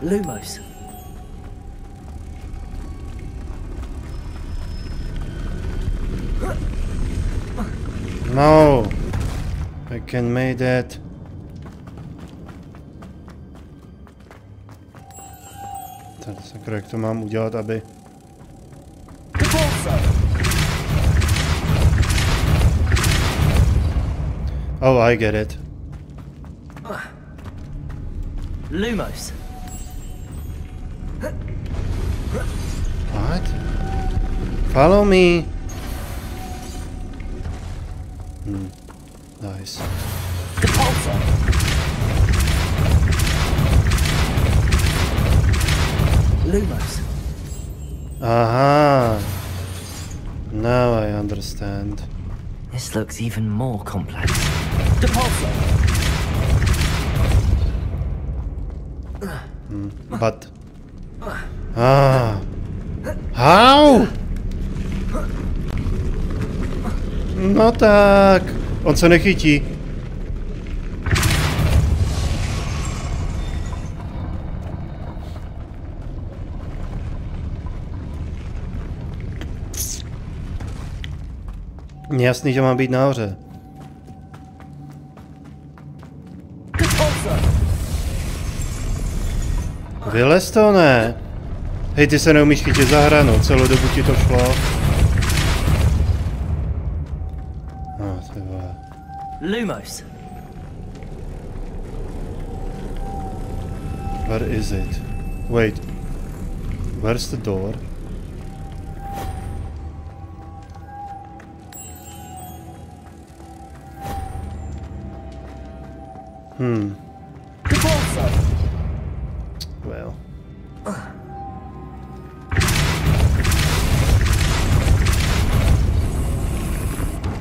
Lumos. No, I can make that. Tady sakra, jak to mám udělat, aby... Oh, I get it. Lumos. What? Follow me. Nice. Lumos. Aha. Now I understand. This looks even more complex. Depulso. But... Ah. How? No tak. On se nechytí. Mně jasný, že mám být nahoře. Vylez to, ne? Hej, ty se neumíš chytit za hranu, celou dobu ti to šlo. Ty vole. Lumos. Where is it? Wait. Where's the door? Well.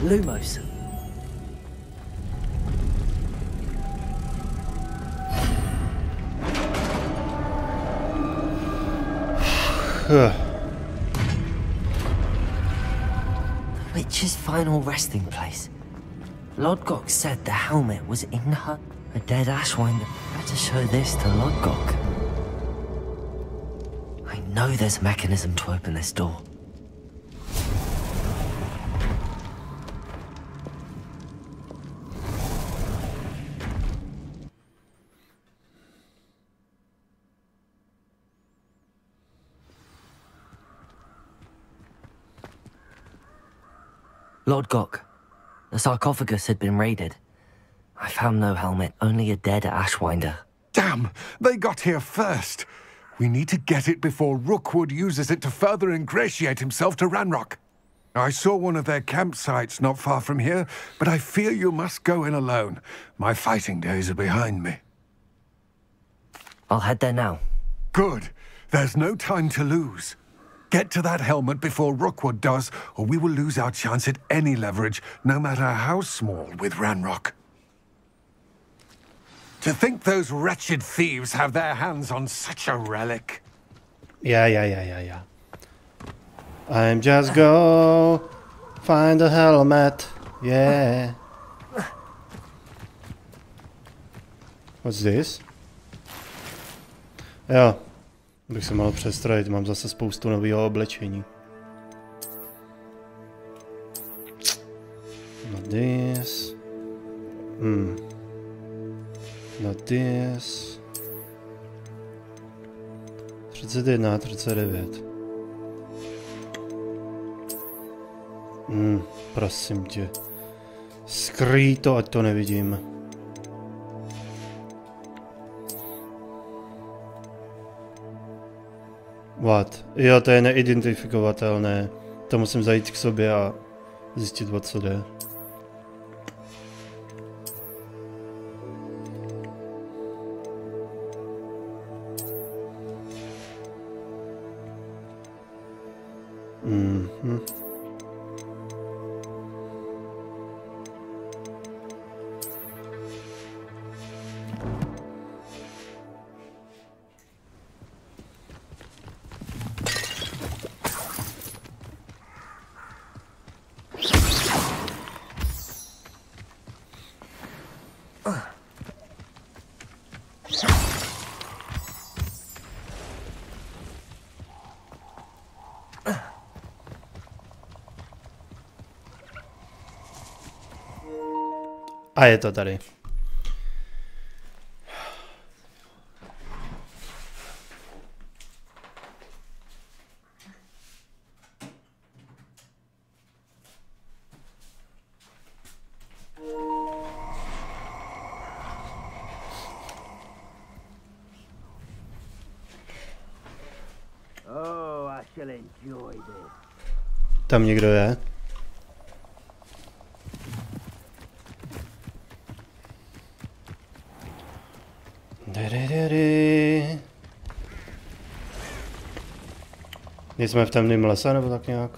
Lumos. The witch's final resting place. Lodgok said the helmet was in her. A dead Ashwinder. Better show this to Lodgok. I know there's a mechanism to open this door. Lord Gok, the sarcophagus had been raided. I found no helmet, only a dead Ashwinder. Damn! They got here first. We need to get it before Rookwood uses it to further ingratiate himself to Ranrock. I saw one of their campsites not far from here, but I fear you must go in alone. My fighting days are behind me. I'll head there now. Good. There's no time to lose. Get to that helmet before Rookwood does, or we will lose our chance at any leverage, no matter how small, with Ranrock. To think those wretched thieves have their hands on such a relic. Yeah. I'm just go find a helmet. Yeah. What's this? Jo, bych se mohl přestrojit, mám zase spoustu nového oblečení. Not this. Not this. 31, 39. Prosím tě. Skrý to, ať to nevidím. What? Jo, to je neidentifikovatelné. To musím zajít k sobě a zjistit, o co jde. A je to tady. Tam někdo je? Jsme v temném lese, nebo tak nějak?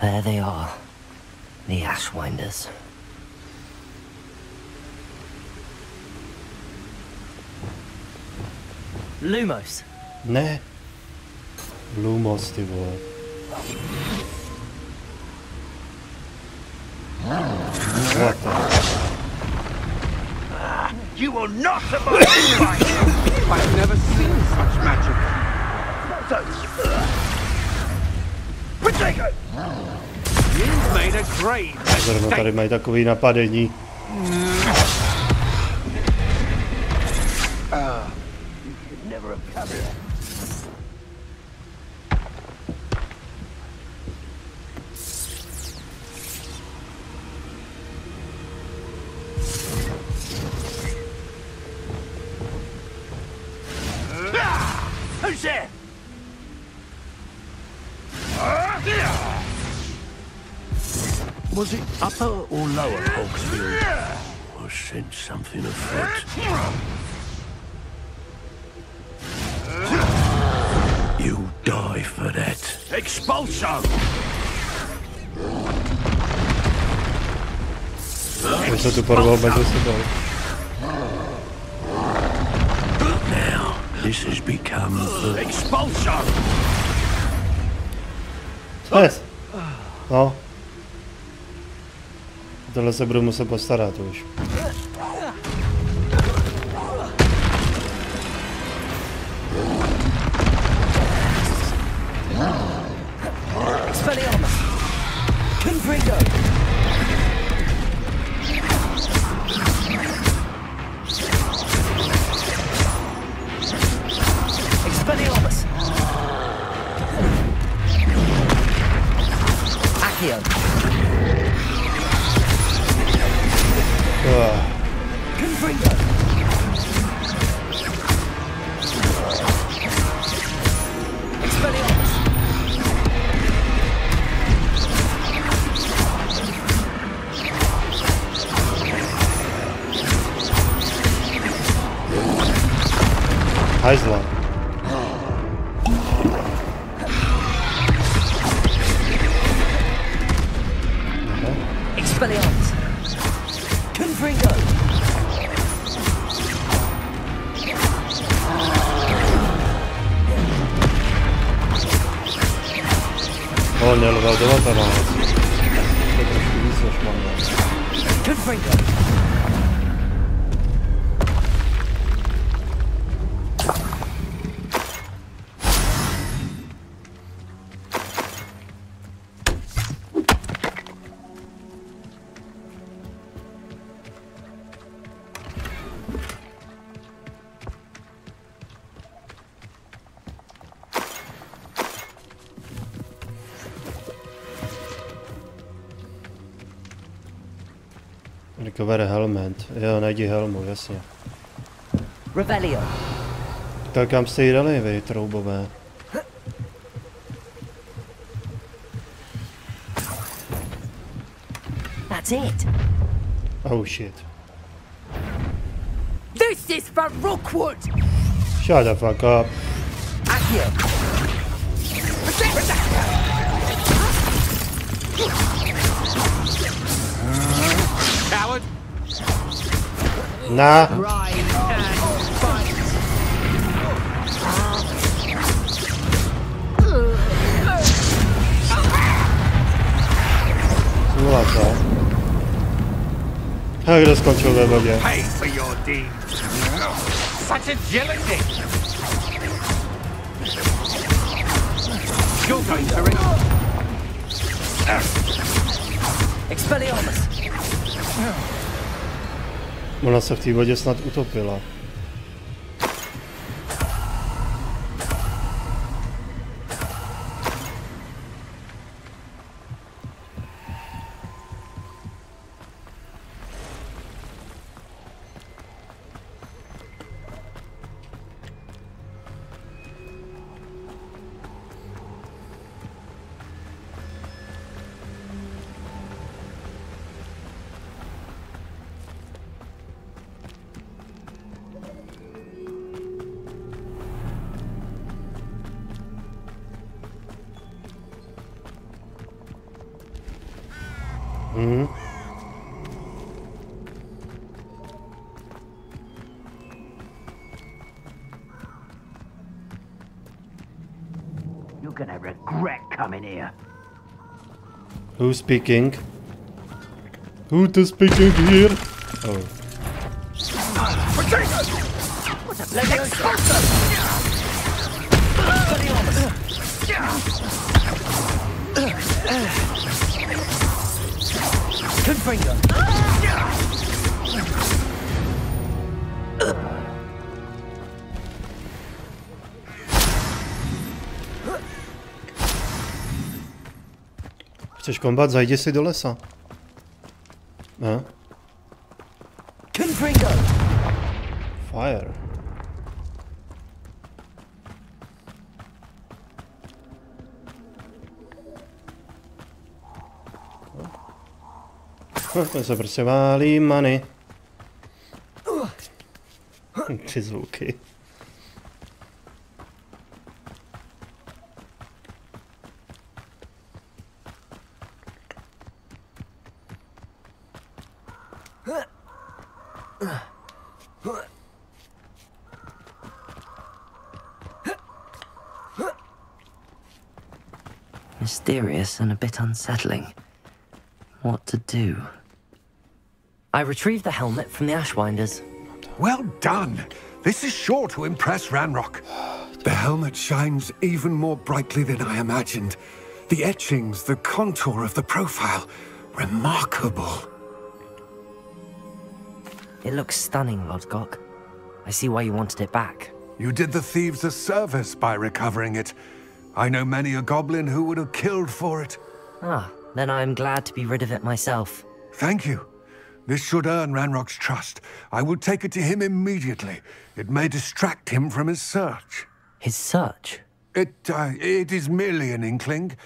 There they are, the Ashwinders. Lumos. Ne. Lumos, ty vole. You will not survive this fight! I've never seen such magic. Potato! You've made a great mistake. Tady mají takový napadení. You should never have come here. Who's there? Was it upper or lower Hogsfield? I sense something afoot. You die for that. Expulso! Už se tu porval mezi sebou. Now, this has become Expulso! Yes. No. Tohle se budu muset postarat už. Expelliarmus! Accio! Confringo! Expelliarmus! Hajzla. Expelliarmus! Confringo! On měl level 19. To je trošku víc než mám. Confringo! Recover helmet. Jo, najdi helmu, jasně. Rebellion. Tak kam jste jí dali, vy, troubové? That's it. Oh shit. This is for Rookwood. Shut the fuck up. Accio. Coward. Nah. Ride and fight. Smula co? A kdo skončil ve vodě? Pay for your deeds. Such agility. You're going to ring. Expelliarmus. Ona se v té vodě snad utopila. You're gonna regret coming here. Who's speaking? Who's speaking here? Oh. Confringo. Chceš kombat? Zajdi si do lesa. Ne? Confringo. Fire. To se prostě válí many. Ty zvuky. Mysterious and a bit unsettling. What to do? I retrieved the helmet from the Ashwinders. Well done. This is sure to impress Ranrock. The helmet shines even more brightly than I imagined. The etchings, the contour of the profile. Remarkable. It looks stunning, Lodgok. I see why you wanted it back. You did the thieves a service by recovering it. I know many a goblin who would have killed for it. Ah, then I'm glad to be rid of it myself. Thank you. This should earn Ranrock's trust. I will take it to him immediately. It may distract him from his search. His search? It is merely an inkling.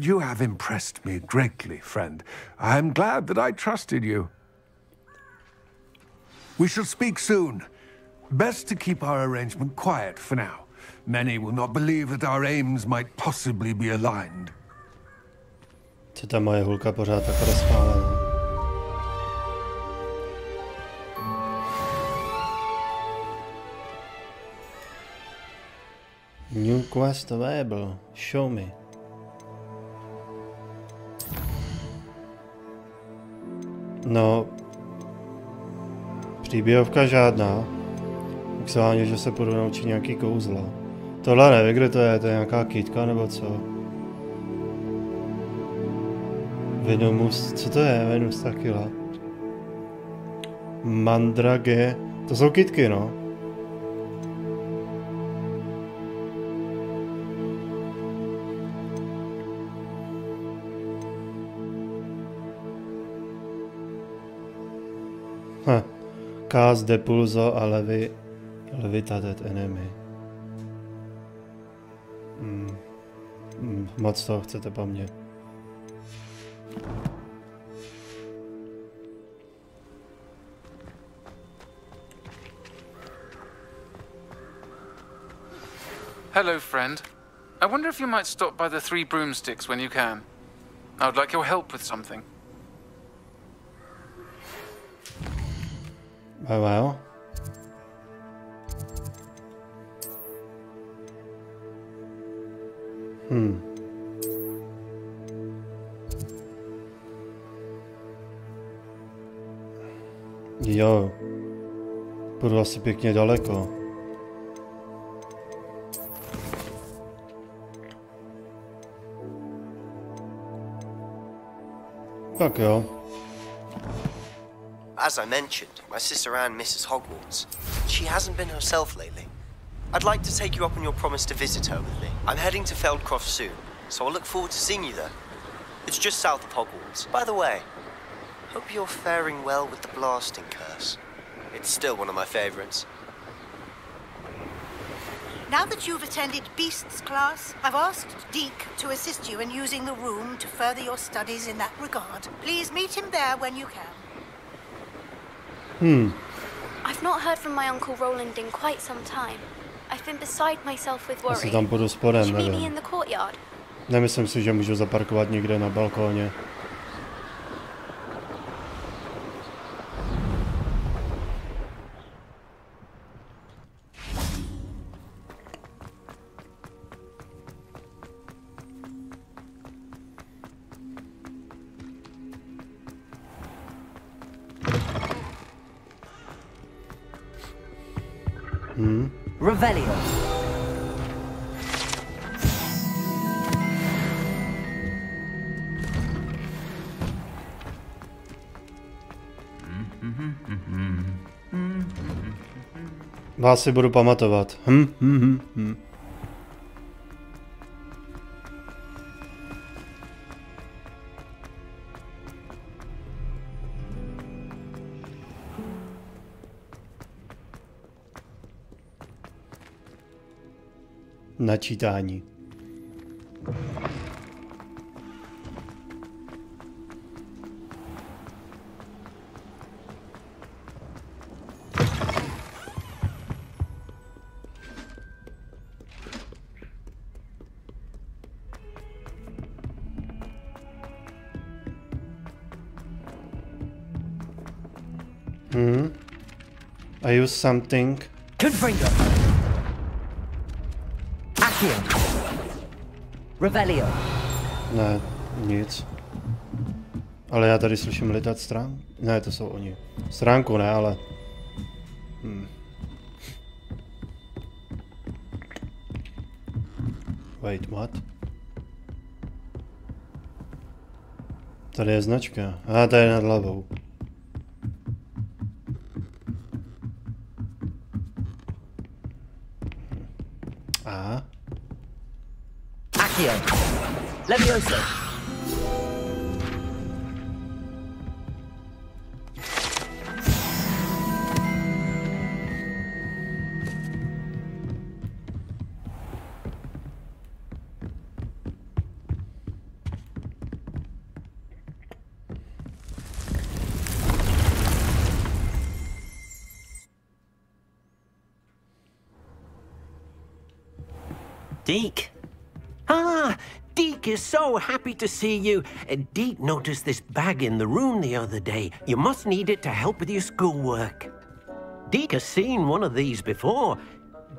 You have impressed me greatly, friend. I am glad that I trusted you. We shall speak soon. Best to keep our arrangement quiet for now. Many will not believe that our aims might possibly be aligned. Co ta moje hulka pořád tak rozpálená? New quest available. Show me. No. Příběhovka žádná. Maximálně, že se budu naučit nějaký kouzla. Tohle nevím, kde to je nějaká kytka nebo co? Venomus, co to je? Venus takila. Mandrage, to jsou kytky, no. Cast depulso a levitated enemy. Moc toho chcete po mně. Hello, friend. I wonder if you might stop by the Three Broomsticks when you can. I would like your help with something. Oh, well. Jo. Budu asi pěkně daleko. Tak jo. As I mentioned, my sister Anne misses Hogwarts. She hasn't been herself lately. I'd like to take you up on your promise to visit her with me. I'm heading to Feldcroft soon, so I'll look forward to seeing you there. It's just south of Hogwarts. By the way, hope you're faring well with the blasting curse. It's still one of my favorites. Now that you've attended Beasts class, I've asked Deke to assist you in using the room to further your studies in that regard. Please meet him there when you can. I've not heard from my Uncle Roland in quite some time. I've been beside myself with worry. Asi tam půjdu spodem, Should meet me nevím. in the courtyard. Nemyslím si, že můžu zaparkovat někde na balkóně. Revelio. Vás si budu pamatovat. Načítání. I use something. Confringo. Accio. Revelio. Ne, nic. Ale já tady slyším litat strán. Ne, to jsou oni. Stránku ne, ale... Wait, what? Tady je značka. Tady je nad hlavou. A? Accio. Levioso. Deke. Ah, Deke is so happy to see you. Deke noticed this bag in the room the other day. You must need it to help with your schoolwork. Deke has seen one of these before.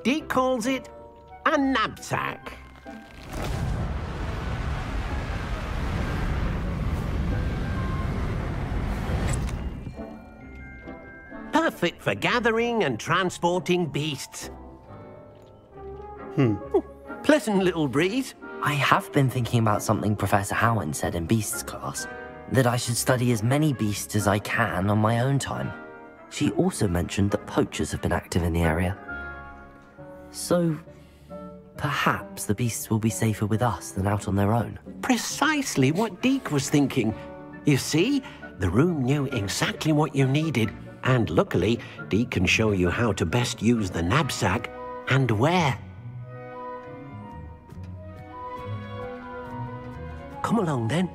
Deke calls it a knapsack. Perfect for gathering and transporting beasts. Pleasant little breeze. I have been thinking about something Professor Howard said in Beasts class, that I should study as many beasts as I can on my own time. She also mentioned that poachers have been active in the area. So, perhaps the beasts will be safer with us than out on their own. Precisely what Deke was thinking. You see, the room knew exactly what you needed, and luckily, Deke can show you how to best use the knapsack and where. Come along, then.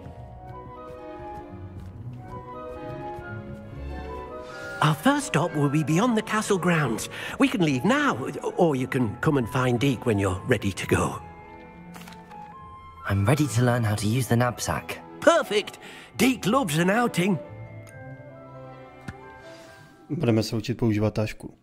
Our first stop will be beyond the castle grounds. We can leave now, or you can come and find Deke when you're ready to go. I'm ready to learn how to use the knapsack. Perfect! Deke loves an outing. Budeme se učit používat tašku.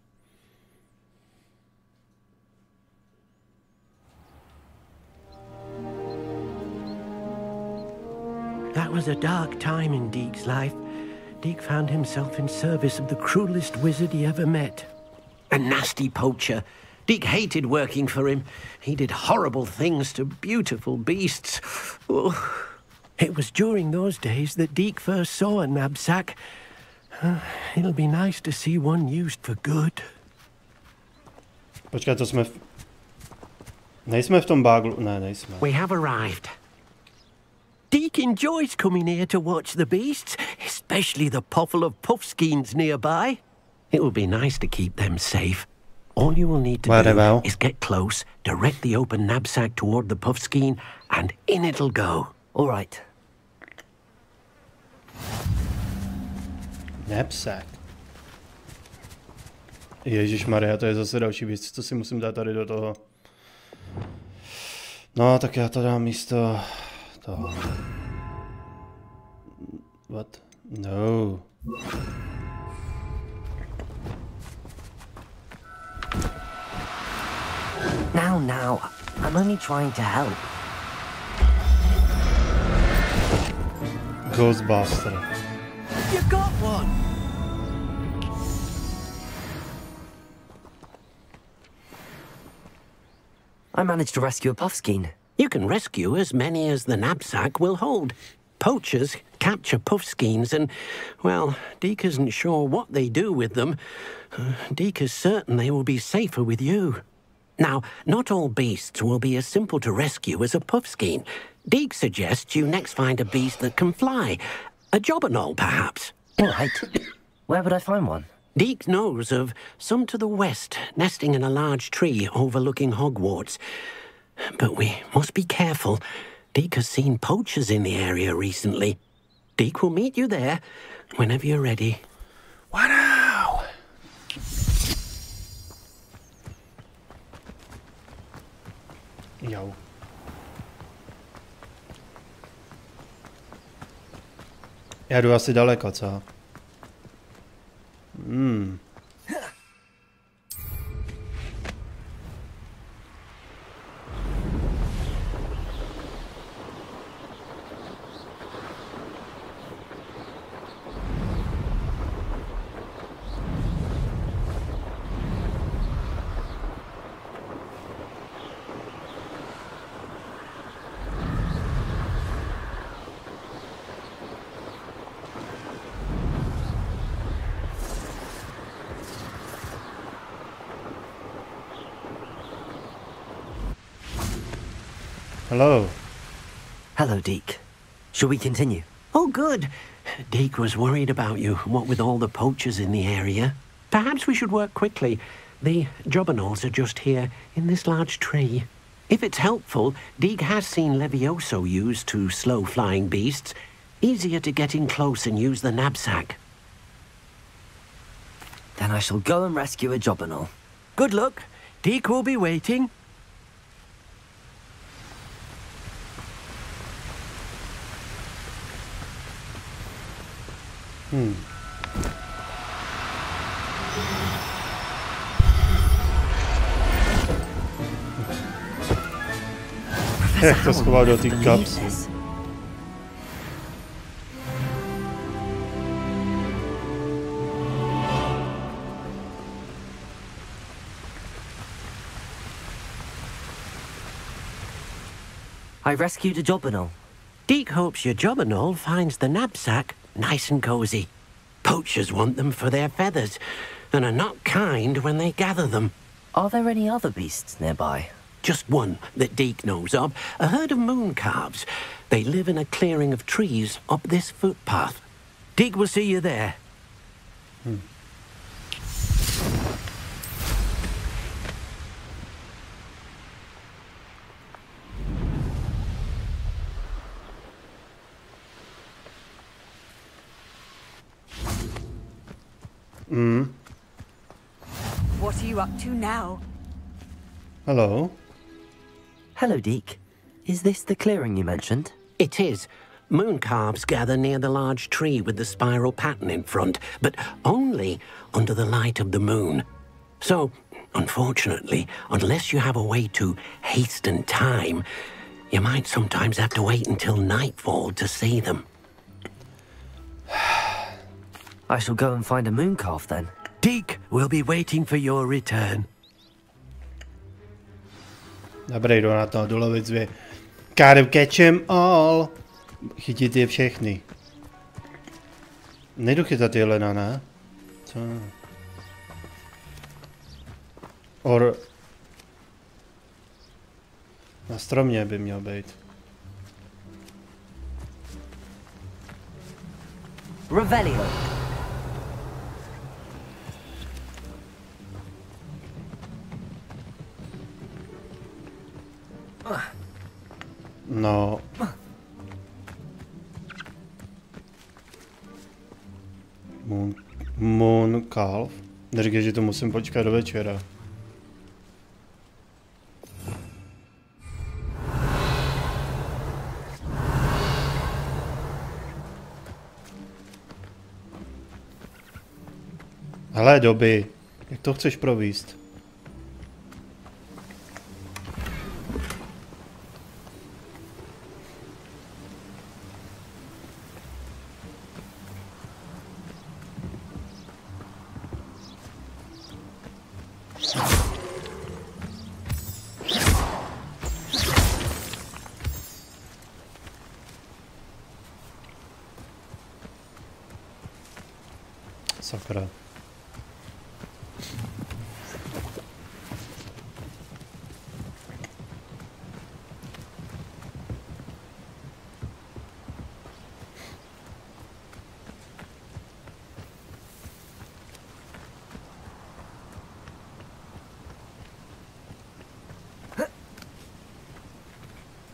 That was a dark time in Deke's life. Deke found himself in service of the cruelest wizard he ever met. A nasty poacher. Deke hated working for him. He did horrible things to beautiful beasts. Oh. It was during those days that Deke first saw a knapsack. It'll be nice to see one used for good. Počkej, to jsme nejsme v tom báglu. Ne, nejsme. We have arrived. Deke enjoys coming here to watch the beasts, especially the potful of puffskeins nearby. It will be nice to keep them safe. All you will need to do is get close, direct the open knapsack toward the puffskein, and in it'll go. All right. Knapsack. Ježišmarja, to je zase další věc, co si musím dát tady do toho. No, tak já to dám místo toho. What? No. Now, I'm only trying to help. Ghostbuster. You got one! I managed to rescue a puffskein. You can rescue as many as the knapsack will hold. Poachers capture puffskeins and, well, Deke isn't sure what they do with them. Deke is certain they will be safer with you. Now, not all beasts will be as simple to rescue as a puffskein. Deke suggests you next find a beast that can fly. A jobberknoll, perhaps. All right. Where would I find one? Deke knows of some to the west, nesting in a large tree overlooking Hogwarts. But we must be careful. Deke has seen poachers in the area recently. Deke will meet you there whenever you're ready. Wow! Jo. Já jdu asi daleko, co? Hello. Hello, Deke. Shall we continue? Oh, good. Deke was worried about you, what with all the poachers in the area. Perhaps we should work quickly. The jobberknolls are just here, in this large tree. If it's helpful, Deke has seen Levioso used to slow flying beasts. Easier to get in close and use the knapsack. Then I shall go and rescue a jobberknoll. Good luck. Deke will be waiting. Jak to schoval do té kapsy. I rescued a jobberknoll. Deke hopes your jobberknoll finds the knapsack nice and cozy. Poachers want them for their feathers, and are not kind when they gather them. Are there any other beasts nearby? Just one that Deke knows of, a herd of moon calves. They live in a clearing of trees up this footpath. Deke will see you there. What are you up to now? Hello. Hello, Deke. Is this the clearing you mentioned? It is. Moon calves gather near the large tree with the spiral pattern in front, but only under the light of the moon. So, unfortunately, unless you have a way to hasten time, you might sometimes have to wait until nightfall to see them. I shall go and find a moon calf then. Deke will be waiting for your return. Dobrý, jdu na to, jdu lovit zvěř. Gotta catch 'em all. Chytit je všechny. Nejdu chytat jelena, ne? Co? Na stromě by měl být. Revelio. No. Moon calf? Neříkej, že to musím počkat do večera. Hele, doby. Jak to chceš províst? Sakra.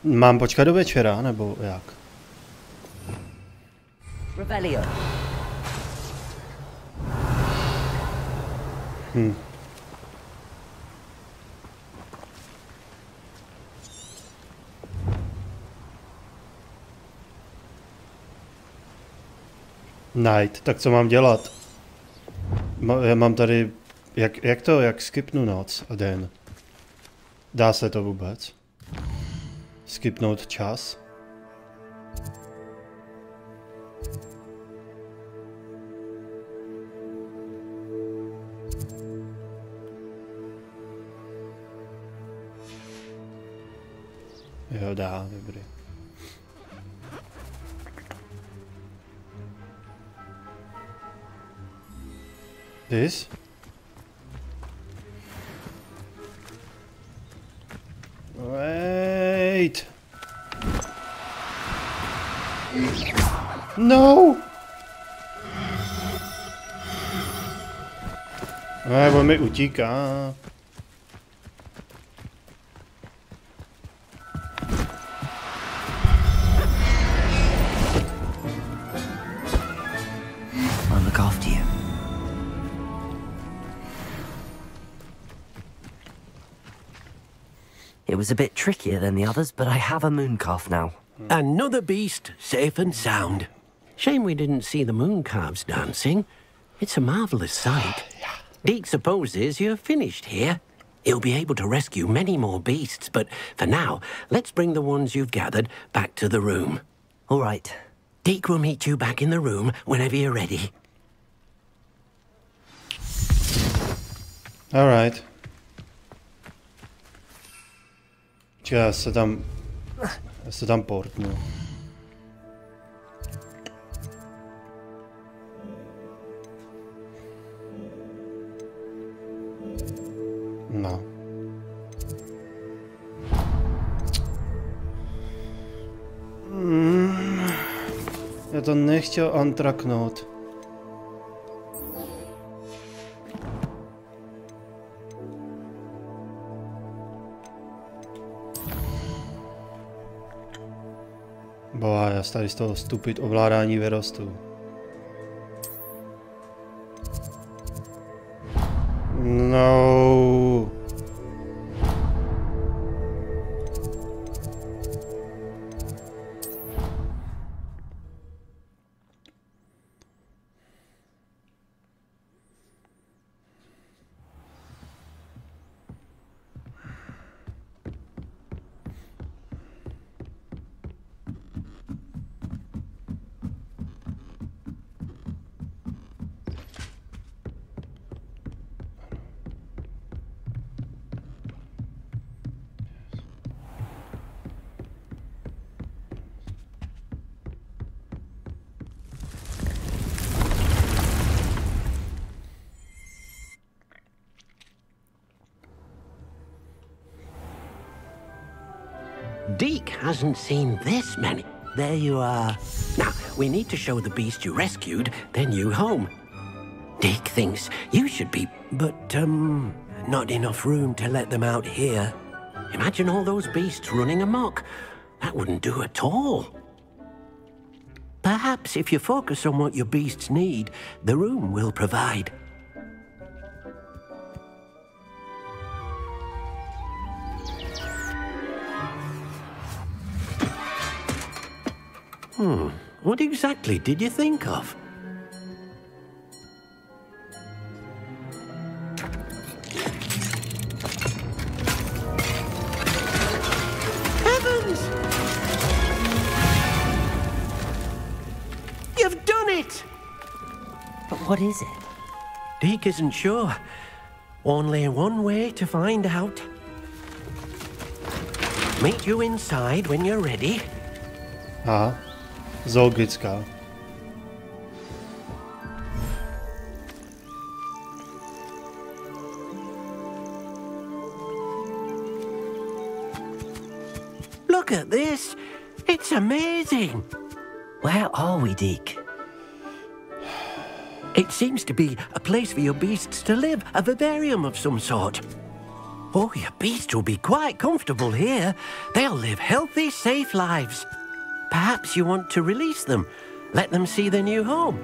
Mám počkat do večera, nebo jak? Revelio. Night, tak co mám dělat? Já mám tady... Jak skipnu noc a den? Dá se to vůbec? Skipnout čas? Jo, dá, dobrý. This? Wait! No! Ne, on mi utíká. I'll look after you. It was a bit trickier than the others, but I have a moon calf now. Another beast, safe and sound. Shame we didn't see the moon calves dancing. It's a marvelous sight. Deke supposes you're finished here. He'll be able to rescue many more beasts, but for now, let's bring the ones you've gathered back to the room. All right. Deke will meet you back in the room whenever you're ready. All right. Já se tam portnu. No. Já to nechtěl antraknout. Boha, já tady z toho stupid ovládání vyrostu. No. Deke hasn't seen this many. There you are. Now, we need to show the beast you rescued their new home. Deke thinks you should be, but, not enough room to let them out here. Imagine all those beasts running amok. That wouldn't do at all. Perhaps if you focus on what your beasts need, the room will provide. What exactly did you think of? Heavens! You've done it! But what is it? Deke isn't sure. Only one way to find out. Meet you inside when you're ready. Aha. Zoologická. Look at this. It's amazing. Where are we, Deke? It seems to be a place for your beasts to live, a vivarium of some sort. Oh, your beasts will be quite comfortable here. They'll live healthy, safe lives. Perhaps you want to release them. Let them see their new home.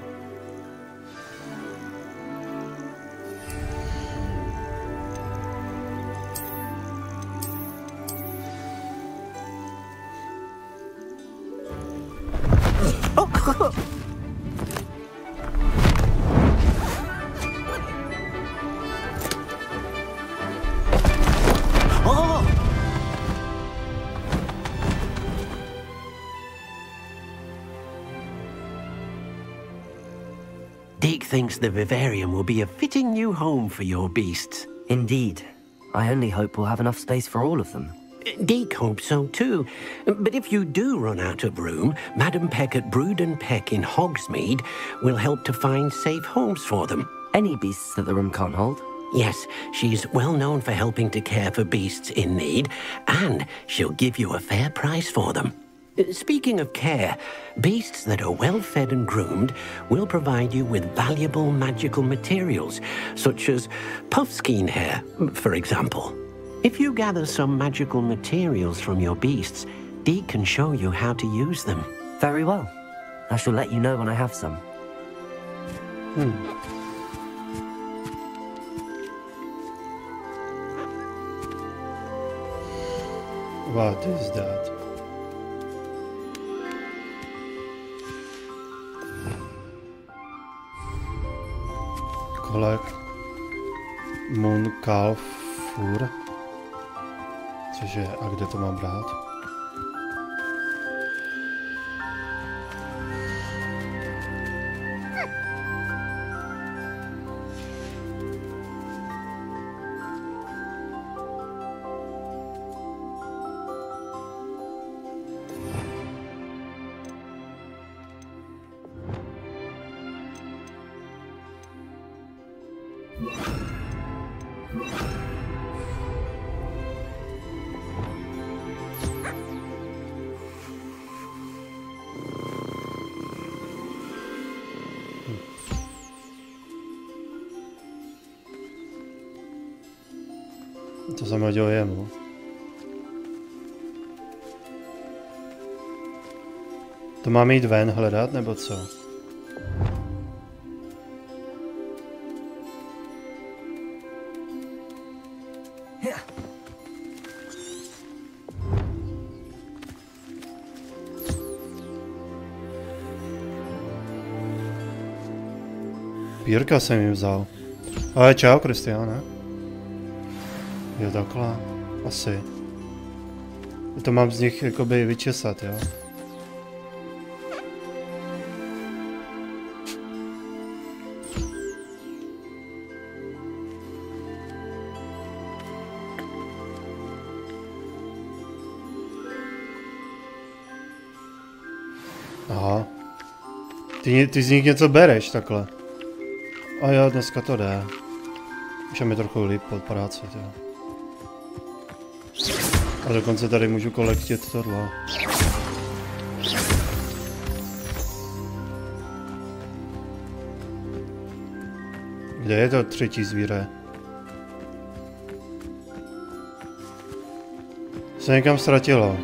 Deke thinks the vivarium will be a fitting new home for your beasts. Indeed. I only hope we'll have enough space for all of them. Deke hopes so too. But if you do run out of room, Madam Peck at Brood and Peck in Hogsmeade will help to find safe homes for them. Any beasts that the room can't hold? Yes, she's well known for helping to care for beasts in need, and she'll give you a fair price for them. Speaking of care, beasts that are well fed and groomed will provide you with valuable magical materials, such as puffskein hair, for example. If you gather some magical materials from your beasts, Deke can show you how to use them. Very well. I shall let you know when I have some. What is that? Kolek Moon Calfur. Cože, a kde to mám brát? To jsem hodil jemu. To mám jít ven hledat, nebo co? Pírka jsem jim vzal. Ale čau, Kristiáne. Jo, takhle. Asi. To mám z nich jakoby vyčesat, jo? Aha. Ty z nich něco bereš takhle. A jo, dneska to jde. Už je mi trochu líp pod práci, jo. A dokonce tady můžu kolektit tohle. Kde je to třetí zvíře? Se někam ztratilo.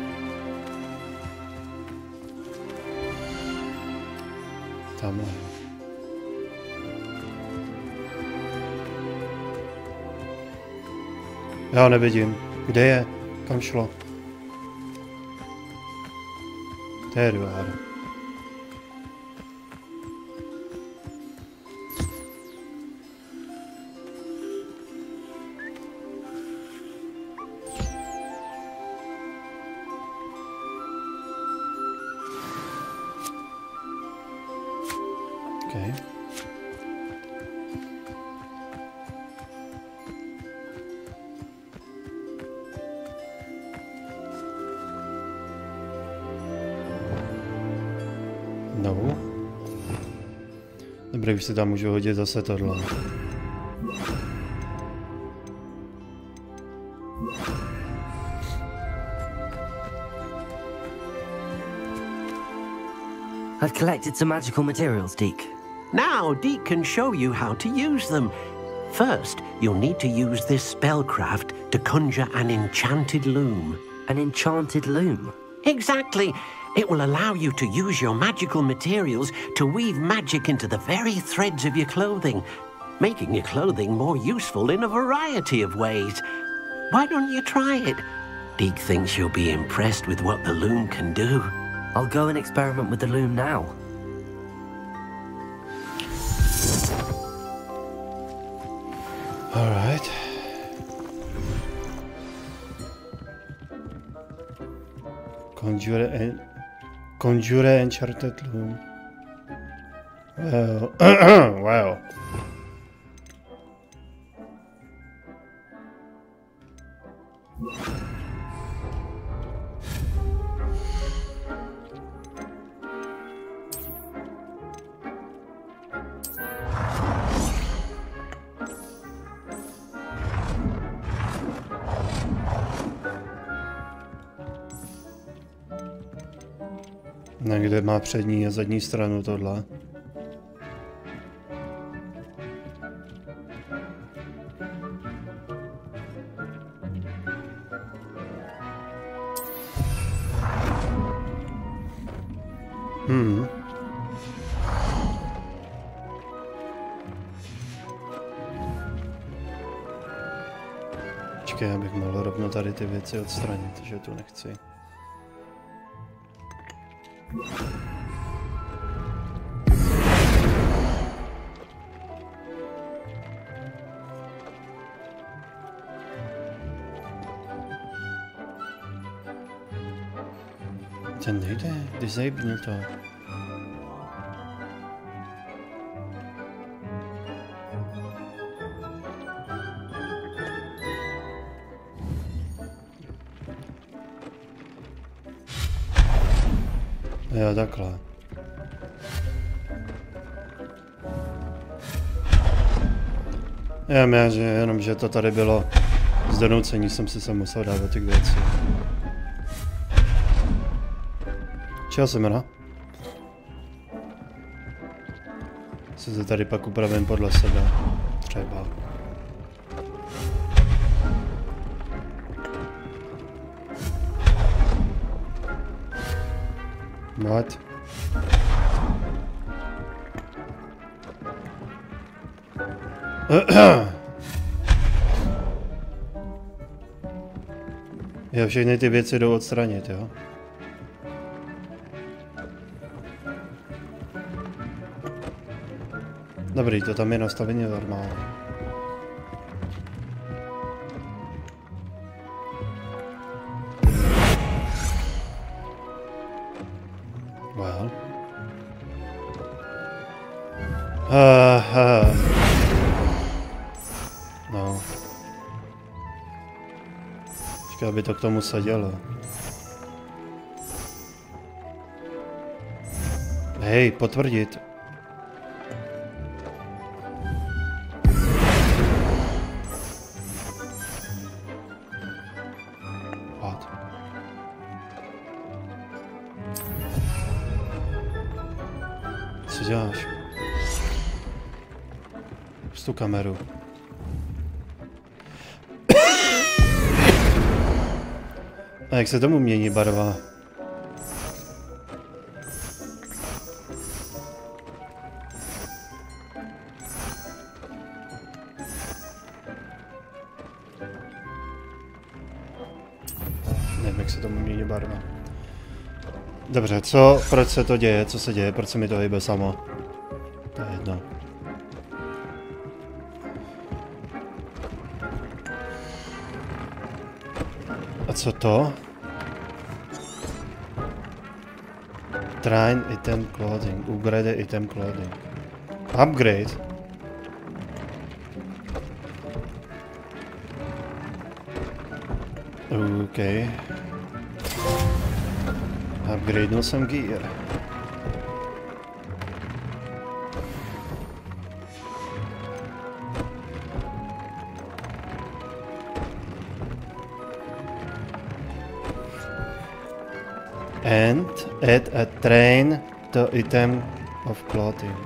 Tamhle. Já ho nevidím. Kde je? Kam šlo? To je Eduard. Okay. No. Dobrý, už si tam můžu hodit zase tohle. I've collected some magical materials, Deke. Now, Deke can show you how to use them. First, you'll need to use this spellcraft to conjure an enchanted loom. An enchanted loom? Exactly. It will allow you to use your magical materials to weave magic into the very threads of your clothing, making your clothing more useful in a variety of ways. Why don't you try it? Deke thinks you'll be impressed with what the loom can do. I'll go and experiment with the loom now. All right. Conjure enchanted loom. Well, wow. Někde má přední a zadní stranu tohle. Počkej, abych mohl rovnou tady ty věci odstranit, že tu nechci. Ten nejde, disable to. Jo, takhle. Jenom, že to tady bylo z donucení, jsem si sem musel dávat těch věcí. Čeho jsem hra? Se to tady pak upravím podle sebe. Třeba. What? Já všechny ty věci jdou odstranit, jo? Dobrý, to tam je nastavení normálně. Well. No. Počkej, aby to k tomu sedělo. Hej, potvrdit. Co děláš? Pust tu kameru. A jak se tomu mění barva? Nevím, jak se tomu mění barva. Dobře, proč se to děje, co se děje, proč se mi to hýbe samo? To je jedno. A co to? Train item clothing, upgrade item clothing. Upgrade? OK. Upgradenul jsem gear. And add a train to item of clothing.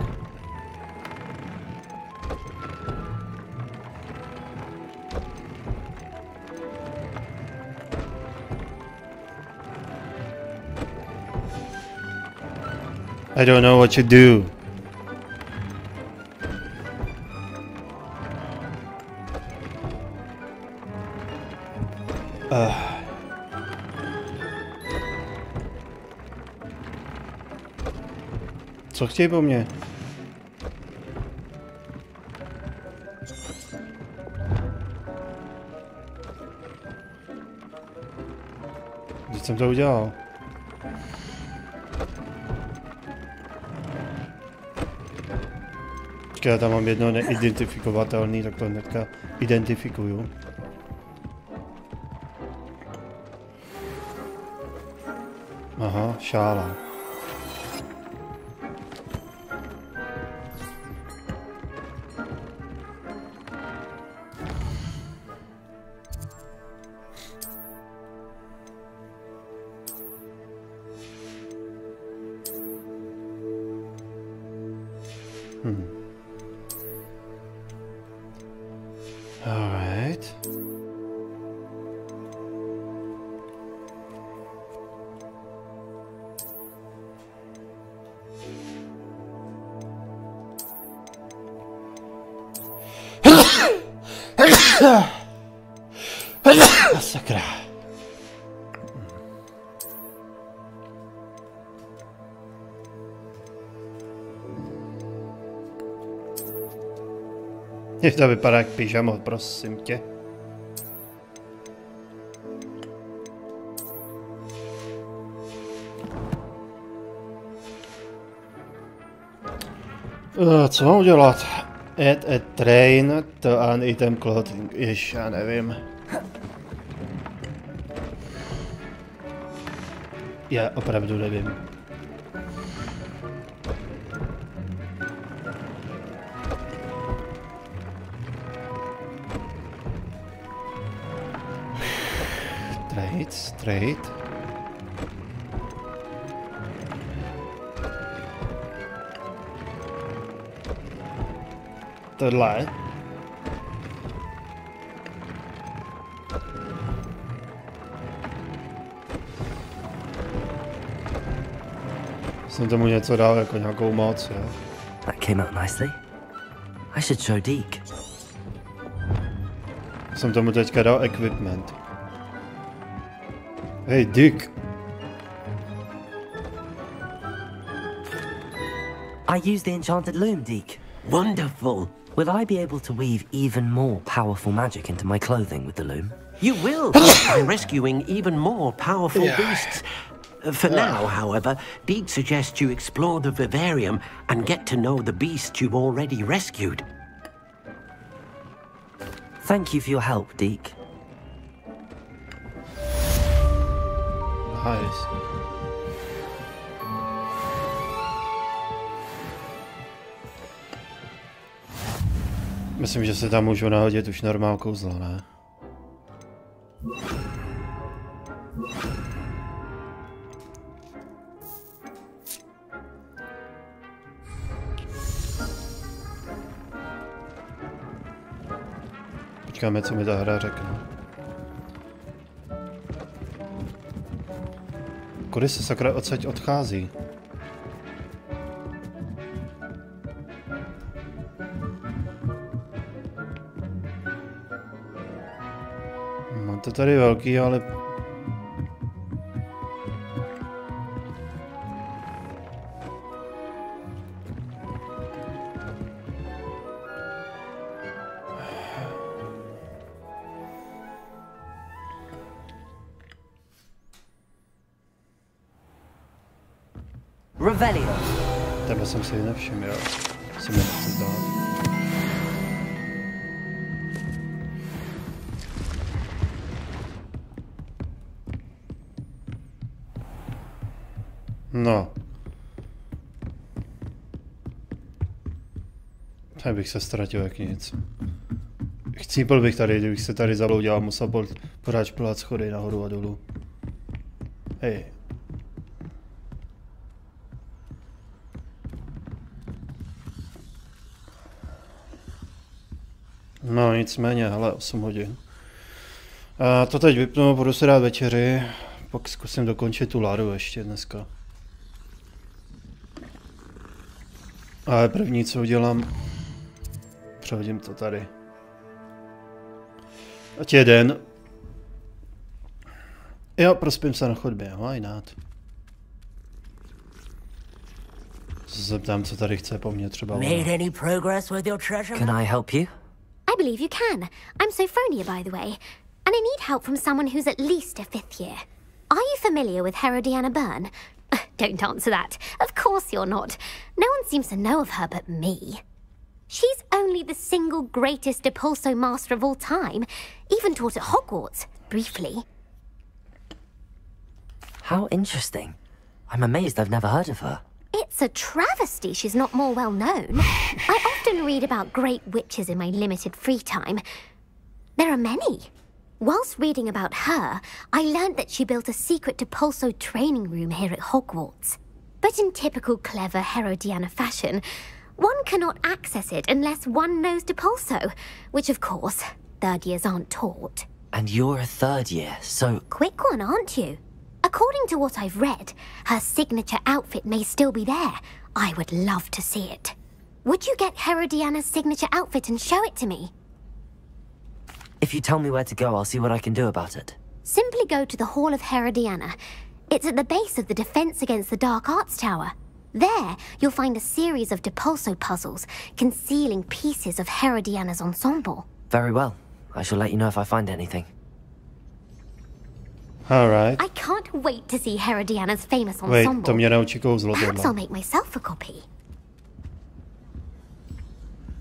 I don't know what you do. Co chtějí po mně? Když jsem to udělal? Počkej, já tam mám jedno neidentifikovatelný, tak to hnedka identifikuju. Aha, šála. Alright. Sakra. Jak to vypadá jak pyžamo, prosím tě. Co mám udělat? Add a train to an item clothing. Jež, já nevím. Já opravdu nevím. Trade. Tohle. Jsem tomu něco dal jako nějakou moc, jo. That came out nicely. I should show Deke. Jsem tomu teďka dal equipment. Hey, Dick. I used the enchanted loom, Deke. Wonderful. Will I be able to weave even more powerful magic into my clothing with the loom? You will, by rescuing even more powerful beasts. For now, however, Deke suggests you explore the vivarium and get to know the beasts you've already rescued. Thank you for your help, Deke. Nice. Myslím, že se tam můžu nahodit už normál kouzlo, ne? Počkáme, co mi ta hra řekne. Kudy se sakra odsaď odchází? Mám to tady velký, ale... Revelio. Tebe jsem si nevšiml, jo. Se mi nechce zdát. No. Tady bych se ztratil jak nic. Chcípl bych tady, kdybych se tady zabloudil a musel pořád špilat schody nahoru a dolů. Hej. No nicméně, hele, 8 hodin. A to teď vypnu, budu si dát večeři, pak zkusím dokončit tu ládu ještě dneska. Ale první, co udělám, přehodím to tady. Ať jeden. Jo, prospím se na chodbě, why not? Zeptám, co tady chce po mně třeba. Made any progress with your treasure? Can I help you? I believe you can. I'm Sophronia, by the way. And I need help from someone who's at least a 5th year. Are you familiar with Herodiana Byrne? Don't answer that. Of course you're not. No one seems to know of her but me. She's only the single greatest Depulso master of all time. Even taught at Hogwarts, briefly. How interesting. I'm amazed I've never heard of her. It's a travesty she's not more well known. I often read about great witches in my limited free time. There are many. Whilst reading about her, I learned that she built a secret Depulso training room here at Hogwarts. But in typical clever Herodiana fashion, One cannot access it unless one knows Depulso, which of course, third years aren't taught. And you're a third year, so... Quick one, aren't you? According to what I've read, her signature outfit may still be there. I would love to see it. Would you get Herodiana's signature outfit and show it to me? If you tell me where to go, I'll see what I can do about it. Simply go to the Hall of Herodiana. It's at the base of the Defense Against the Dark Arts Tower. There, you'll find a series of Depulso puzzles concealing pieces of Herodiana's ensemble. Very well. I shall let you know if I find anything. Alright. I can't wait to see Herodiana's famous ensemble. Wait, to mě naučí kouzlo. Perhaps I'll make myself a copy.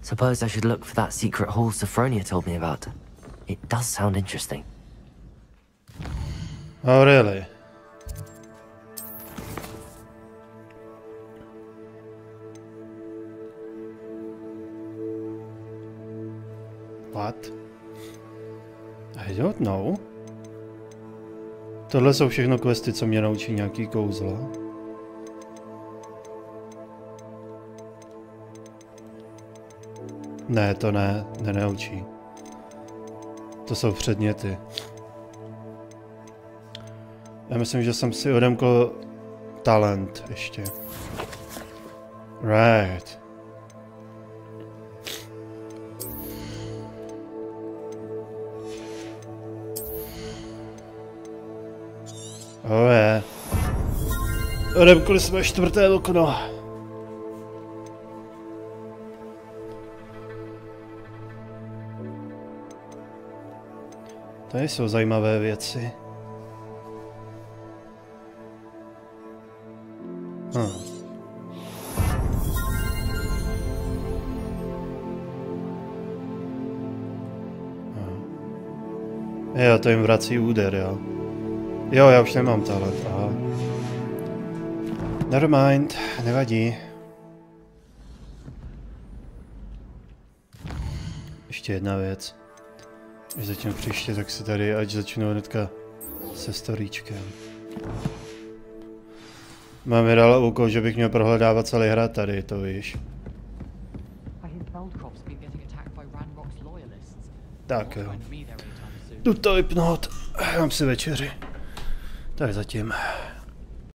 Suppose I should look for that secret hall Sophronia told me about. It does sound interesting. Oh, really? What? I don't know. Tohle jsou všechno questy, co mě naučí nějaký kouzlo. Ne, to ne, nenaučí. To jsou předměty. Já myslím, že jsem si odemkl talent ještě. Right. Oh je. Odemkli jsme čtvrté okno. Tady jsou zajímavé věci. Jo, to jim vrací úder, jo. Jo, já už nemám talent, aha. Nevermind, nevadí. Ještě jedna věc. Když začnu příště, tak si tady, ať začnu hnedka se storíčkem. Mám mi dala úkol, že bych měl prohledávat celý hrad tady, to víš. Tak jo. Jdu to vypnout, mám si večeři. Tak zatím.